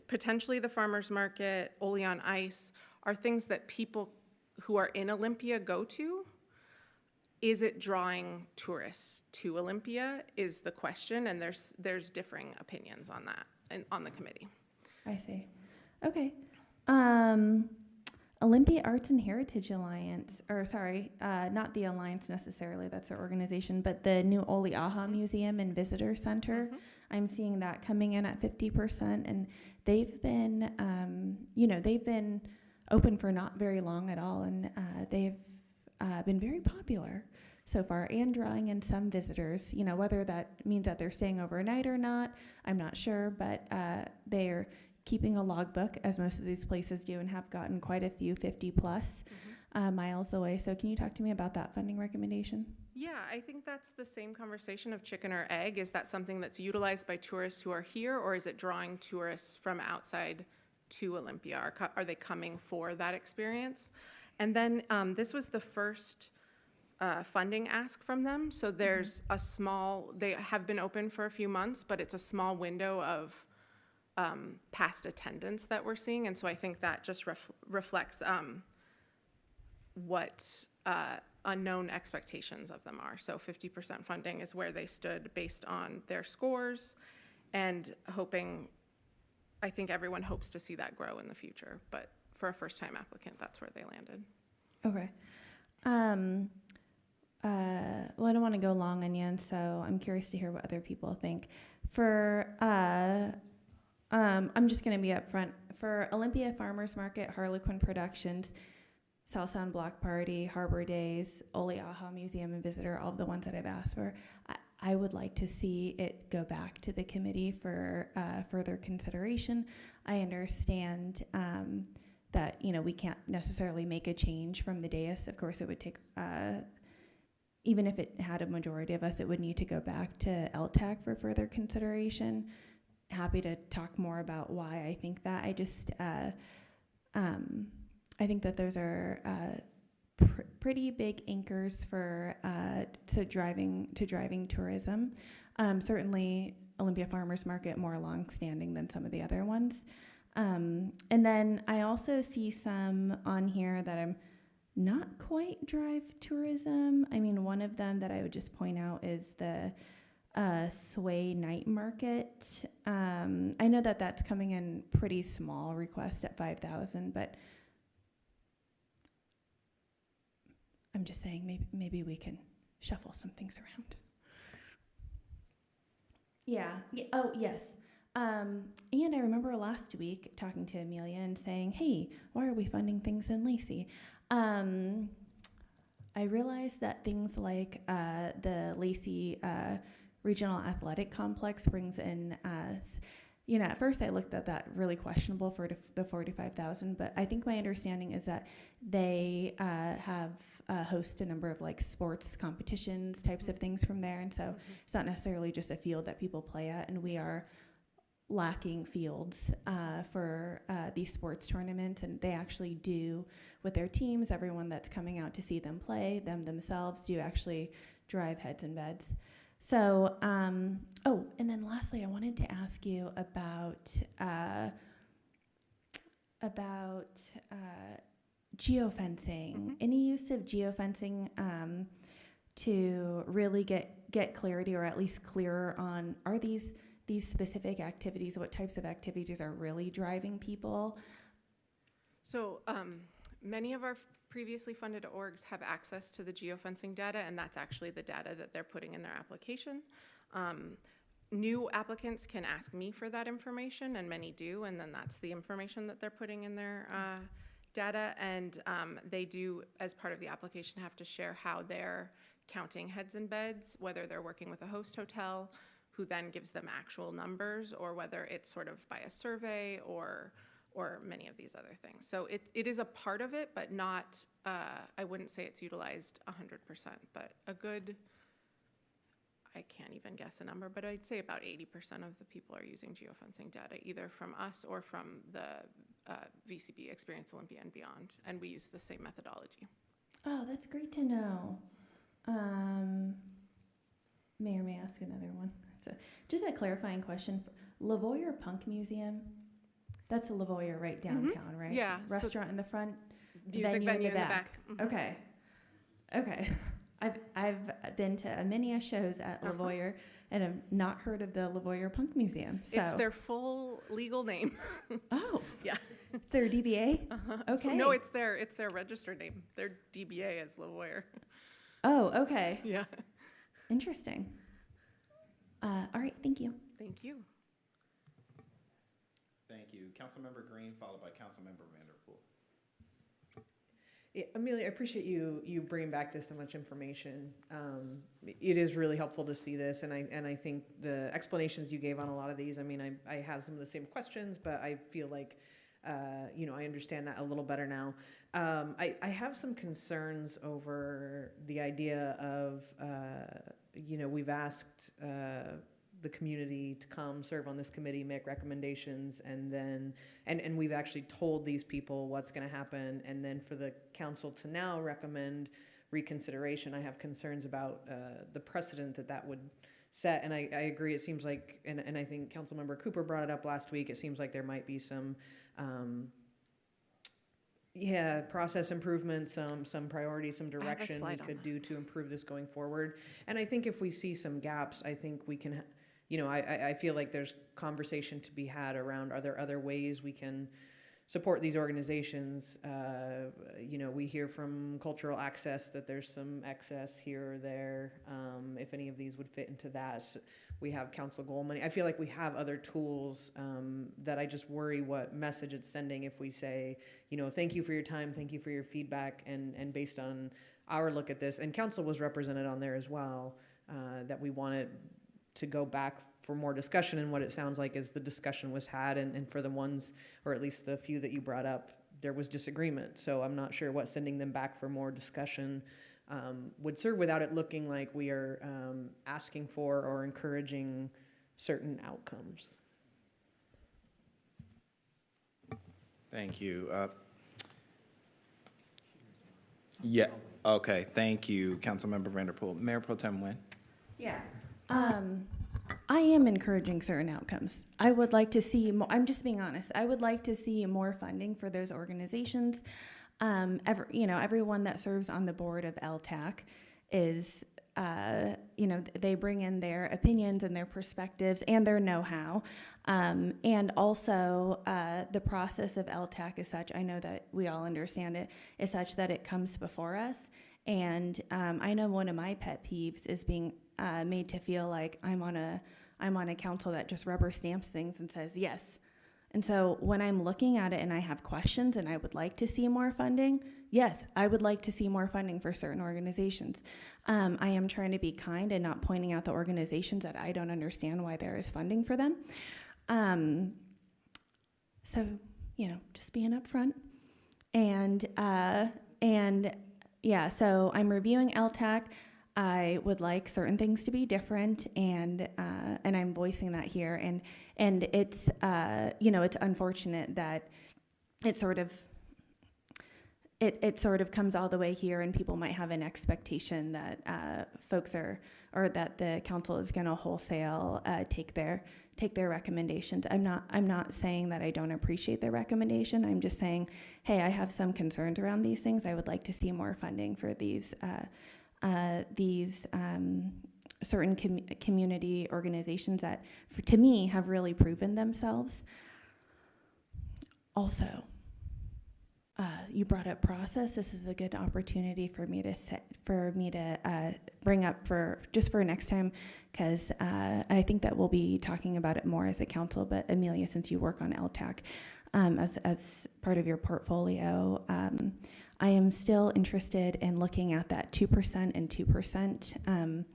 potentially the farmers market, Ole on Ice are things that people who are in Olympia go to. Is it drawing tourists to Olympia is the question, and there's differing opinions on that and on the committee. I see. Okay. Olympia Arts and Heritage Alliance, or sorry, not the Alliance necessarily, that's our organization, but the new Ole Aha Museum and Visitor Center. I'm seeing that coming in at 50%, and they've been, they've been open for not very long at all, and they've been very popular so far and drawing in some visitors. You know, whether that means that they're staying overnight or not, I'm not sure, but they're keeping a logbook, as most of these places do, and have gotten quite a few 50 plus miles away. So can you talk to me about that funding recommendation? Yeah, I think that's the same conversation of chicken or egg. Is that something that's utilized by tourists who are here, or is it drawing tourists from outside to Olympia? Are they coming for that experience? And then this was the first funding ask from them. So there's a small, they have been open for a few months, but it's a small window of past attendance that we're seeing. And so I think that just reflects what unknown expectations of them are. So 50% funding is where they stood based on their scores, and I think everyone hopes to see that grow in the future. But for a first-time applicant, that's where they landed. Okay. Well, I don't want to go long on you, and so I'm curious to hear what other people think. I'm just going to be upfront. For Olympia Farmers Market, Harlequin Productions, South Sound Block Party, Harbor Days, Ole Aha Museum and Visitor, all of the ones that I've asked for, I would like to see it go back to the committee for further consideration. I understand that we can't necessarily make a change from the dais. Of course, it would take, even if it had a majority of us, it would need to go back to LTAC for further consideration. Happy to talk more about why I think that. I just, I think that those are pretty big anchors for to driving tourism. Certainly, Olympia Farmers Market more long-standing than some of the other ones. And then I also see some on here that I'm not quite drive tourism. I mean, one of them that I would just point out is the Sway Night Market. I know that that's coming in pretty small request at 5,000, but I'm just saying maybe we can shuffle some things around. Yeah. Oh, yes. And I remember last week talking to Amelia and saying, hey, why are we funding things in Lacey? I realized that things like the Lacey Regional Athletic Complex brings in, at first I looked at that really questionable for the 45,000, but I think my understanding is that they have host a number of like sports competitions, types of things from there, and so it's not necessarily just a field that people play at, and we are lacking fields for these sports tournaments, and they actually do with their teams. Everyone that's coming out to see them play, them themselves do actually drive heads and beds. So, and then lastly, I wanted to ask you about geofencing. Any use of geofencing to really get clarity, or at least clearer on, are these specific activities, what types of activities are really driving people? So many of our previously funded orgs have access to the geofencing data, and that's actually the data that they're putting in their application. New applicants can ask me for that information, and many do, and then that's the information that they're putting in their data. And they do, as part of the application, have to share how they're counting heads and beds, whether they're working with a host hotel, who then gives them actual numbers, or whether it's sort of by a survey or many of these other things. So it is a part of it, but not, I wouldn't say it's utilized 100%, but a good, I can't even guess a number, but I'd say about 80% of the people are using geofencing data, either from us or from the VCB Experience Olympia and beyond, and we use the same methodology. Oh, that's great to know. May I ask another one? So, just a clarifying question. Lavoyer Punk Museum, that's the Lavoyer right downtown, right? Yeah. Restaurant in the front, Music venue in the back. Okay. I've been to many shows at Lavoyer and have not heard of the Lavoyer Punk Museum. So. It's their full legal name. Oh. Yeah. Is there a DBA? Okay. No, it's their registered name. Their DBA is Lavoyer. Oh, okay. Yeah. Interesting. All right, thank you. Thank you. Thank you. Councilmember Green, followed by Councilmember Vanderpool. Yeah, Amelia, I appreciate you bringing back this so much information. It is really helpful to see this, and I think the explanations you gave on a lot of these, I mean, I have some of the same questions, but I feel like, I understand that a little better now. I have some concerns over the idea of, we've asked the community to come serve on this committee, make recommendations, and then, and we've actually told these people what's going to happen, and then for the council to now recommend reconsideration, I have concerns about the precedent that would set. And I agree, it seems like, and I think Councilmember Cooper brought it up last week, it seems like there might be some process improvements, some priorities, some direction we could do to improve this going forward. And I think if we see some gaps, I think we can, I feel like there's conversation to be had around, are there other ways we can support these organizations? We hear from Cultural Access that there's some excess here or there. If any of these would fit into that. So we have council goal money. I feel like we have other tools that I just worry what message it's sending if we say, thank you for your time, thank you for your feedback, and based on our look at this, and council was represented on there as well, that we wanted to go back for more discussion, and what it sounds like is the discussion was had, and for the ones, or at least the few that you brought up, there was disagreement. So I'm not sure what sending them back for more discussion would serve without it looking like we are asking for or encouraging certain outcomes. Thank you. Yeah, okay, thank you, Councilmember Vanderpool. Mayor Pro Tem Nguyen? Yeah. I am encouraging certain outcomes. I would like to see more, I'm just being honest. I would like to see more funding for those organizations. Everyone that serves on the board of LTAC is, they bring in their opinions and their perspectives and their know-how. And also, the process of LTAC is such, I know that we all understand it, is such that it comes before us. And I know one of my pet peeves is being made to feel like I'm on a council that just rubber stamps things and says yes. And so when I'm looking at it and I have questions and I would like to see more funding, yes, I would like to see more funding for certain organizations. I am trying to be kind and not pointing out the organizations that I don't understand why there is funding for them. So, just being upfront. And yeah, so I'm reviewing LTAC. I would like certain things to be different, and I'm voicing that here. And it's it's unfortunate that it sort of comes all the way here, and people might have an expectation that that the council is going to wholesale take their recommendations. I'm not saying that I don't appreciate their recommendation. I'm just saying, hey, I have some concerns around these things. I would like to see more funding for these certain community organizations that, to me, have really proven themselves. Also, you brought up process. This is a good opportunity for me to bring up for next time, because I think that we'll be talking about it more as a council. But Amelia, since you work on LTAC as part of your portfolio, I am still interested in looking at that 2% and 2%.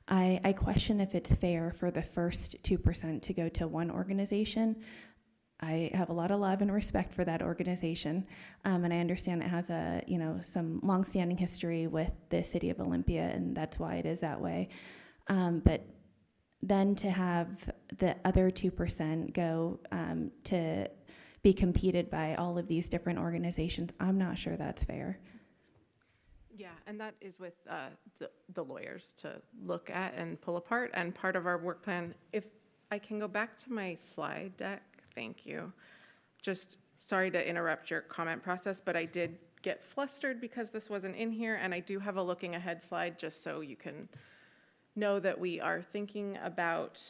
I question if it's fair for the first 2% to go to one organization. I have a lot of love and respect for that organization, and I understand it has some longstanding history with the city of Olympia, and that's why it is that way. But then to have the other 2% go to be competed by all of these different organizations, I'm not sure that's fair. Yeah, and that is with the lawyers to look at and pull apart, and part of our work plan. If I can go back to my slide deck, thank you. Just sorry to interrupt your comment process, but I did get flustered because this wasn't in here, and I do have a looking ahead slide just so you can know that we are thinking about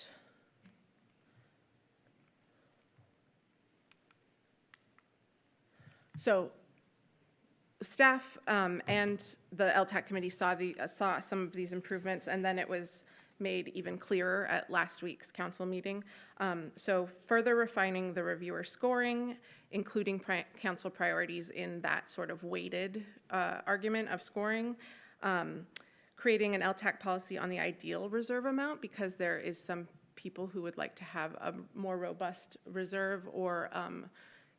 staff and the LTAC committee saw some of these improvements, and then it was made even clearer at last week's council meeting. So further refining the reviewer scoring, including council priorities in that sort of weighted argument of scoring, creating an LTAC policy on the ideal reserve amount, because there is some people who would like to have a more robust reserve or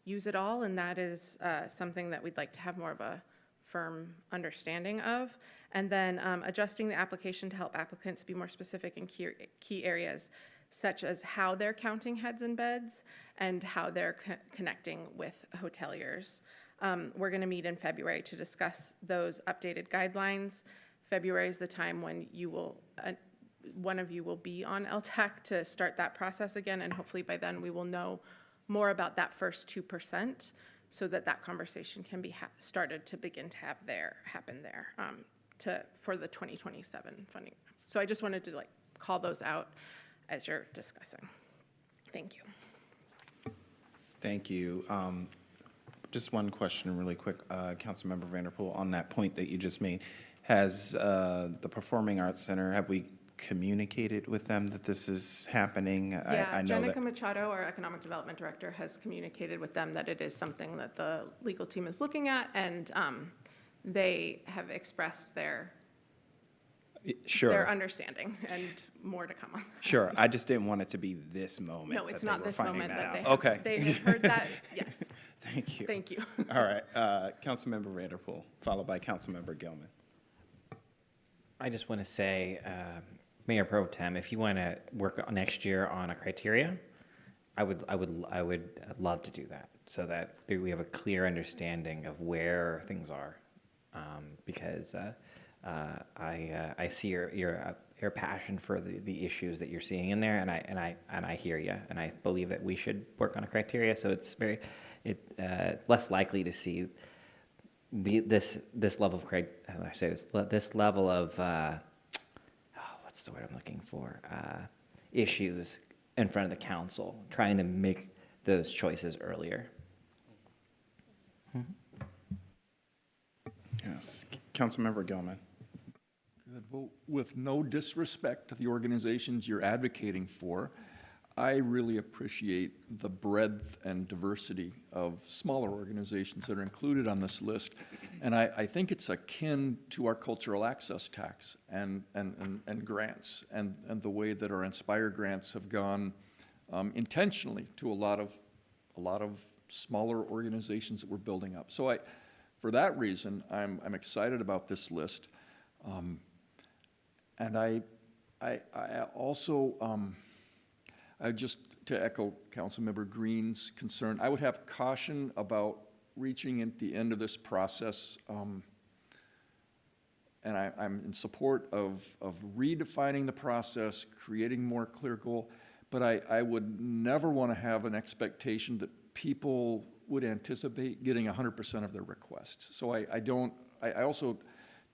use it all, and that is something that we'd like to have more of a firm understanding of. And then adjusting the application to help applicants be more specific in key areas, such as how they're counting heads and beds and how they're connecting with hoteliers. We're going to meet in February to discuss those updated guidelines. February is the time when you will, one of you will be on LTAC to start that process again, and hopefully by then we will know more about that first 2%, so that conversation can be started to begin to happen there for the 2027 funding. So I just wanted to call those out as you're discussing. Thank you. Thank you. Just one question really quick, Councilmember Vanderpool, on that point that you just made. Has the Performing Arts Center, have we communicated with them that this is happening? Yeah, I know Jenica that Machado, our Economic Development Director, has communicated with them that it is something that the legal team is looking at, and they have expressed their understanding, and more to come on that. Sure, I just didn't want it to be this moment. No, it's not this moment that they have. Okay. They have heard that, yes. Thank you. Thank you. All right, Councilmember Vanderpool, followed by Councilmember Gilman. I just want to say, Mayor Pro Tem, if you want to work on next year on a criteria, I would love to do that, so that we have a clear understanding of where things are. because I see your passion for the issues that you're seeing in there, and I hear you, and I believe that we should work on a criteria so it's less likely to see this level of this level of what's the word I'm looking for, issues in front of the council, trying to make those choices earlier. Yes, Councilmember Gilman. Good. Well, with no disrespect to the organizations you're advocating for, I really appreciate the breadth and diversity of smaller organizations that are included on this list. And I think it's akin to our cultural access tax and grants and the way that our Inspire grants have gone intentionally to a lot of smaller organizations that we're building up. So for that reason, I'm excited about this list. And I also, just to echo Councilmember Green's concern, I would have caution about reaching at the end of this process, and I'm in support of redefining the process, creating more clear goal, but I would never want to have an expectation that people would anticipate getting 100% of their requests. So I also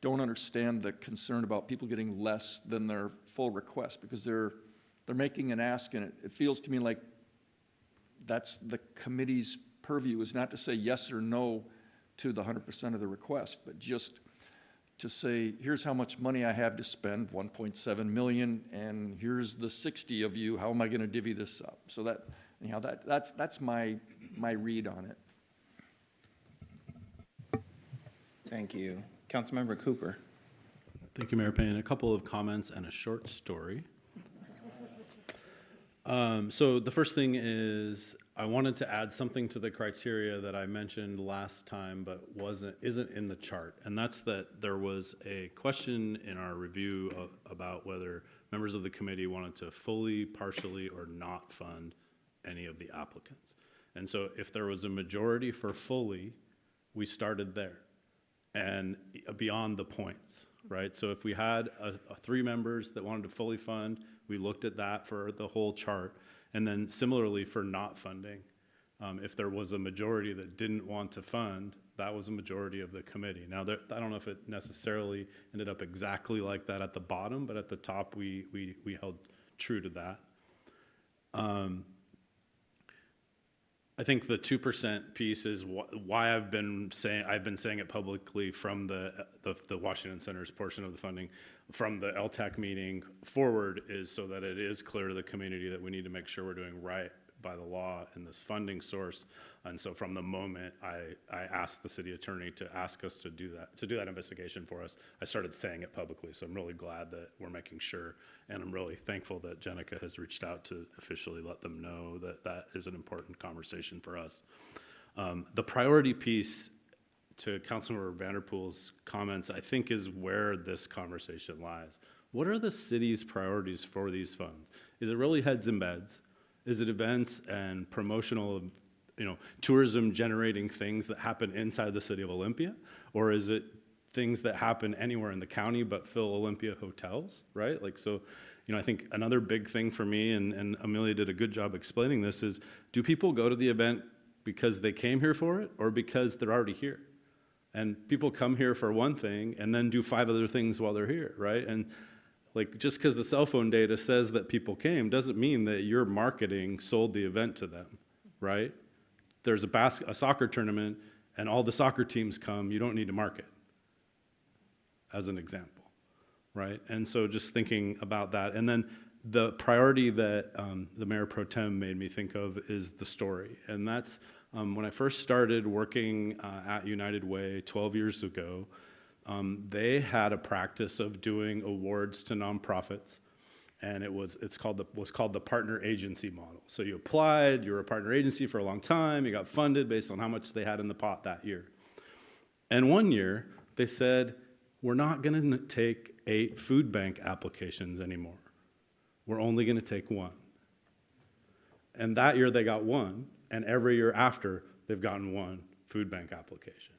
don't understand the concern about people getting less than their full request, because they're making an ask, and it feels to me like that's the committee's purview, is not to say yes or no to the 100% of the request, but just to say, here's how much money I have to spend, 1.7 million, and here's the 60 of you, how am I going to divvy this up? So that's my read on it. Thank you. Councilmember Cooper. Thank you, Mayor Payne. A couple of comments and a short story. So the first thing is I wanted to add something to the criteria that I mentioned last time but isn't in the chart, and that's that there was a question in our review about whether members of the committee wanted to fully, partially, or not fund any of the applicants. And so if there was a majority for fully, we started there and beyond the points, right? So if we had 3 members that wanted to fully fund, we looked at that for the whole chart. And then similarly for not funding, if there was a majority that didn't want to fund, that was a majority of the committee. Now, I don't know if it necessarily ended up exactly like that at the bottom, but at the top, we held true to that. I think the 2% piece is why I've been saying it publicly from the Washington Center's portion of the funding, from the LTAC meeting forward, is so that it is clear to the community that we need to make sure we're doing right by the law in this funding source. And so from the moment I asked the city attorney to ask us to do that investigation for us, I started saying it publicly. So I'm really glad that we're making sure, and I'm really thankful that Jenica has reached out to officially let them know that that is an important conversation for us. The priority piece, to Councilmember Vanderpool's comments, I think is where this conversation lies. What are the city's priorities for these funds? Is it really heads and beds? Is it events and promotional, tourism generating things that happen inside the city of Olympia? Or is it things that happen anywhere in the county but fill Olympia hotels, right? I think another big thing for me, and Amelia did a good job explaining this, is do people go to the event because they came here for it or because they're already here? And people come here for one thing and then do 5 other things while they're here, right? And just because the cell phone data says that people came doesn't mean that your marketing sold the event to them, right? There's a soccer tournament and all the soccer teams come, you don't need to market, as an example, right? And so just thinking about that. And then the priority that the Mayor Pro Tem made me think of is the story. And that's when I first started working at United Way 12 years ago, they had a practice of doing awards to nonprofits, and it was called the partner agency model. So you applied, you were a partner agency for a long time, you got funded based on how much they had in the pot that year. And one year they said, we're not going to take 8 food bank applications anymore. We're only going to take 1. And that year they got 1, and every year after they've gotten 1 food bank application.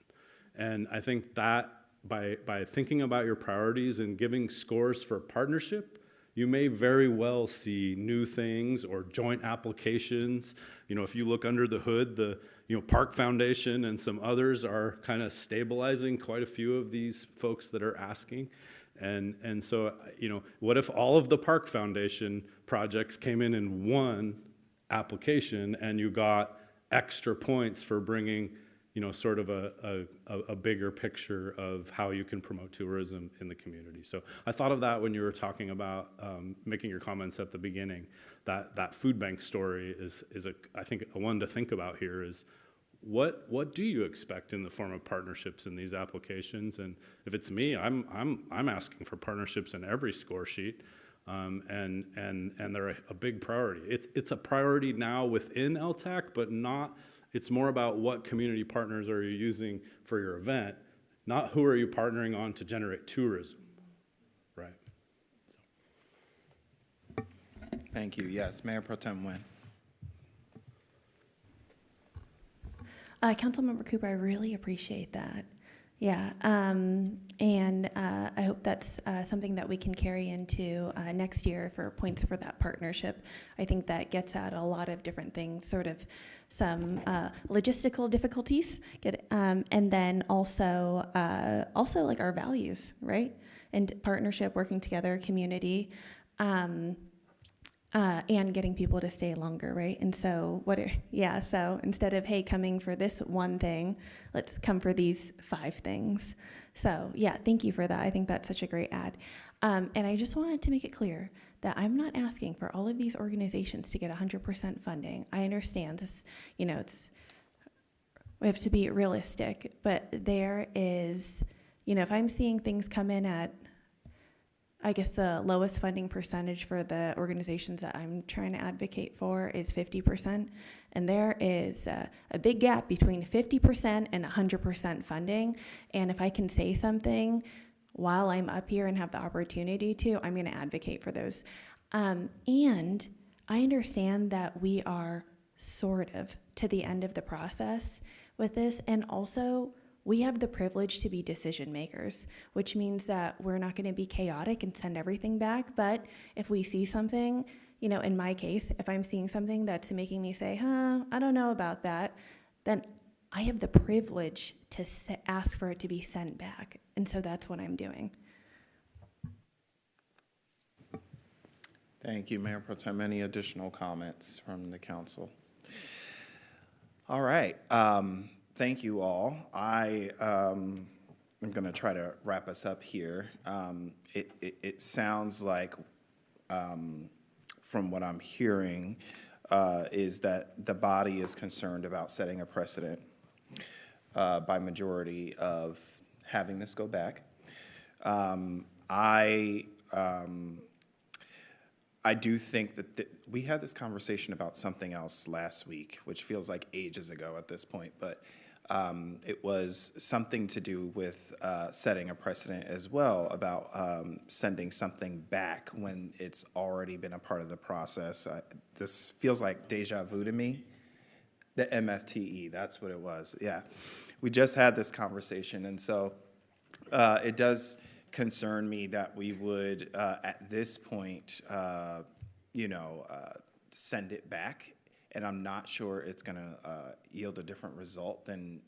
And I think that by thinking about your priorities and giving scores for partnership, you may very well see new things or joint applications. You know, if you look under the hood, the Park Foundation and some others are kind of stabilizing quite a few of these folks that are asking. And so, what if all of the Park Foundation projects came in one application and you got extra points for bringing sort of a bigger picture of how you can promote tourism in the community. So I thought of that when you were talking about making your comments at the beginning. That food bank story is I think a one to think about here is what do you expect in the form of partnerships in these applications? And if it's me, I'm asking for partnerships in every score sheet. And they're a big priority. It's a priority now within LTAC, but not. It's more about what community partners are you using for your event, not who are you partnering on to generate tourism, right? So. Thank you. Yes, Mayor Pro Tem Nguyen. Councilmember Cooper, I really appreciate that. Yeah, I hope that's something that we can carry into next year for points for that partnership. I think that gets at a lot of different things, sort of some logistical difficulties, and then also like our values, right? And partnership, working together, community. And getting people to stay longer, right? And so so instead of, hey, coming for this one thing, let's come for these 5 things. So yeah, thank you for that. I think that's such a great ad. And I just wanted to make it clear that I'm not asking for all of these organizations to get 100% funding. I understand this, we have to be realistic, but there is, if I'm seeing things come in at, I guess the lowest funding percentage for the organizations that I'm trying to advocate for is 50%. And there is a big gap between 50% and 100% funding. And if I can say something while I'm up here and have the opportunity to, I'm going to advocate for those. And I understand that we are sort of to the end of the process with this. And also, we have the privilege to be decision makers, which means that we're not going to be chaotic and send everything back. But if we see something, in my case, if I'm seeing something that's making me say, I don't know about that, then I have the privilege to ask for it to be sent back. And so that's what I'm doing. Thank you, Mayor Pro Tem. Any additional comments from the council? All right. Thank you all. I am going to try to wrap us up here. It sounds like, from what I'm hearing, is that the body is concerned about setting a precedent by majority of having this go back. I do think that we had this conversation about something else last week, which feels like ages ago at this point, but it was something to do with setting a precedent as well about sending something back when it's already been a part of the process. This feels like deja vu to me. The MFTE, that's what it was. Yeah, we just had this conversation, and so it does concern me that we would, at this point, send it back. And I'm not sure it's going to yield a different result than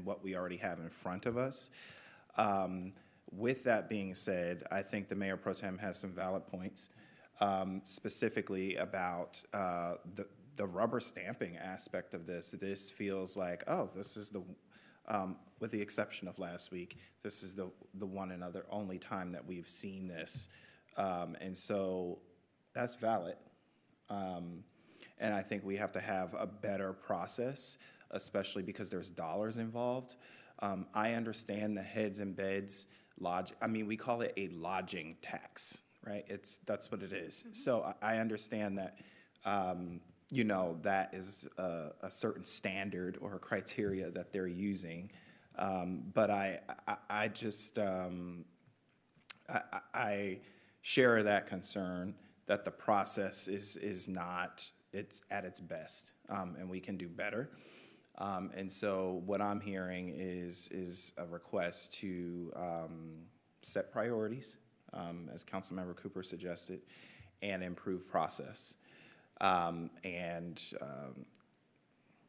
what we already have in front of us. With that being said, I think the Mayor Pro Tem has some valid points, specifically about the rubber stamping aspect of this. This feels like, this is the, with the exception of last week, this is the one and only time that we've seen this. And so that's valid. And I think we have to have a better process, especially because there's dollars involved. I understand the heads and beds we call it a lodging tax, right? That's what it is. Mm-hmm. So I understand that, that is a certain standard or a criteria that they're using. But I just share that concern that the process is not, it's at its best, and we can do better. And so what I'm hearing is a request to set priorities, as Councilmember Cooper suggested, and improve process.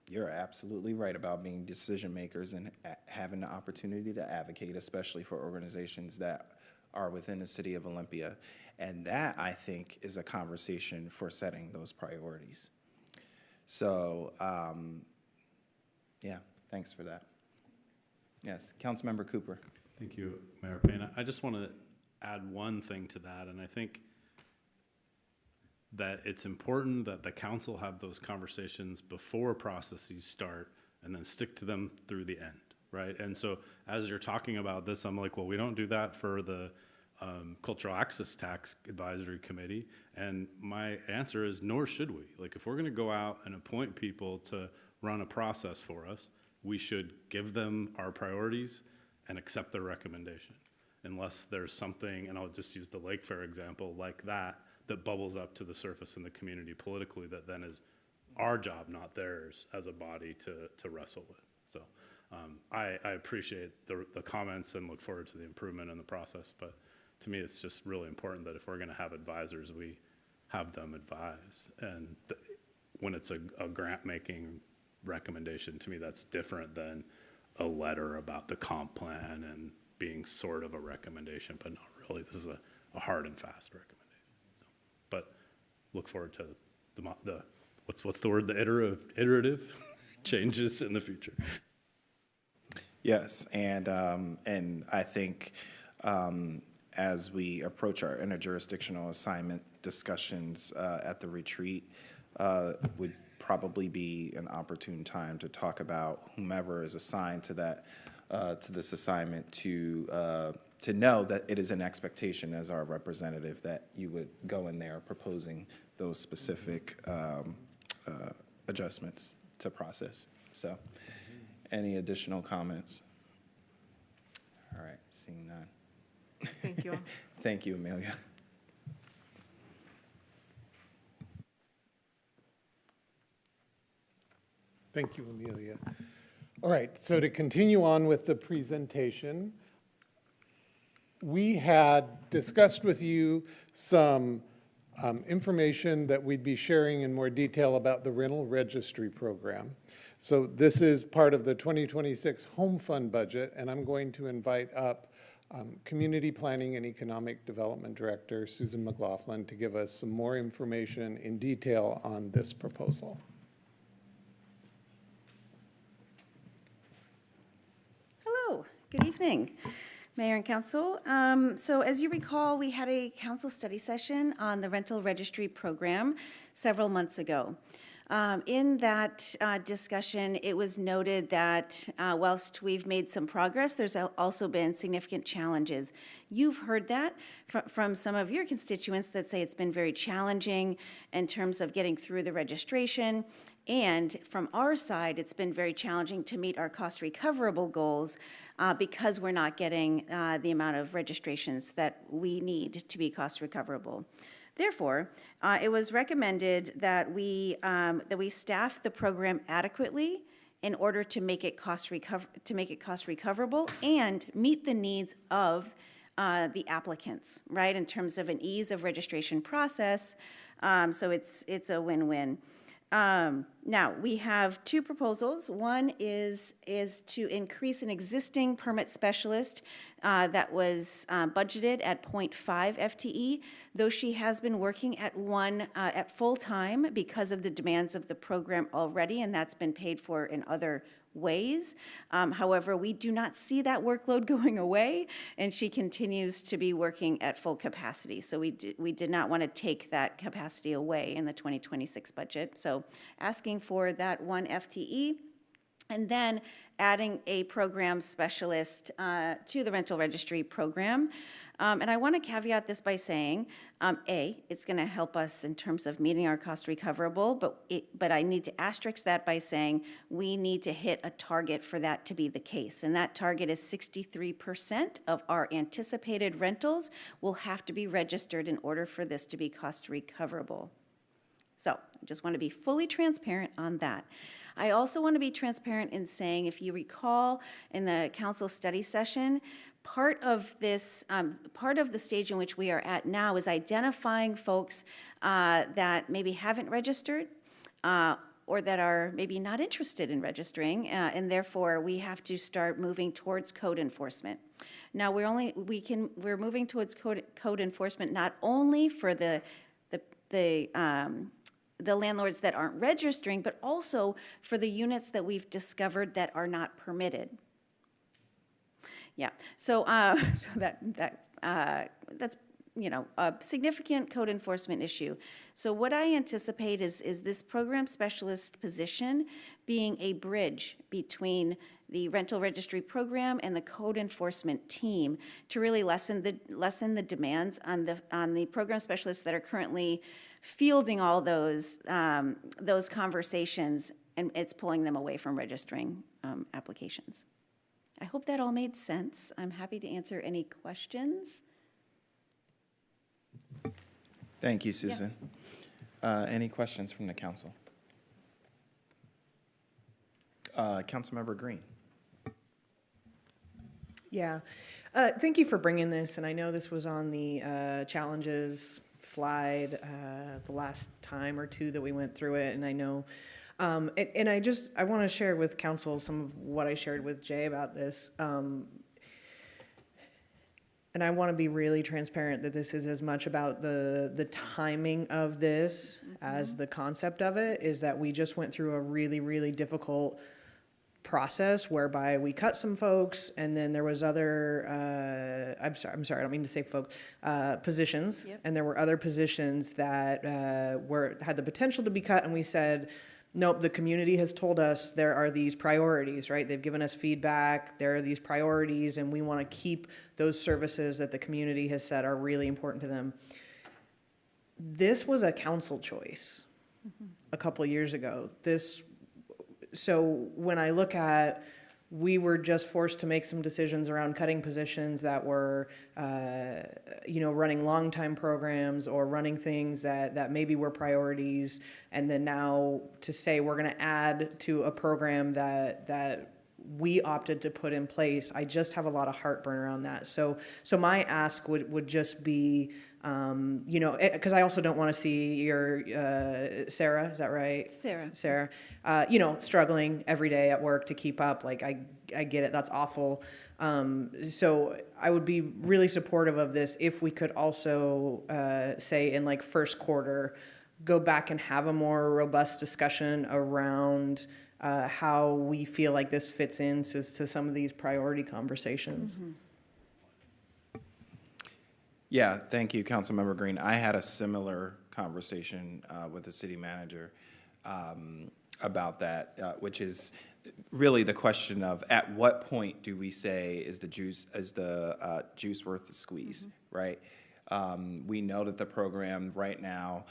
You're absolutely right about being decision makers and having the opportunity to advocate, especially for organizations that are within the city of Olympia. And that, I think, is a conversation for setting those priorities. So, yeah, thanks for that. Yes, Councilmember Cooper. Thank you, Mayor Payne. I just want to add one thing to that, and I think that it's important that the council have those conversations before processes start and then stick to them through the end, right? And so as you're talking about this, I'm like, well, we don't do that for the Cultural Access Tax Advisory Committee. And my answer is, nor should we. Like, if we're going to go out and appoint people to run a process for us, we should give them our priorities and accept their recommendation. Unless there's something, and I'll just use the Lake Fair example, like that bubbles up to the surface in the community politically, that then is our job, not theirs, as a body to wrestle with. So I appreciate the comments and look forward to the improvement in the process, but to me, it's just really important that if we're going to have advisors, we have them advise. And when it's a grant-making recommendation, to me, that's different than a letter about the comp plan and being sort of a recommendation, but not really. This is a hard and fast recommendation. So, but look forward to the what's the word? The iterative changes in the future. Yes, and I think as we approach our interjurisdictional assignment discussions at the retreat, would probably be an opportune time to talk about whomever is assigned to that to this assignment to know that it is an expectation as our representative that you would go in there proposing those specific adjustments to process. So, any additional comments? All right, seeing none. Thank you all. Thank you, Amelia. Thank you, Amelia. All right, so to continue on with the presentation, we had discussed with you some information that we'd be sharing in more detail about the rental registry program. So this is part of the 2026 Home Fund budget, and I'm going to invite up Community Planning and Economic Development Director Susan McLaughlin to give us some more information in detail on this proposal. Hello, good evening, Mayor and Council. So as you recall, we had a council study session on the rental registry program several months ago. In that discussion, it was noted that whilst we've made some progress, there's also been significant challenges. You've heard that from some of your constituents that say it's been very challenging in terms of getting through the registration. And from our side, it's been very challenging to meet our cost recoverable goals because we're not getting the amount of registrations that we need to be cost recoverable. Therefore, it was recommended that we staff the program adequately in order to make it cost recoverable and meet the needs of the applicants, right? In terms of an ease of registration process, so it's a win-win. Now, we have two proposals. One is to increase an existing permit specialist that was budgeted at 0.5 FTE, though she has been working at one at full time because of the demands of the program already, and that's been paid for in other ways. However, we do not see that workload going away, and she continues to be working at full capacity. So we did not want to take that capacity away in the 2026 budget. So asking for that 1 FTE, and then adding a program specialist to the rental registry program. And I want to caveat this by saying, A, it's going to help us in terms of meeting our cost recoverable, but I need to asterisk that by saying we need to hit a target for that to be the case. And that target is 63% of our anticipated rentals will have to be registered in order for this to be cost recoverable. So I just want to be fully transparent on that. I also want to be transparent in saying, if you recall in the council study session, part of this, part of the stage in which we are at now is identifying folks that maybe haven't registered or that are maybe not interested in registering, and therefore we have to start moving towards code enforcement. Now we're moving towards code enforcement not only for the landlords that aren't registering, but also for the units that we've discovered that are not permitted. Yeah, so that's a significant code enforcement issue. So what I anticipate is this program specialist position being a bridge between the rental registry program and the code enforcement team to really lessen the demands on the program specialists that are currently fielding all those conversations, and it's pulling them away from registering applications. I hope that all made sense. I'm happy to answer any questions. Thank you, Susan. Any questions from the council? Councilmember Green. Yeah, thank you for bringing this, and I know this was on the challenges slide the last time or two that we went through it, and I know, and I want to share with council some of what I shared with Jay about this. And I want to be really transparent that this is as much about the timing of this as the concept of it, is that we just went through a really, really difficult process whereby we cut some folks, and then there was other, I'm sorry, I don't mean to say folks, positions, yep. And there were other positions that had the potential to be cut, and we said, nope, the community has told us there are these priorities, right? They've given us feedback, there are these priorities, and we want to keep those services that the community has said are really important to them. This was a council choice a couple of years ago. So when I look at, we were just forced to make some decisions around cutting positions that were, running long time programs or running things that maybe were priorities. And then now to say we're going to add to a program that we opted to put in place, I just have a lot of heartburn around that. So my ask would just be, because I also don't want to see your Sarah, is that right? Sarah, struggling every day at work to keep up. Like I get it, that's awful. So I would be really supportive of this if we could also say in like first quarter, go back and have a more robust discussion around how we feel like this fits into some of these priority conversations. Mm-hmm. Yeah, thank you, Councilmember Green. I had a similar conversation with the city manager about that, which is really the question of at what point do we say is the juice worth the squeeze, mm-hmm. right? We know that the program right now,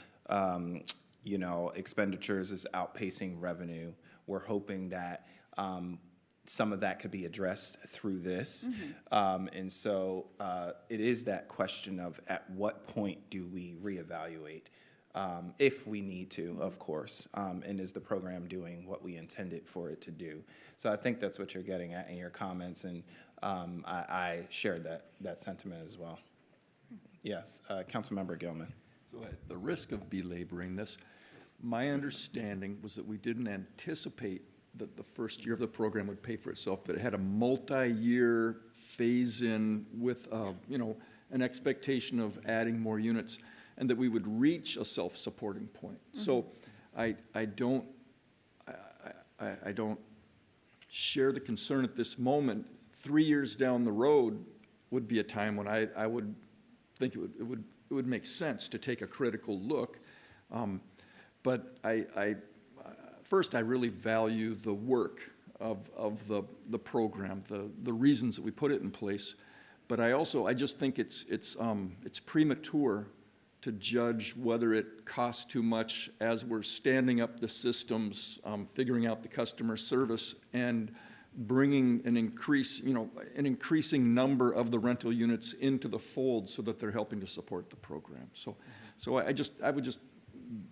expenditures is outpacing revenue. We're hoping that some of that could be addressed through this. Mm-hmm. And so it is that question of at what point do we reevaluate, if we need to, of course, and is the program doing what we intended for it to do? So I think that's what you're getting at in your comments, and I shared that sentiment as well. Yes, Councilmember Gilman. So at the risk of belaboring this, my understanding was that we didn't anticipate that the first year of the program would pay for itself, but it had a multi-year phase-in with, an expectation of adding more units, and that we would reach a self-supporting point. Mm-hmm. So I don't share the concern at this moment. 3 years down the road would be a time when I would think it would make sense to take a critical look. But first, I really value the work of the program, the reasons that we put it in place. But I just think it's premature to judge whether it costs too much as we're standing up the systems, figuring out the customer service, and bringing an increasing number of the rental units into the fold so that they're helping to support the program. So I would just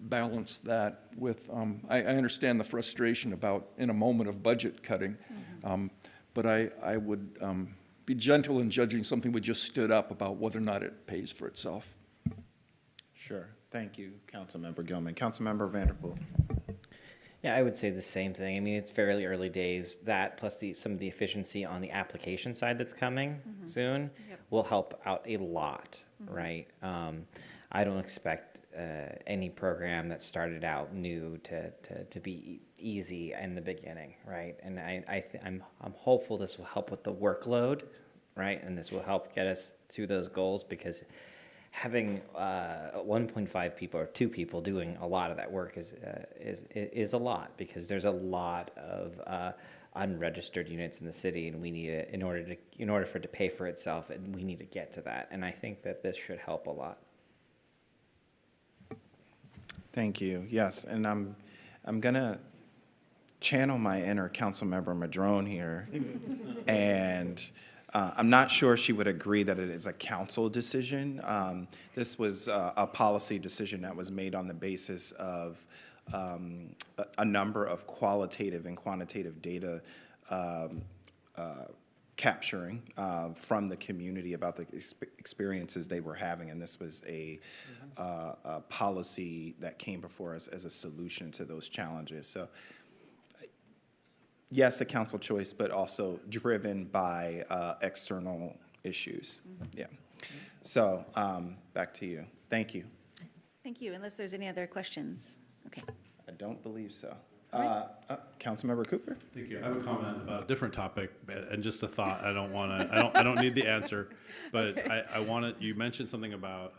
balance that with, I understand the frustration about in a moment of budget cutting, but I would be gentle in judging something we just stood up about whether or not it pays for itself. Sure. Thank you, Councilmember Gilman. Councilmember Vanderpool. Yeah, I would say the same thing. I mean, it's fairly early days. That plus some of the efficiency on the application side that's coming soon will help out a lot, right? I don't expect any program that started out new to be easy in the beginning, right? And I'm hopeful this will help with the workload, right? And this will help get us to those goals, because having 1.5 people or 2 people doing a lot of that work is a lot, because there's a lot of unregistered units in the city, and we need it in order for it to pay for itself, and we need to get to that. And I think that this should help a lot. Thank you. Yes, and I'm gonna channel my inner Councilmember Madrone here, and I'm not sure she would agree that it is a council decision. This was a policy decision that was made on the basis of a number of qualitative and quantitative data capturing from the community about the experiences they were having, and this was a policy that came before us as a solution to those challenges. So yes, a council choice, but also driven by external issues. Yeah. So back to you. Thank you. Thank you. Unless there's any other questions. Okay. I don't believe so. Councilmember Cooper. Thank you. I have a comment about a different topic and just a thought. I don't need the answer, but I want to, you mentioned something about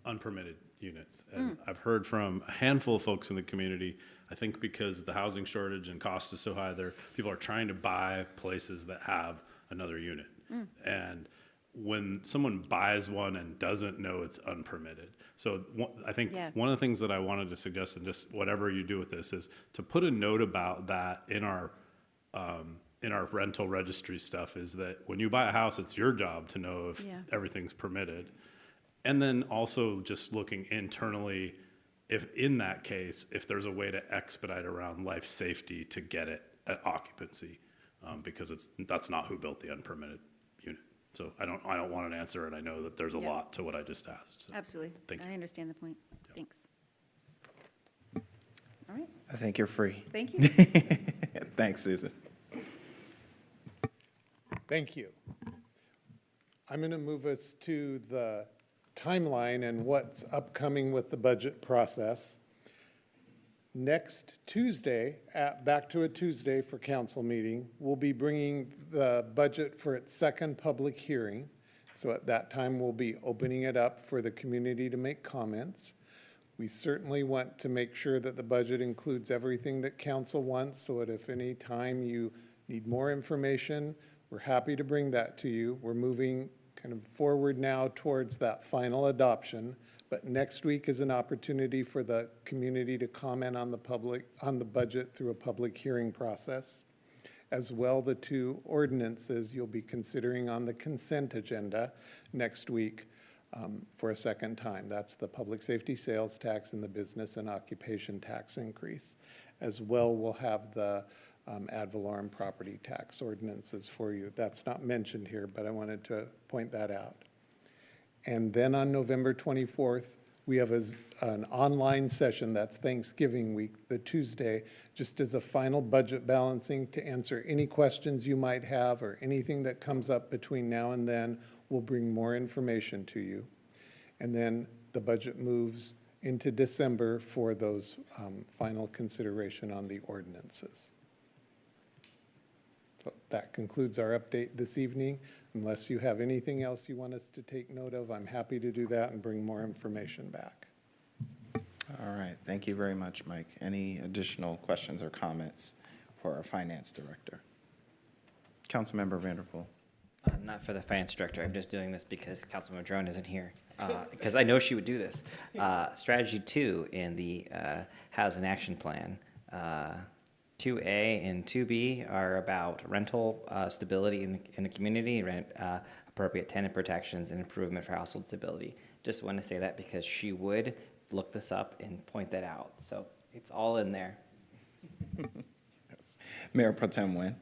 unpermitted units. And I've heard from a handful of folks in the community, I think because the housing shortage and cost is so high there, people are trying to buy places that have another unit. And when someone buys one and doesn't know it's unpermitted. So I think one of the things that I wanted to suggest, and just whatever you do with this, is to put a note about that in our rental registry stuff, is that when you buy a house, it's your job to know if everything's permitted. And then also just looking internally, if in that case, if there's a way to expedite around life safety to get it at occupancy, because that's not who built the unpermitted unit. So I don't want an answer, and I know that there's a lot to what I just asked. So Absolutely. Thank you. I understand the point. Thanks. All right. I think you're free. Thank you. Thanks, Susan. Thank you. I'm going to move us to the timeline and what's upcoming with the budget process. Next Tuesday, back to a Tuesday for council meeting, we'll be bringing the budget for its second public hearing. So at that time, we'll be opening it up for the community to make comments. We certainly want to make sure that the budget includes everything that council wants, so that if any time you need more information, we're happy to bring that to you. We're moving kind of forward now towards that final adoption. But next week is an opportunity for the community to comment on the budget through a public hearing process. As well, the 2 ordinances you'll be considering on the consent agenda next week for a second time. That's the public safety sales tax and the business and occupation tax increase. As well, we'll have the ad valorem property tax ordinances for you. That's not mentioned here, but I wanted to point that out. And then on November 24th, we have an online session, that's Thanksgiving week, the Tuesday, just as a final budget balancing to answer any questions you might have or anything that comes up between now and then. We'll bring more information to you. And then the budget moves into December for those final consideration on the ordinances. So that concludes our update this evening. Unless you have anything else you want us to take note of, I'm happy to do that and bring more information back. All right. Thank you very much, Mike. Any additional questions or comments for our finance director? Councilmember Vanderpool. Not for the finance director. I'm just doing this because Councilman Madrone isn't here, because I know she would do this. Strategy 2 in the Housing Action Plan. 2A and 2B are about rental stability in the community, appropriate tenant protections, and improvement for household stability. Just want to say that because she would look this up and point that out. So it's all in there. Yes. Mayor Pro Tem Nguyen.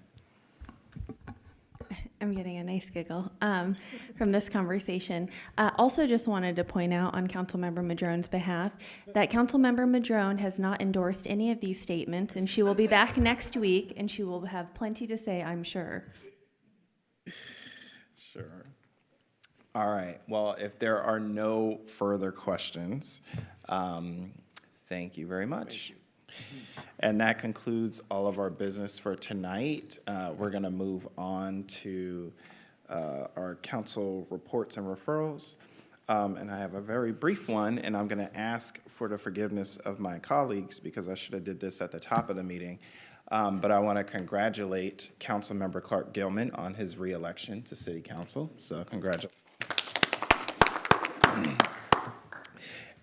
I'm getting a nice giggle from this conversation. Also just wanted to point out on Councilmember Madrone's behalf that Councilmember Madrone has not endorsed any of these statements, and she will be back next week, and she will have plenty to say, I'm sure. Sure. All right. Well, if there are no further questions, thank you very much. And that concludes all of our business for tonight. We're going to move on to our council reports and referrals. And I have a very brief one, and I'm going to ask for the forgiveness of my colleagues because I should have did this at the top of the meeting. But I want to congratulate Councilmember Clark Gilman on his re-election to City Council. So congratulations.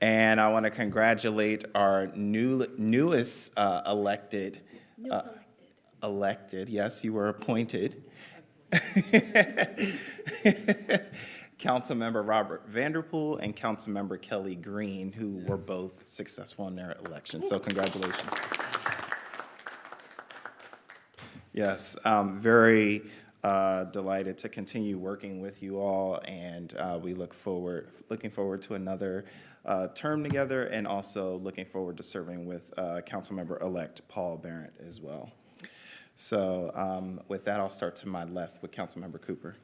And I want to congratulate our newest elected, yes, you were appointed, Councilmember Robert Vanderpool and Councilmember Kelly Green, who were both successful in their election. So congratulations. Yes, very delighted to continue working with you all, and we looking forward to another term together, and also looking forward to serving with Councilmember-elect Paul Barrett as well. So with that, I'll start to my left with Councilmember Cooper.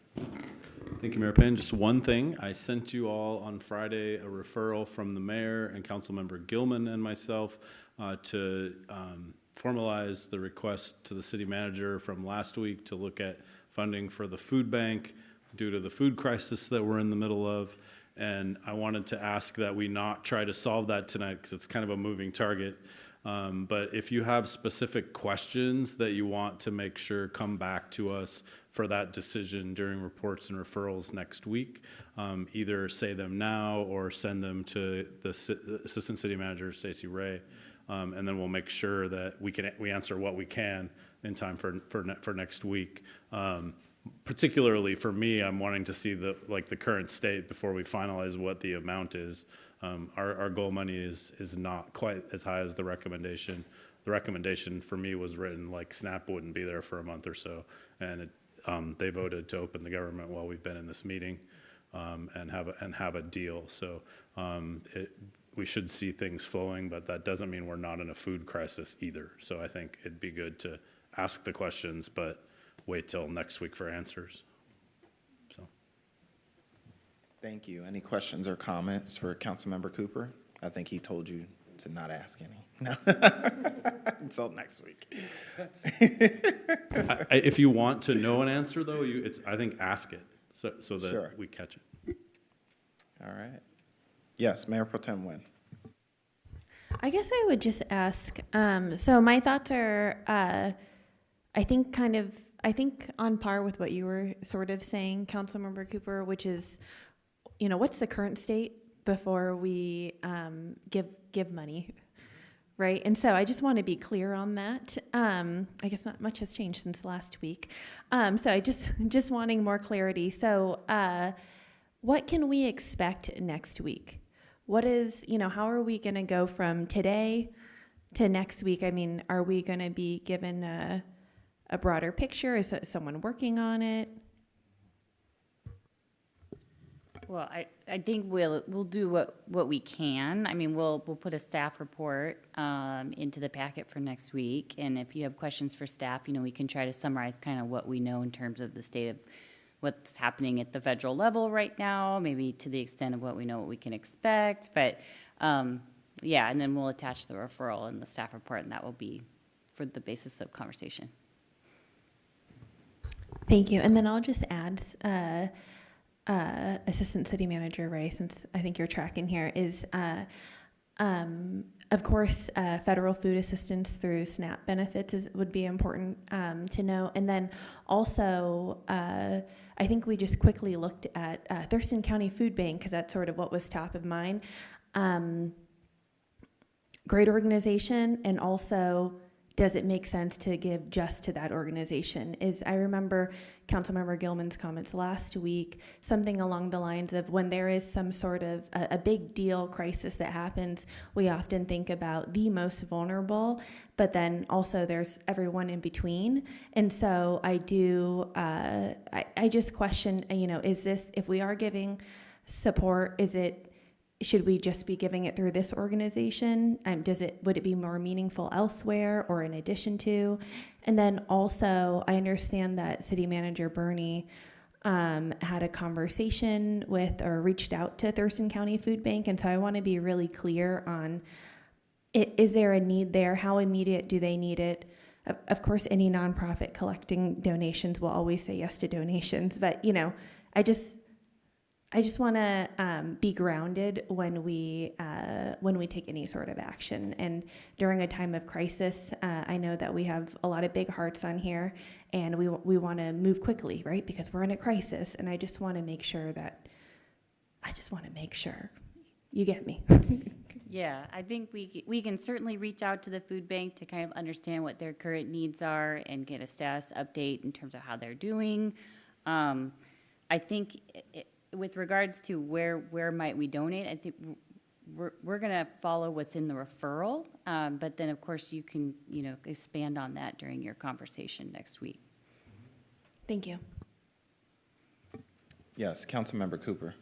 Thank you, Mayor Payne. Just one thing. I sent you all on Friday a referral from the mayor and Councilmember Gilman and myself to formalize the request to the city manager from last week to look at funding for the food bank due to the food crisis that we're in the middle of. And I wanted to ask that we not try to solve that tonight because it's kind of a moving target. But if you have specific questions that you want to make sure come back to us for that decision during reports and referrals next week, either say them now or send them to the Assistant City Manager, Stacey Ray. And then we'll make sure that we answer what we can in time for next week. Particularly for me, I'm wanting to see the current state before we finalize what the amount is. Our goal money is not quite as high as the recommendation. The recommendation for me was written like SNAP wouldn't be there for a month or so, and they voted to open the government while we've been in this meeting, and have a deal. So we should see things flowing, but that doesn't mean we're not in a food crisis either. So I think it'd be good to ask the questions, but wait till next week for answers. So. Thank you. Any questions or comments for Councilmember Cooper? I think he told you to not ask any. No. Until next week. If you want to know an answer, though, I think ask it so that Sure. we catch it. All right. Yes, Mayor Pro Tem Nguyen. I guess I would just ask, so my thoughts are, I think on par with what you were sort of saying, Councilmember Cooper, which is, what's the current state before we give money, right? And so I just want to be clear on that. I guess not much has changed since last week. So I just wanting more clarity. So what can we expect next week? What is, how are we going to go from today to next week? I mean, are we going to be given a broader picture? Is someone working on it? Well, I think we'll do what we can. I mean, we'll put a staff report into the packet for next week, and if you have questions for staff, we can try to summarize kind of what we know in terms of the state of what's happening at the federal level right now, maybe to the extent of what we know, what we can expect. But yeah, and then we'll attach the referral and the staff report, and that will be for the basis of conversation. Thank you. And then I'll just add, Assistant City Manager Ray, since I think you're tracking here, is of course, federal food assistance through SNAP benefits would be important to know. And then also, I think we just quickly looked at Thurston County Food Bank, because that's sort of what was top of mind. Great organization, and also does it make sense to give just to that organization? I remember Councilmember Gilman's comments last week, something along the lines of when there is some sort of a big deal crisis that happens, we often think about the most vulnerable, but then also there's everyone in between. And so I just question, is this, if we are giving support, should we just be giving it through this organization? Would it be more meaningful elsewhere or in addition to? And then also, I understand that City Manager Bernie had a conversation with or reached out to Thurston County Food Bank, and so I want to be really clear on, is there a need there? How immediate do they need it? Of course, any nonprofit collecting donations will always say yes to donations, but I just want to be grounded when we take any sort of action. And during a time of crisis, I know that we have a lot of big hearts on here, and we want to move quickly, right? Because we're in a crisis, and I just want to make sure you get me. Yeah, I think we can certainly reach out to the food bank to kind of understand what their current needs are and get a status update in terms of how they're doing. I think with regards to where might we donate, I think we're going to follow what's in the referral, but then of course you can expand on that during your conversation next week. Thank you. Yes, Councilmember Cooper.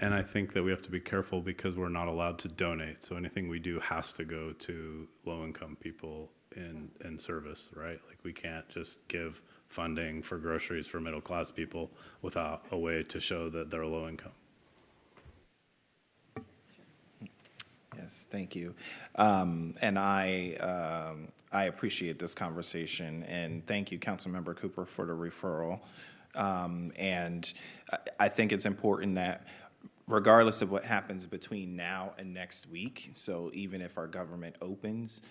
And I think that we have to be careful because we're not allowed to donate. So anything we do has to go to low-income people in service, right? Like we can't just give funding for groceries for middle-class people without a way to show that they're low income. Yes, thank you. And I appreciate this conversation, and thank you, Councilmember Cooper, for the referral. And I think it's important that regardless of what happens between now and next week, so even if our government opens,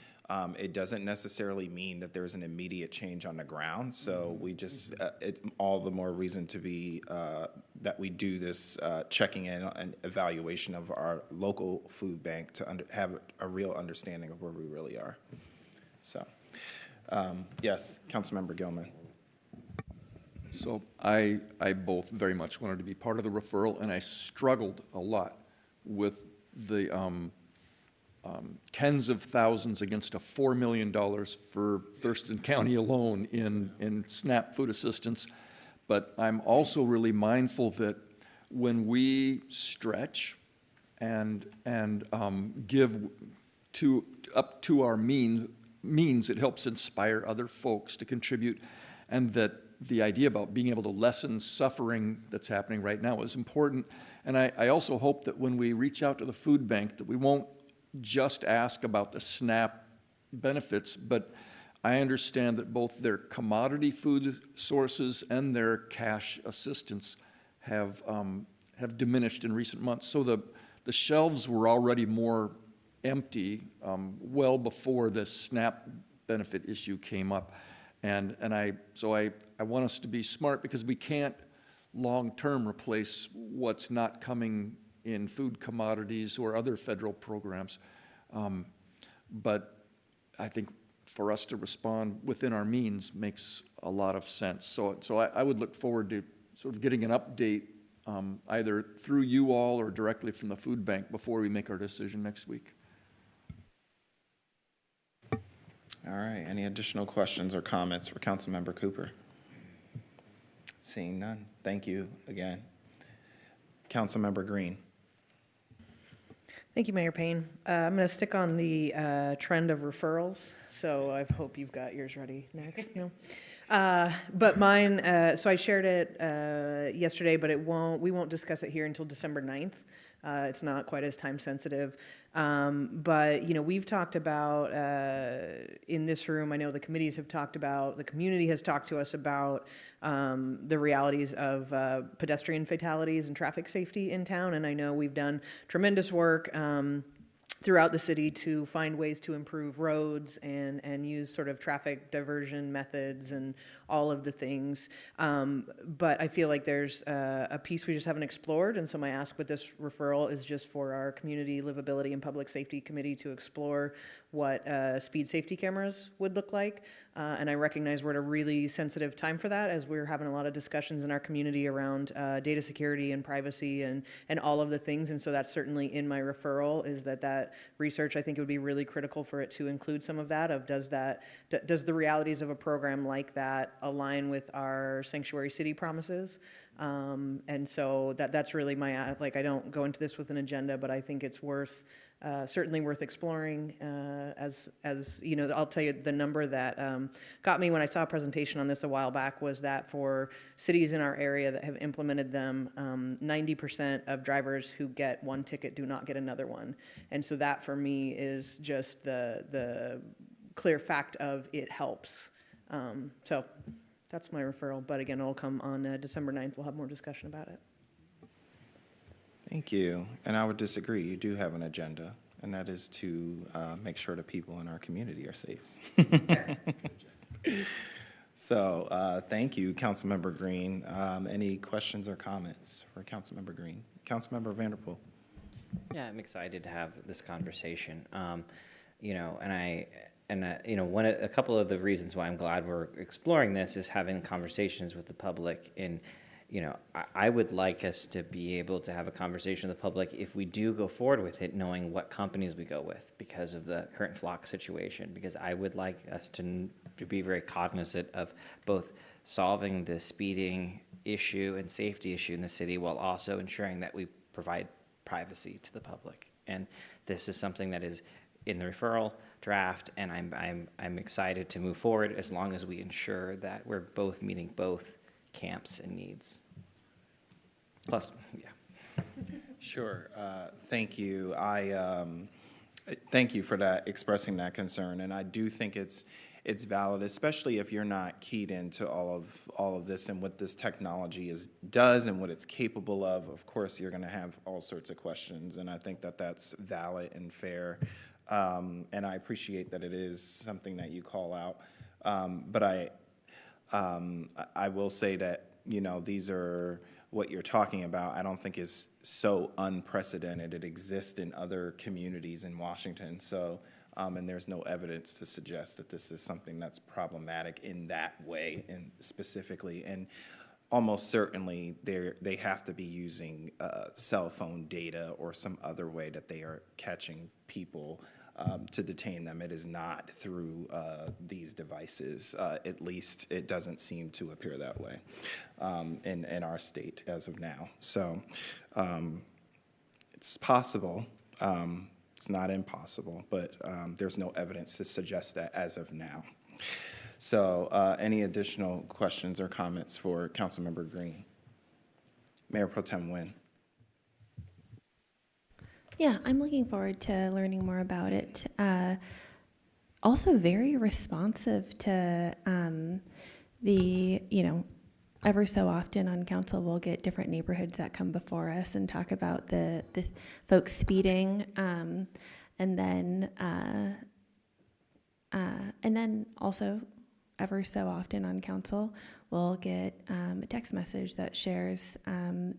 it doesn't necessarily mean that there's an immediate change on the ground. So we just, it's all the more reason to be, that we do this checking in and evaluation of our local food bank to have a real understanding of where we really are. So, yes, Councilmember Gilman. So I both very much wanted to be part of the referral, and I struggled a lot with the tens of thousands against a $4 million for Thurston County alone in SNAP food assistance. But I'm also really mindful that when we stretch and give up to our means, it helps inspire other folks to contribute, and that the idea about being able to lessen suffering that's happening right now is important. And I also hope that when we reach out to the food bank that we won't just ask about the SNAP benefits, but I understand that both their commodity food sources and their cash assistance have diminished in recent months. So the shelves were already more empty well before this SNAP benefit issue came up. And I want us to be smart, because we can't long-term replace what's not coming in food commodities or other federal programs. But I think for us to respond within our means makes a lot of sense. So I would look forward to sort of getting an update either through you all or directly from the food bank before we make our decision next week. All right, any additional questions or comments for Councilmember Cooper? Seeing none, thank you again. Councilmember Green. Thank you, Mayor Payne. I'm going to stick on the trend of referrals, so I hope you've got yours ready next. No? But mine, so I shared it yesterday, but we won't discuss it here until December 9th. It's not quite as time sensitive. But, we've talked about in this room, I know the committees have talked about, the community has talked to us about the realities of pedestrian fatalities and traffic safety in town. And I know we've done tremendous work throughout the city to find ways to improve roads and use sort of traffic diversion methods and all of the things. But I feel like there's a piece we just haven't explored, and so my ask with this referral is just for our Community Livability and Public Safety Committee to explore what speed safety cameras would look like. And I recognize we're at a really sensitive time for that, as we're having a lot of discussions in our community around data security and privacy and all of the things. And so that's certainly in my referral, is that research, I think it would be really critical for it to include some of that, of does the realities of a program like that align with our sanctuary city promises? And so that's really my, like, I don't go into this with an agenda, but I think it's certainly worth exploring. As you know, I'll tell you the number that got me when I saw a presentation on this a while back was that for cities in our area that have implemented them, 90% of drivers who get one ticket do not get another one. And so that for me is just the clear fact of it helps. So that's my referral. But again, it'll come on December 9th. We'll have more discussion about it. Thank you. And I would disagree. You do have an agenda, and that is to make sure the people in our community are safe. So thank you, Councilmember Green. Any questions or comments for Councilmember Green? Councilmember Vanderpool. Yeah, I'm excited to have this conversation. You know, you know, a couple of the reasons why I'm glad we're exploring this is having conversations with the public. And you know, I would like us to be able to have a conversation with the public if we do go forward with it, knowing what companies we go with because of the current flock situation. Because I would like us to be very cognizant of both solving the speeding issue and safety issue in the city while also ensuring that we provide privacy to the public. And this is something that is in the referral draft, and I'm excited to move forward as long as we ensure that we're both meeting both camps and needs. Plus, yeah. Sure. Thank you. Thank you for that, expressing that concern, and I do think it's valid, especially if you're not keyed into all of this and what this technology does and what it's capable of. Of course, you're going to have all sorts of questions, and I think that that's valid and fair. And I appreciate that it is something that you call out. But I will say that, you know, these are what you're talking about. I don't think is so unprecedented. It exists in other communities in Washington. So, and there's no evidence to suggest that this is something that's problematic in that way and specifically. And almost certainly they have to be using cell phone data or some other way that they are catching people to detain them. It is not through these devices. At least it doesn't seem to appear that way in our state as of now. So it's possible. It's not impossible, but there's no evidence to suggest that as of now. So any additional questions or comments for Councilmember Green? Mayor Pro Tem Nguyen. Yeah, I'm looking forward to learning more about it. Also very responsive to you know, ever so often on council we'll get different neighborhoods that come before us and talk about the folks speeding, and then also ever so often on council we'll get a text message that shares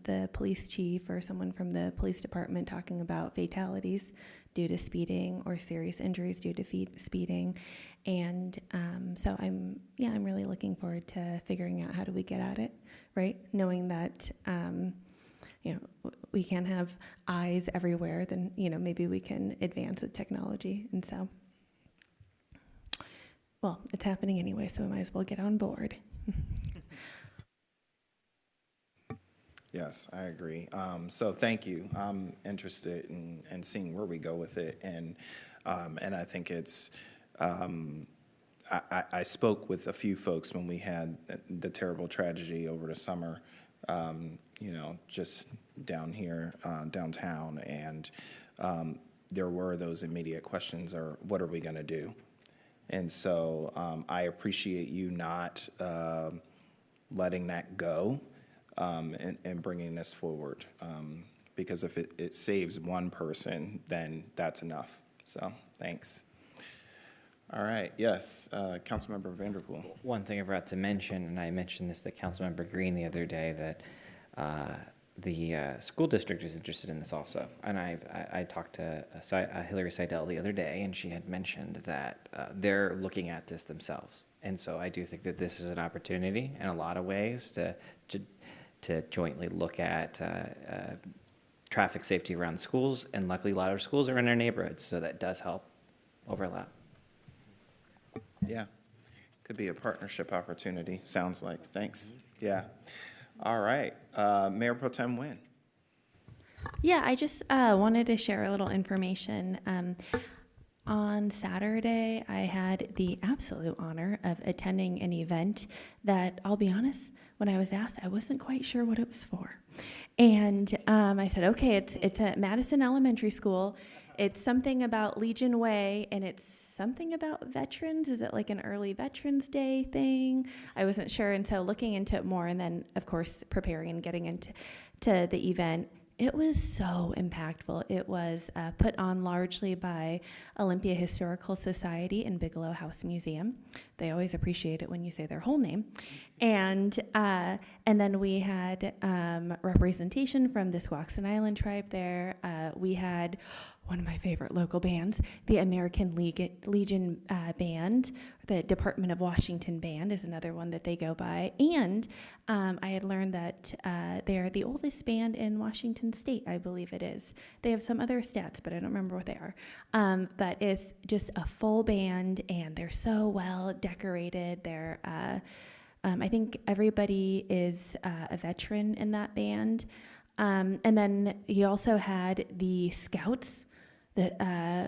the police chief or someone from the police department talking about fatalities due to speeding or serious injuries due to speeding. And so I'm really looking forward to figuring out how do we get at it, right? Knowing that you know, we can't have eyes everywhere, then, you know, maybe we can advance with technology. And so, well, it's happening anyway, so we might as well get on board. Yes, I agree. So thank you. I'm interested in seeing where we go with it, and I think it's. I spoke with a few folks when we had the terrible tragedy over the summer. You know, just down here downtown, and there were those immediate questions: "Or what are we going to do?" And so I appreciate you not letting that go and bringing this forward, because if it saves one person, then that's enough. So, thanks. All right, yes, Councilmember Vanderpool. One thing I forgot to mention, and I mentioned this to Councilmember Green the other day, that the school district is interested in this also. And I talked to Hillary Seidel the other day, and she had mentioned that they're looking at this themselves. And so I do think that this is an opportunity in a lot of ways to jointly look at traffic safety around schools. And luckily, a lot of schools are in our neighborhoods, so that does help overlap. Yeah, could be a partnership opportunity, sounds like. Thanks. Yeah. All right, Mayor Pro Tem Nguyen. Yeah, I just wanted to share a little information. On Saturday, I had the absolute honor of attending an event that, I'll be honest, when I was asked, I wasn't quite sure what it was for. And I said, okay, it's at Madison Elementary School. It's something about Legion Way, and it's something about veterans. Is it like an early Veterans Day thing? I wasn't sure, and so looking into it more, and then, of course, preparing and getting into the event, it was so impactful. It was put on largely by Olympia Historical Society and Bigelow House Museum. They always appreciate it when you say their whole name. And then we had representation from the Squaxin Island tribe there. We had one of my favorite local bands, the American Legion Band. The Department of Washington Band is another one that they go by. And I had learned that they're the oldest band in Washington State, I believe it is. They have some other stats, but I don't remember what they are. But it's just a full band, and they're so well decorated. They're, I think everybody is a veteran in that band. And then he also had the Scouts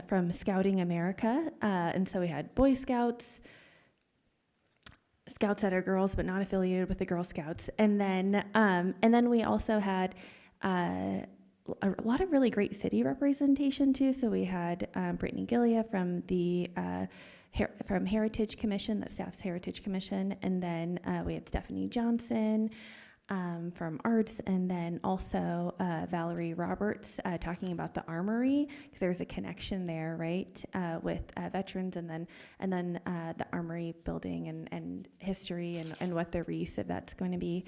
from Scouting America. And so we had Boy Scouts, Scouts that are girls but not affiliated with the Girl Scouts. And then we also had a lot of really great city representation too. So we had Brittany Gillia from the from Heritage Commission, that staff's Heritage Commission. And then we had Stephanie Johnson from Arts, and then also Valerie Roberts talking about the Armory, because there's a connection there, right, with veterans, and then the Armory building and history and what the reuse of that's going to be.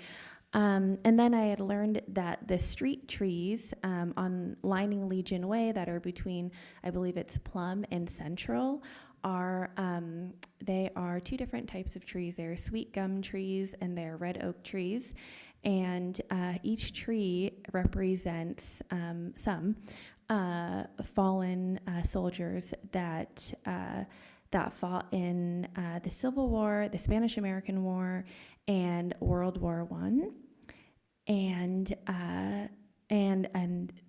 And then I had learned that the street trees on lining Legion Way that are between, I believe it's Plum and Central, are they are two different types of trees. They're sweet gum trees and they're red oak trees. And each tree represents some fallen soldiers that fought in the Civil War, the Spanish-American War, and World War I. And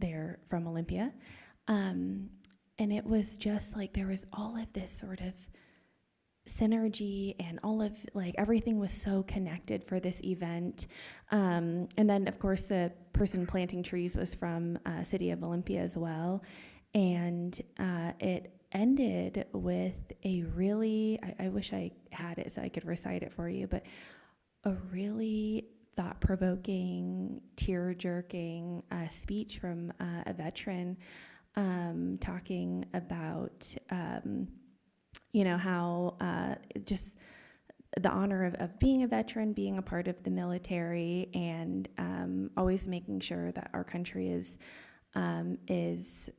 they're from Olympia. And it was just like there was all of this sort of synergy, and all of like everything was so connected for this event. And then of course the person planting trees was from City of Olympia as well. And it ended with a really, I wish I had it so I could recite it for you, but a really thought-provoking, tear-jerking speech from a veteran talking about how just the honor of being a veteran, being a part of the military, and always making sure that our country is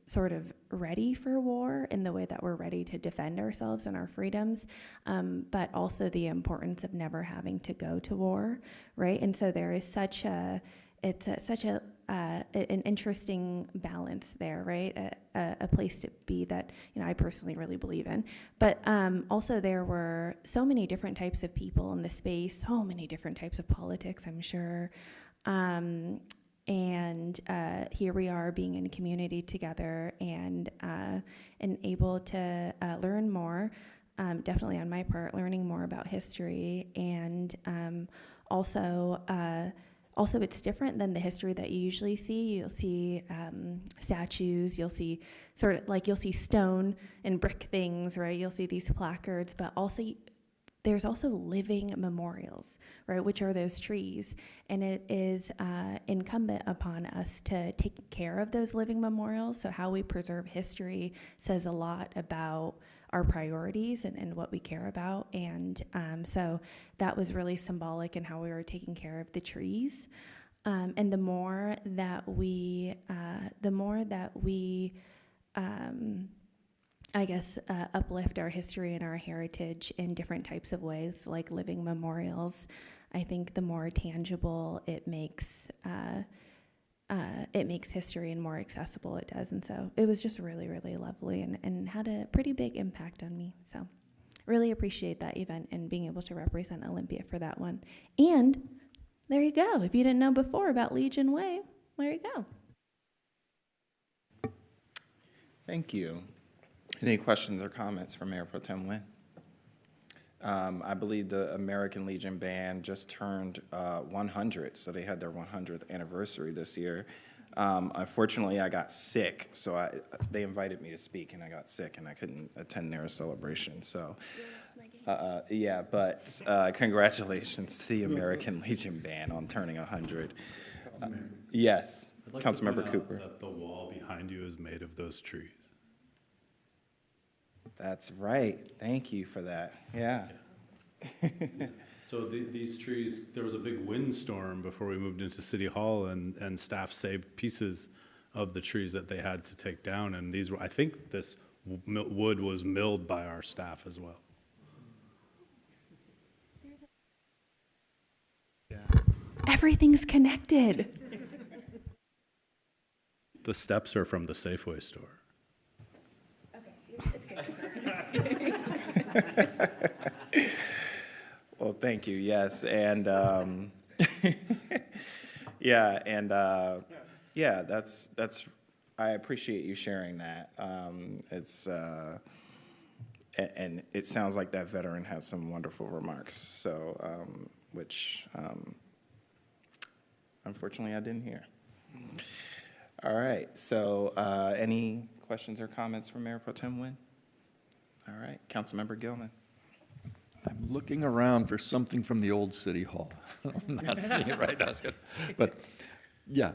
sort of ready for war in the way that we're ready to defend ourselves and our freedoms, but also the importance of never having to go to war, right? And so there is such an interesting balance there, right? A place to be that I personally really believe in. But also there were so many different types of people in the space, so many different types of politics, I'm sure. And here we are being in community together and able to learn more, definitely on my part, learning more about history, and also it's different than the history that you usually see. You'll see statues, you'll see you'll see stone and brick things, right? You'll see these placards, but also there's also living memorials, right, which are those trees. And it is incumbent upon us to take care of those living memorials. So how we preserve history says a lot about our priorities and what we care about. And so that was really symbolic in how we were taking care of the trees. And the more that we I guess, uplift our history and our heritage in different types of ways, like living memorials, I think the more tangible it makes history and more accessible it does. And so it was just really, really lovely and had a pretty big impact on me. So really appreciate that event and being able to represent Olympia for that one. And there you go. If you didn't know before about Legion Way, there you go. Thank you. Any questions or comments for Mayor Pro Tem Nguyen? I believe the American Legion Band just turned 100, so they had their 100th anniversary this year. Unfortunately, I got sick, so they invited me to speak, and I got sick, and I couldn't attend their celebration. So, yeah, but congratulations to the American Legion Band on turning 100. Yes, Councilmember Cooper. That the wall behind you is made of those trees. That's right. Thank you for that. Yeah. So these trees, there was a big windstorm before we moved into City Hall, and staff saved pieces of the trees that they had to take down. And these were, I think this wood was milled by our staff as well. Everything's connected. The steps are from the Safeway store. Well, thank you. Yes, and yeah, and yeah, that's. I appreciate you sharing that. It's and it sounds like that veteran had some wonderful remarks. So, which unfortunately I didn't hear. All right. So, any questions or comments from Mayor Pro Tem Nguyen? All right, Councilmember Gilman. I'm looking around for something from the old City Hall. I'm not seeing it right now, but yeah,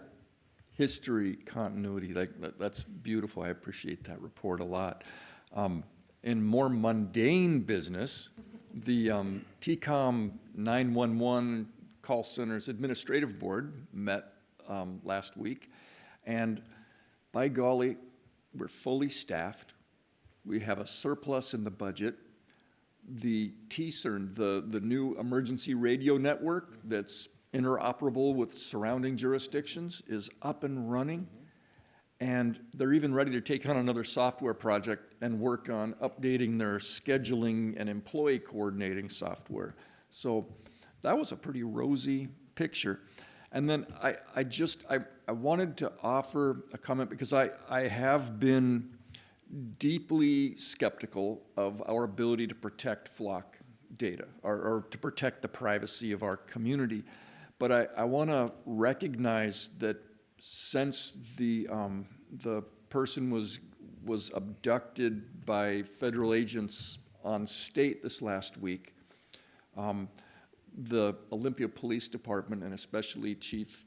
history, continuity, that's beautiful. I appreciate that report a lot. In more mundane business, the TCOM 911 Call Centers Administrative Board met last week, and by golly, we're fully staffed. We have a surplus in the budget. The TCERN, the new emergency radio network that's interoperable with surrounding jurisdictions, is up and running. And they're even ready to take on another software project and work on updating their scheduling and employee coordinating software. So that was a pretty rosy picture. And then I wanted to offer a comment because I have been deeply skeptical of our ability to protect flock data or to protect the privacy of our community. But I want to recognize that since the person was abducted by federal agents on state this last week, the Olympia Police Department, and especially Chief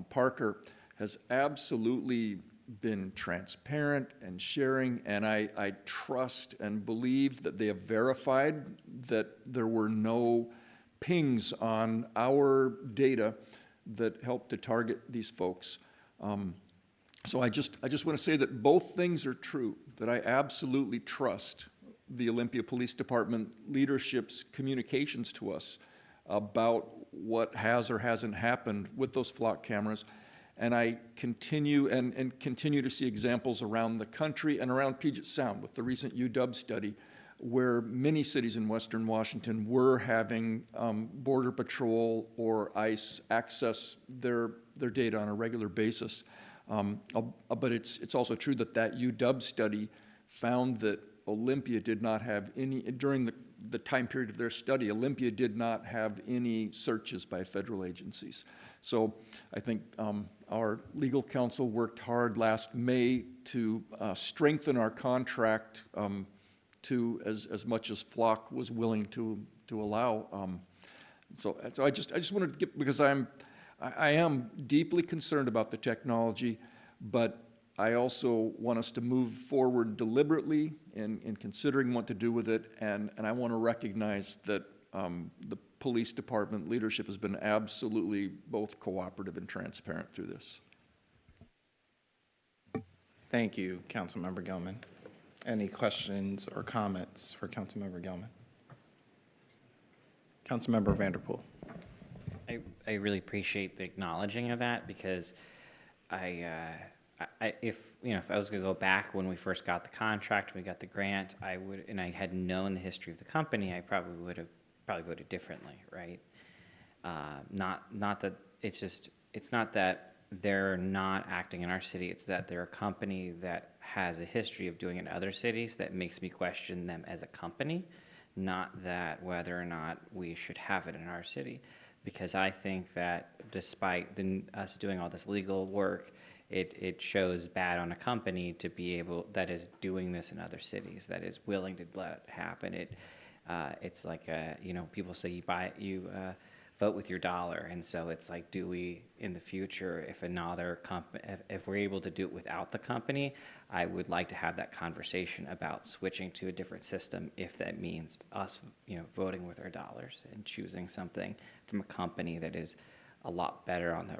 Parker, has absolutely been transparent and sharing, and I trust and believe that they have verified that there were no pings on our data that helped to target these folks. So I just want to say that both things are true, that I absolutely trust the Olympia Police Department leadership's communications to us about what has or hasn't happened with those flock cameras. And I continue and continue to see examples around the country and around Puget Sound with the recent UW study, where many cities in Western Washington were having Border Patrol or ICE access their data on a regular basis. But it's also true that UW study found that Olympia did not have any, during the time period of their study, Olympia did not have any searches by federal agencies. So I think our legal counsel worked hard last May to strengthen our contract to as much as Flock was willing to allow. So I just wanted to get, because I am deeply concerned about the technology, but I also want us to move forward deliberately in considering what to do with it, and I want to recognize that the police department leadership has been absolutely both cooperative and transparent through this. Thank you, Councilmember Gilman. Any questions or comments for Councilmember Gilman? Councilmember Vanderpool. I really appreciate the acknowledging of that, because if I was going to go back when we first got the contract, we got the grant, and I had known the history of the company, I probably would have voted differently, right? Not that it's not that they're not acting in our city, it's that they're a company that has a history of doing it in other cities that makes me question them as a company, not that whether or not we should have it in our city. Because I think that despite us doing all this legal work, it shows bad on a company to be able, that is doing this in other cities, that is willing to let it happen. It's like, people say you vote with your dollar. And so it's like, do we, in the future, if another company, if we're able to do it without the company, I would like to have that conversation about switching to a different system if that means us, voting with our dollars and choosing something from a company that is a lot better on the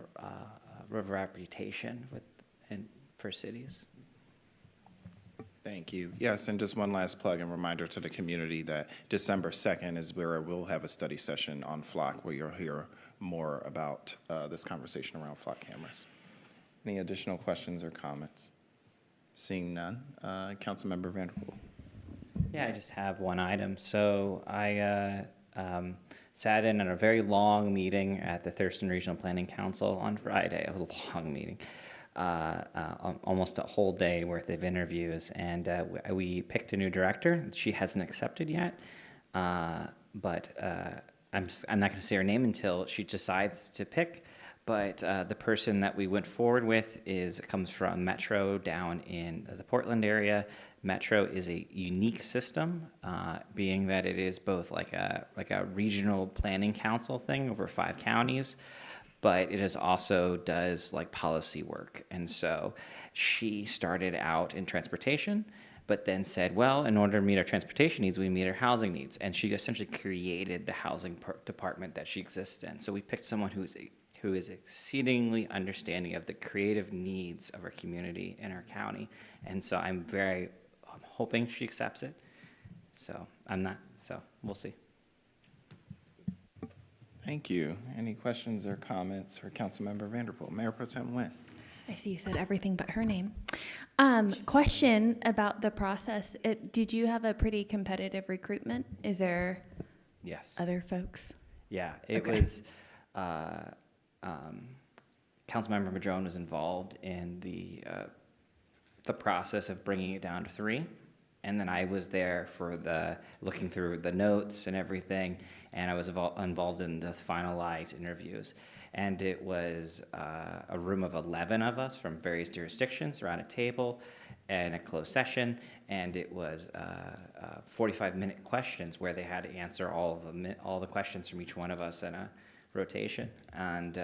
reputation for cities. Thank you. Yes, and just one last plug and reminder to the community that December 2nd is where we'll have a study session on Flock, where you'll hear more about this conversation around Flock cameras. Any additional questions or comments? Seeing none, Councilmember Vanderpool. Yeah, I just have one item. So I sat in on a very long meeting at the Thurston Regional Planning Council on Friday, a long meeting. Almost a whole day worth of interviews, and we picked a new director. She hasn't accepted yet, but I'm not going to say her name until she decides to pick. But the person that we went forward with comes from Metro down in the Portland area. Metro is a unique system, being that it is both like a regional planning council thing over 5 counties. But it also does like policy work. And so she started out in transportation, but then said, well, in order to meet our transportation needs, we meet our housing needs. And she essentially created the housing department that she exists in. So we picked someone who is exceedingly understanding of the creative needs of our community and our county. And so I'm hoping she accepts it. So we'll see. Thank you. Any questions or comments for Councilmember Vanderpool? Mayor Pro Tem Nguyen. I see you said everything but her name. Question about the process. Did you have a pretty competitive recruitment? Is there other folks? Yeah, it was, Councilmember Madrone was involved in the process of bringing it down to 3. And then I was there for looking through the notes and everything, and I was involved in the finalized interviews. And it was a room of 11 of us from various jurisdictions around a table and a closed session, and it was 45-minute questions where they had to answer all the questions from each one of us in a rotation. And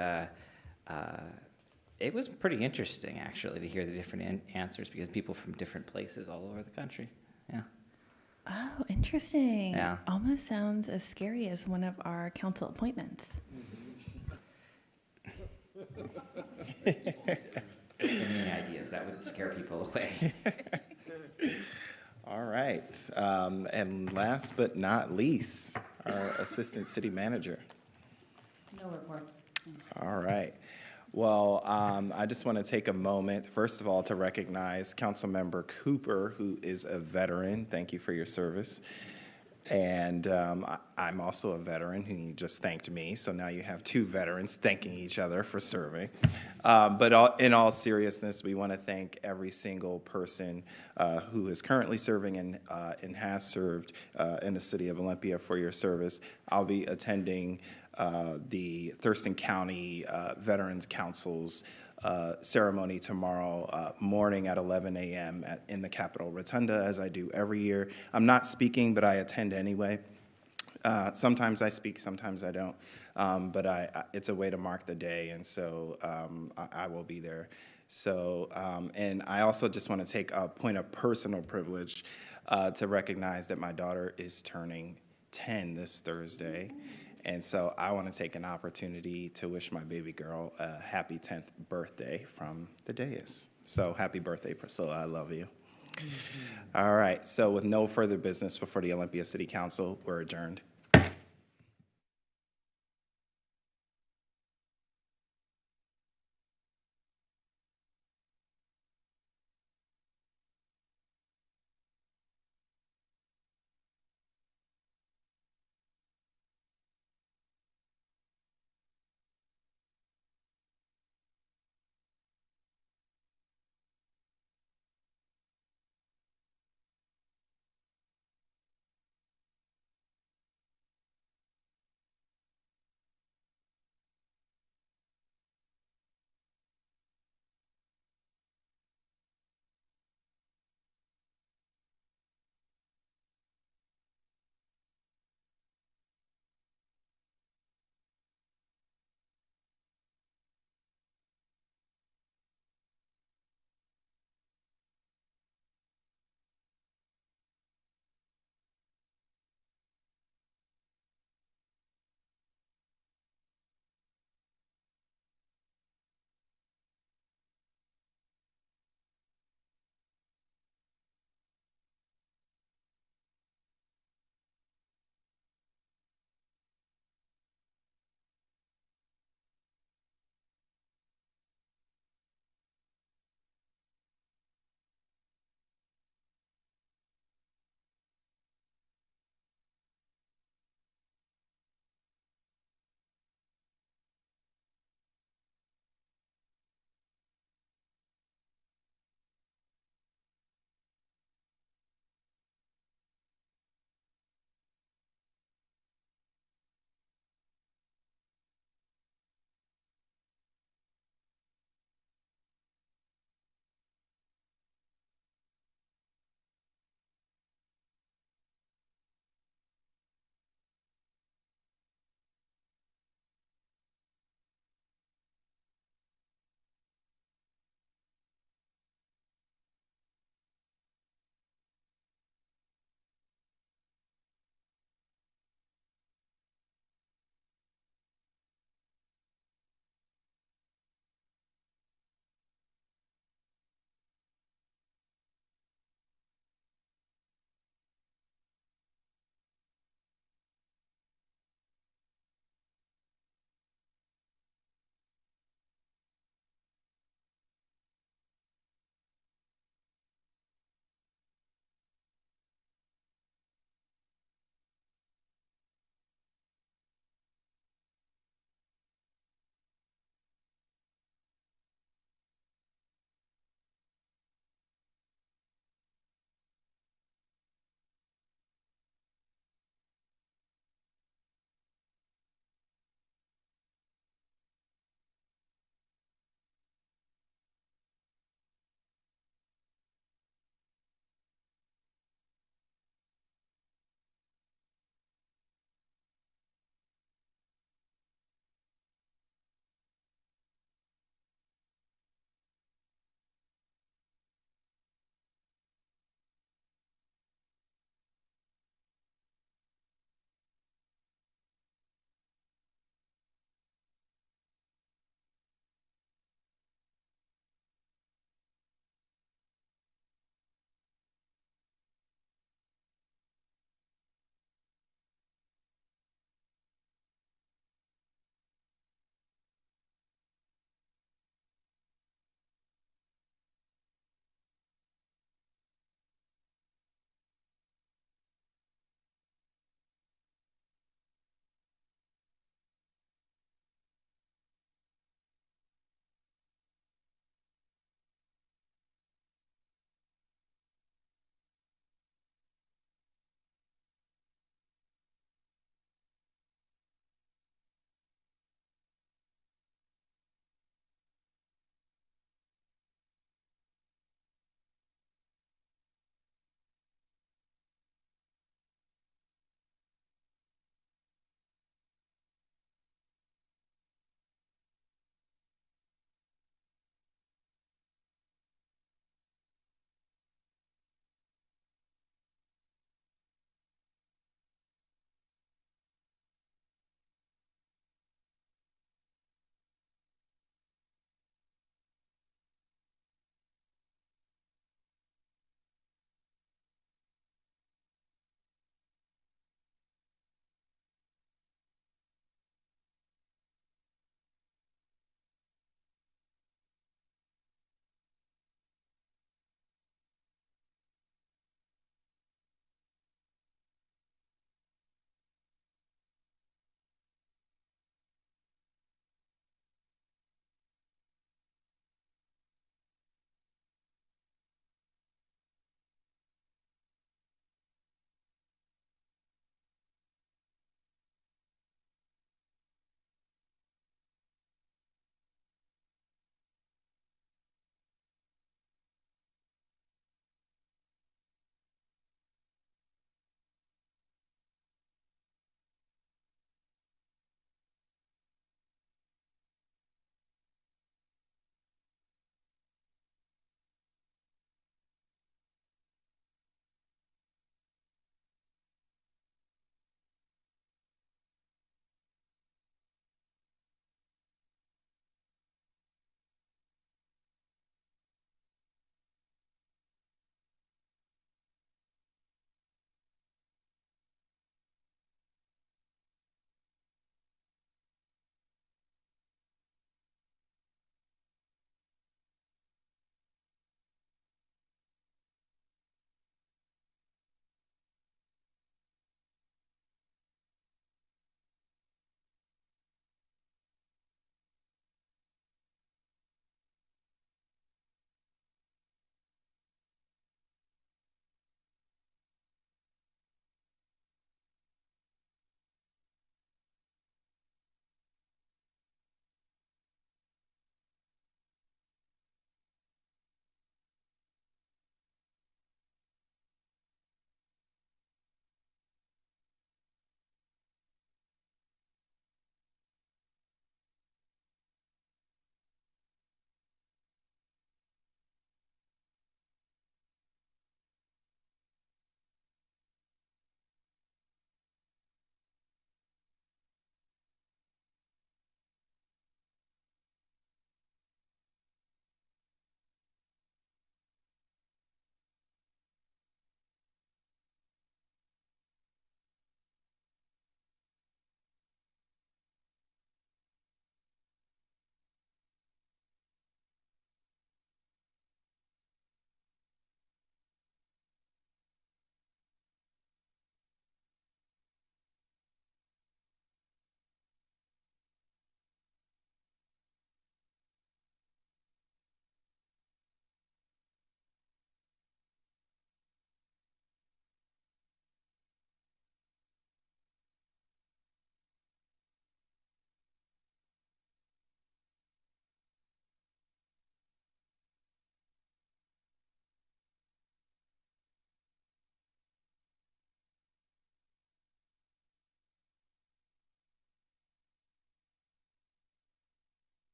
it was pretty interesting, actually, to hear the different answers, because people from different places all over the country. Yeah. Oh, interesting. Yeah. Almost sounds as scary as one of our council appointments. Any ideas that would scare people away? All right. And last but not least, our Assistant City Manager. No reports. All right. Well, I just want to take a moment, first of all, to recognize Councilmember Cooper, who is a veteran. Thank you for your service. And I'm also a veteran who just thanked me, so now you have 2 veterans thanking each other for serving. But in all seriousness, we want to thank every single person who is currently serving and has served in the city of Olympia for your service. I'll be attending the Thurston County Veterans Council's ceremony tomorrow morning at 11 a.m. In the Capitol Rotunda, as I do every year. I'm not speaking, but I attend anyway. Sometimes I speak, sometimes I don't, but it's a way to mark the day, and so I will be there. So, and I also just want to take a point of personal privilege to recognize that my daughter is turning 10 this Thursday, and so I want to take an opportunity to wish my baby girl a happy 10th birthday from the dais. So happy birthday, Priscilla, I love you. All right, so with no further business before the Olympia City Council, we're adjourned.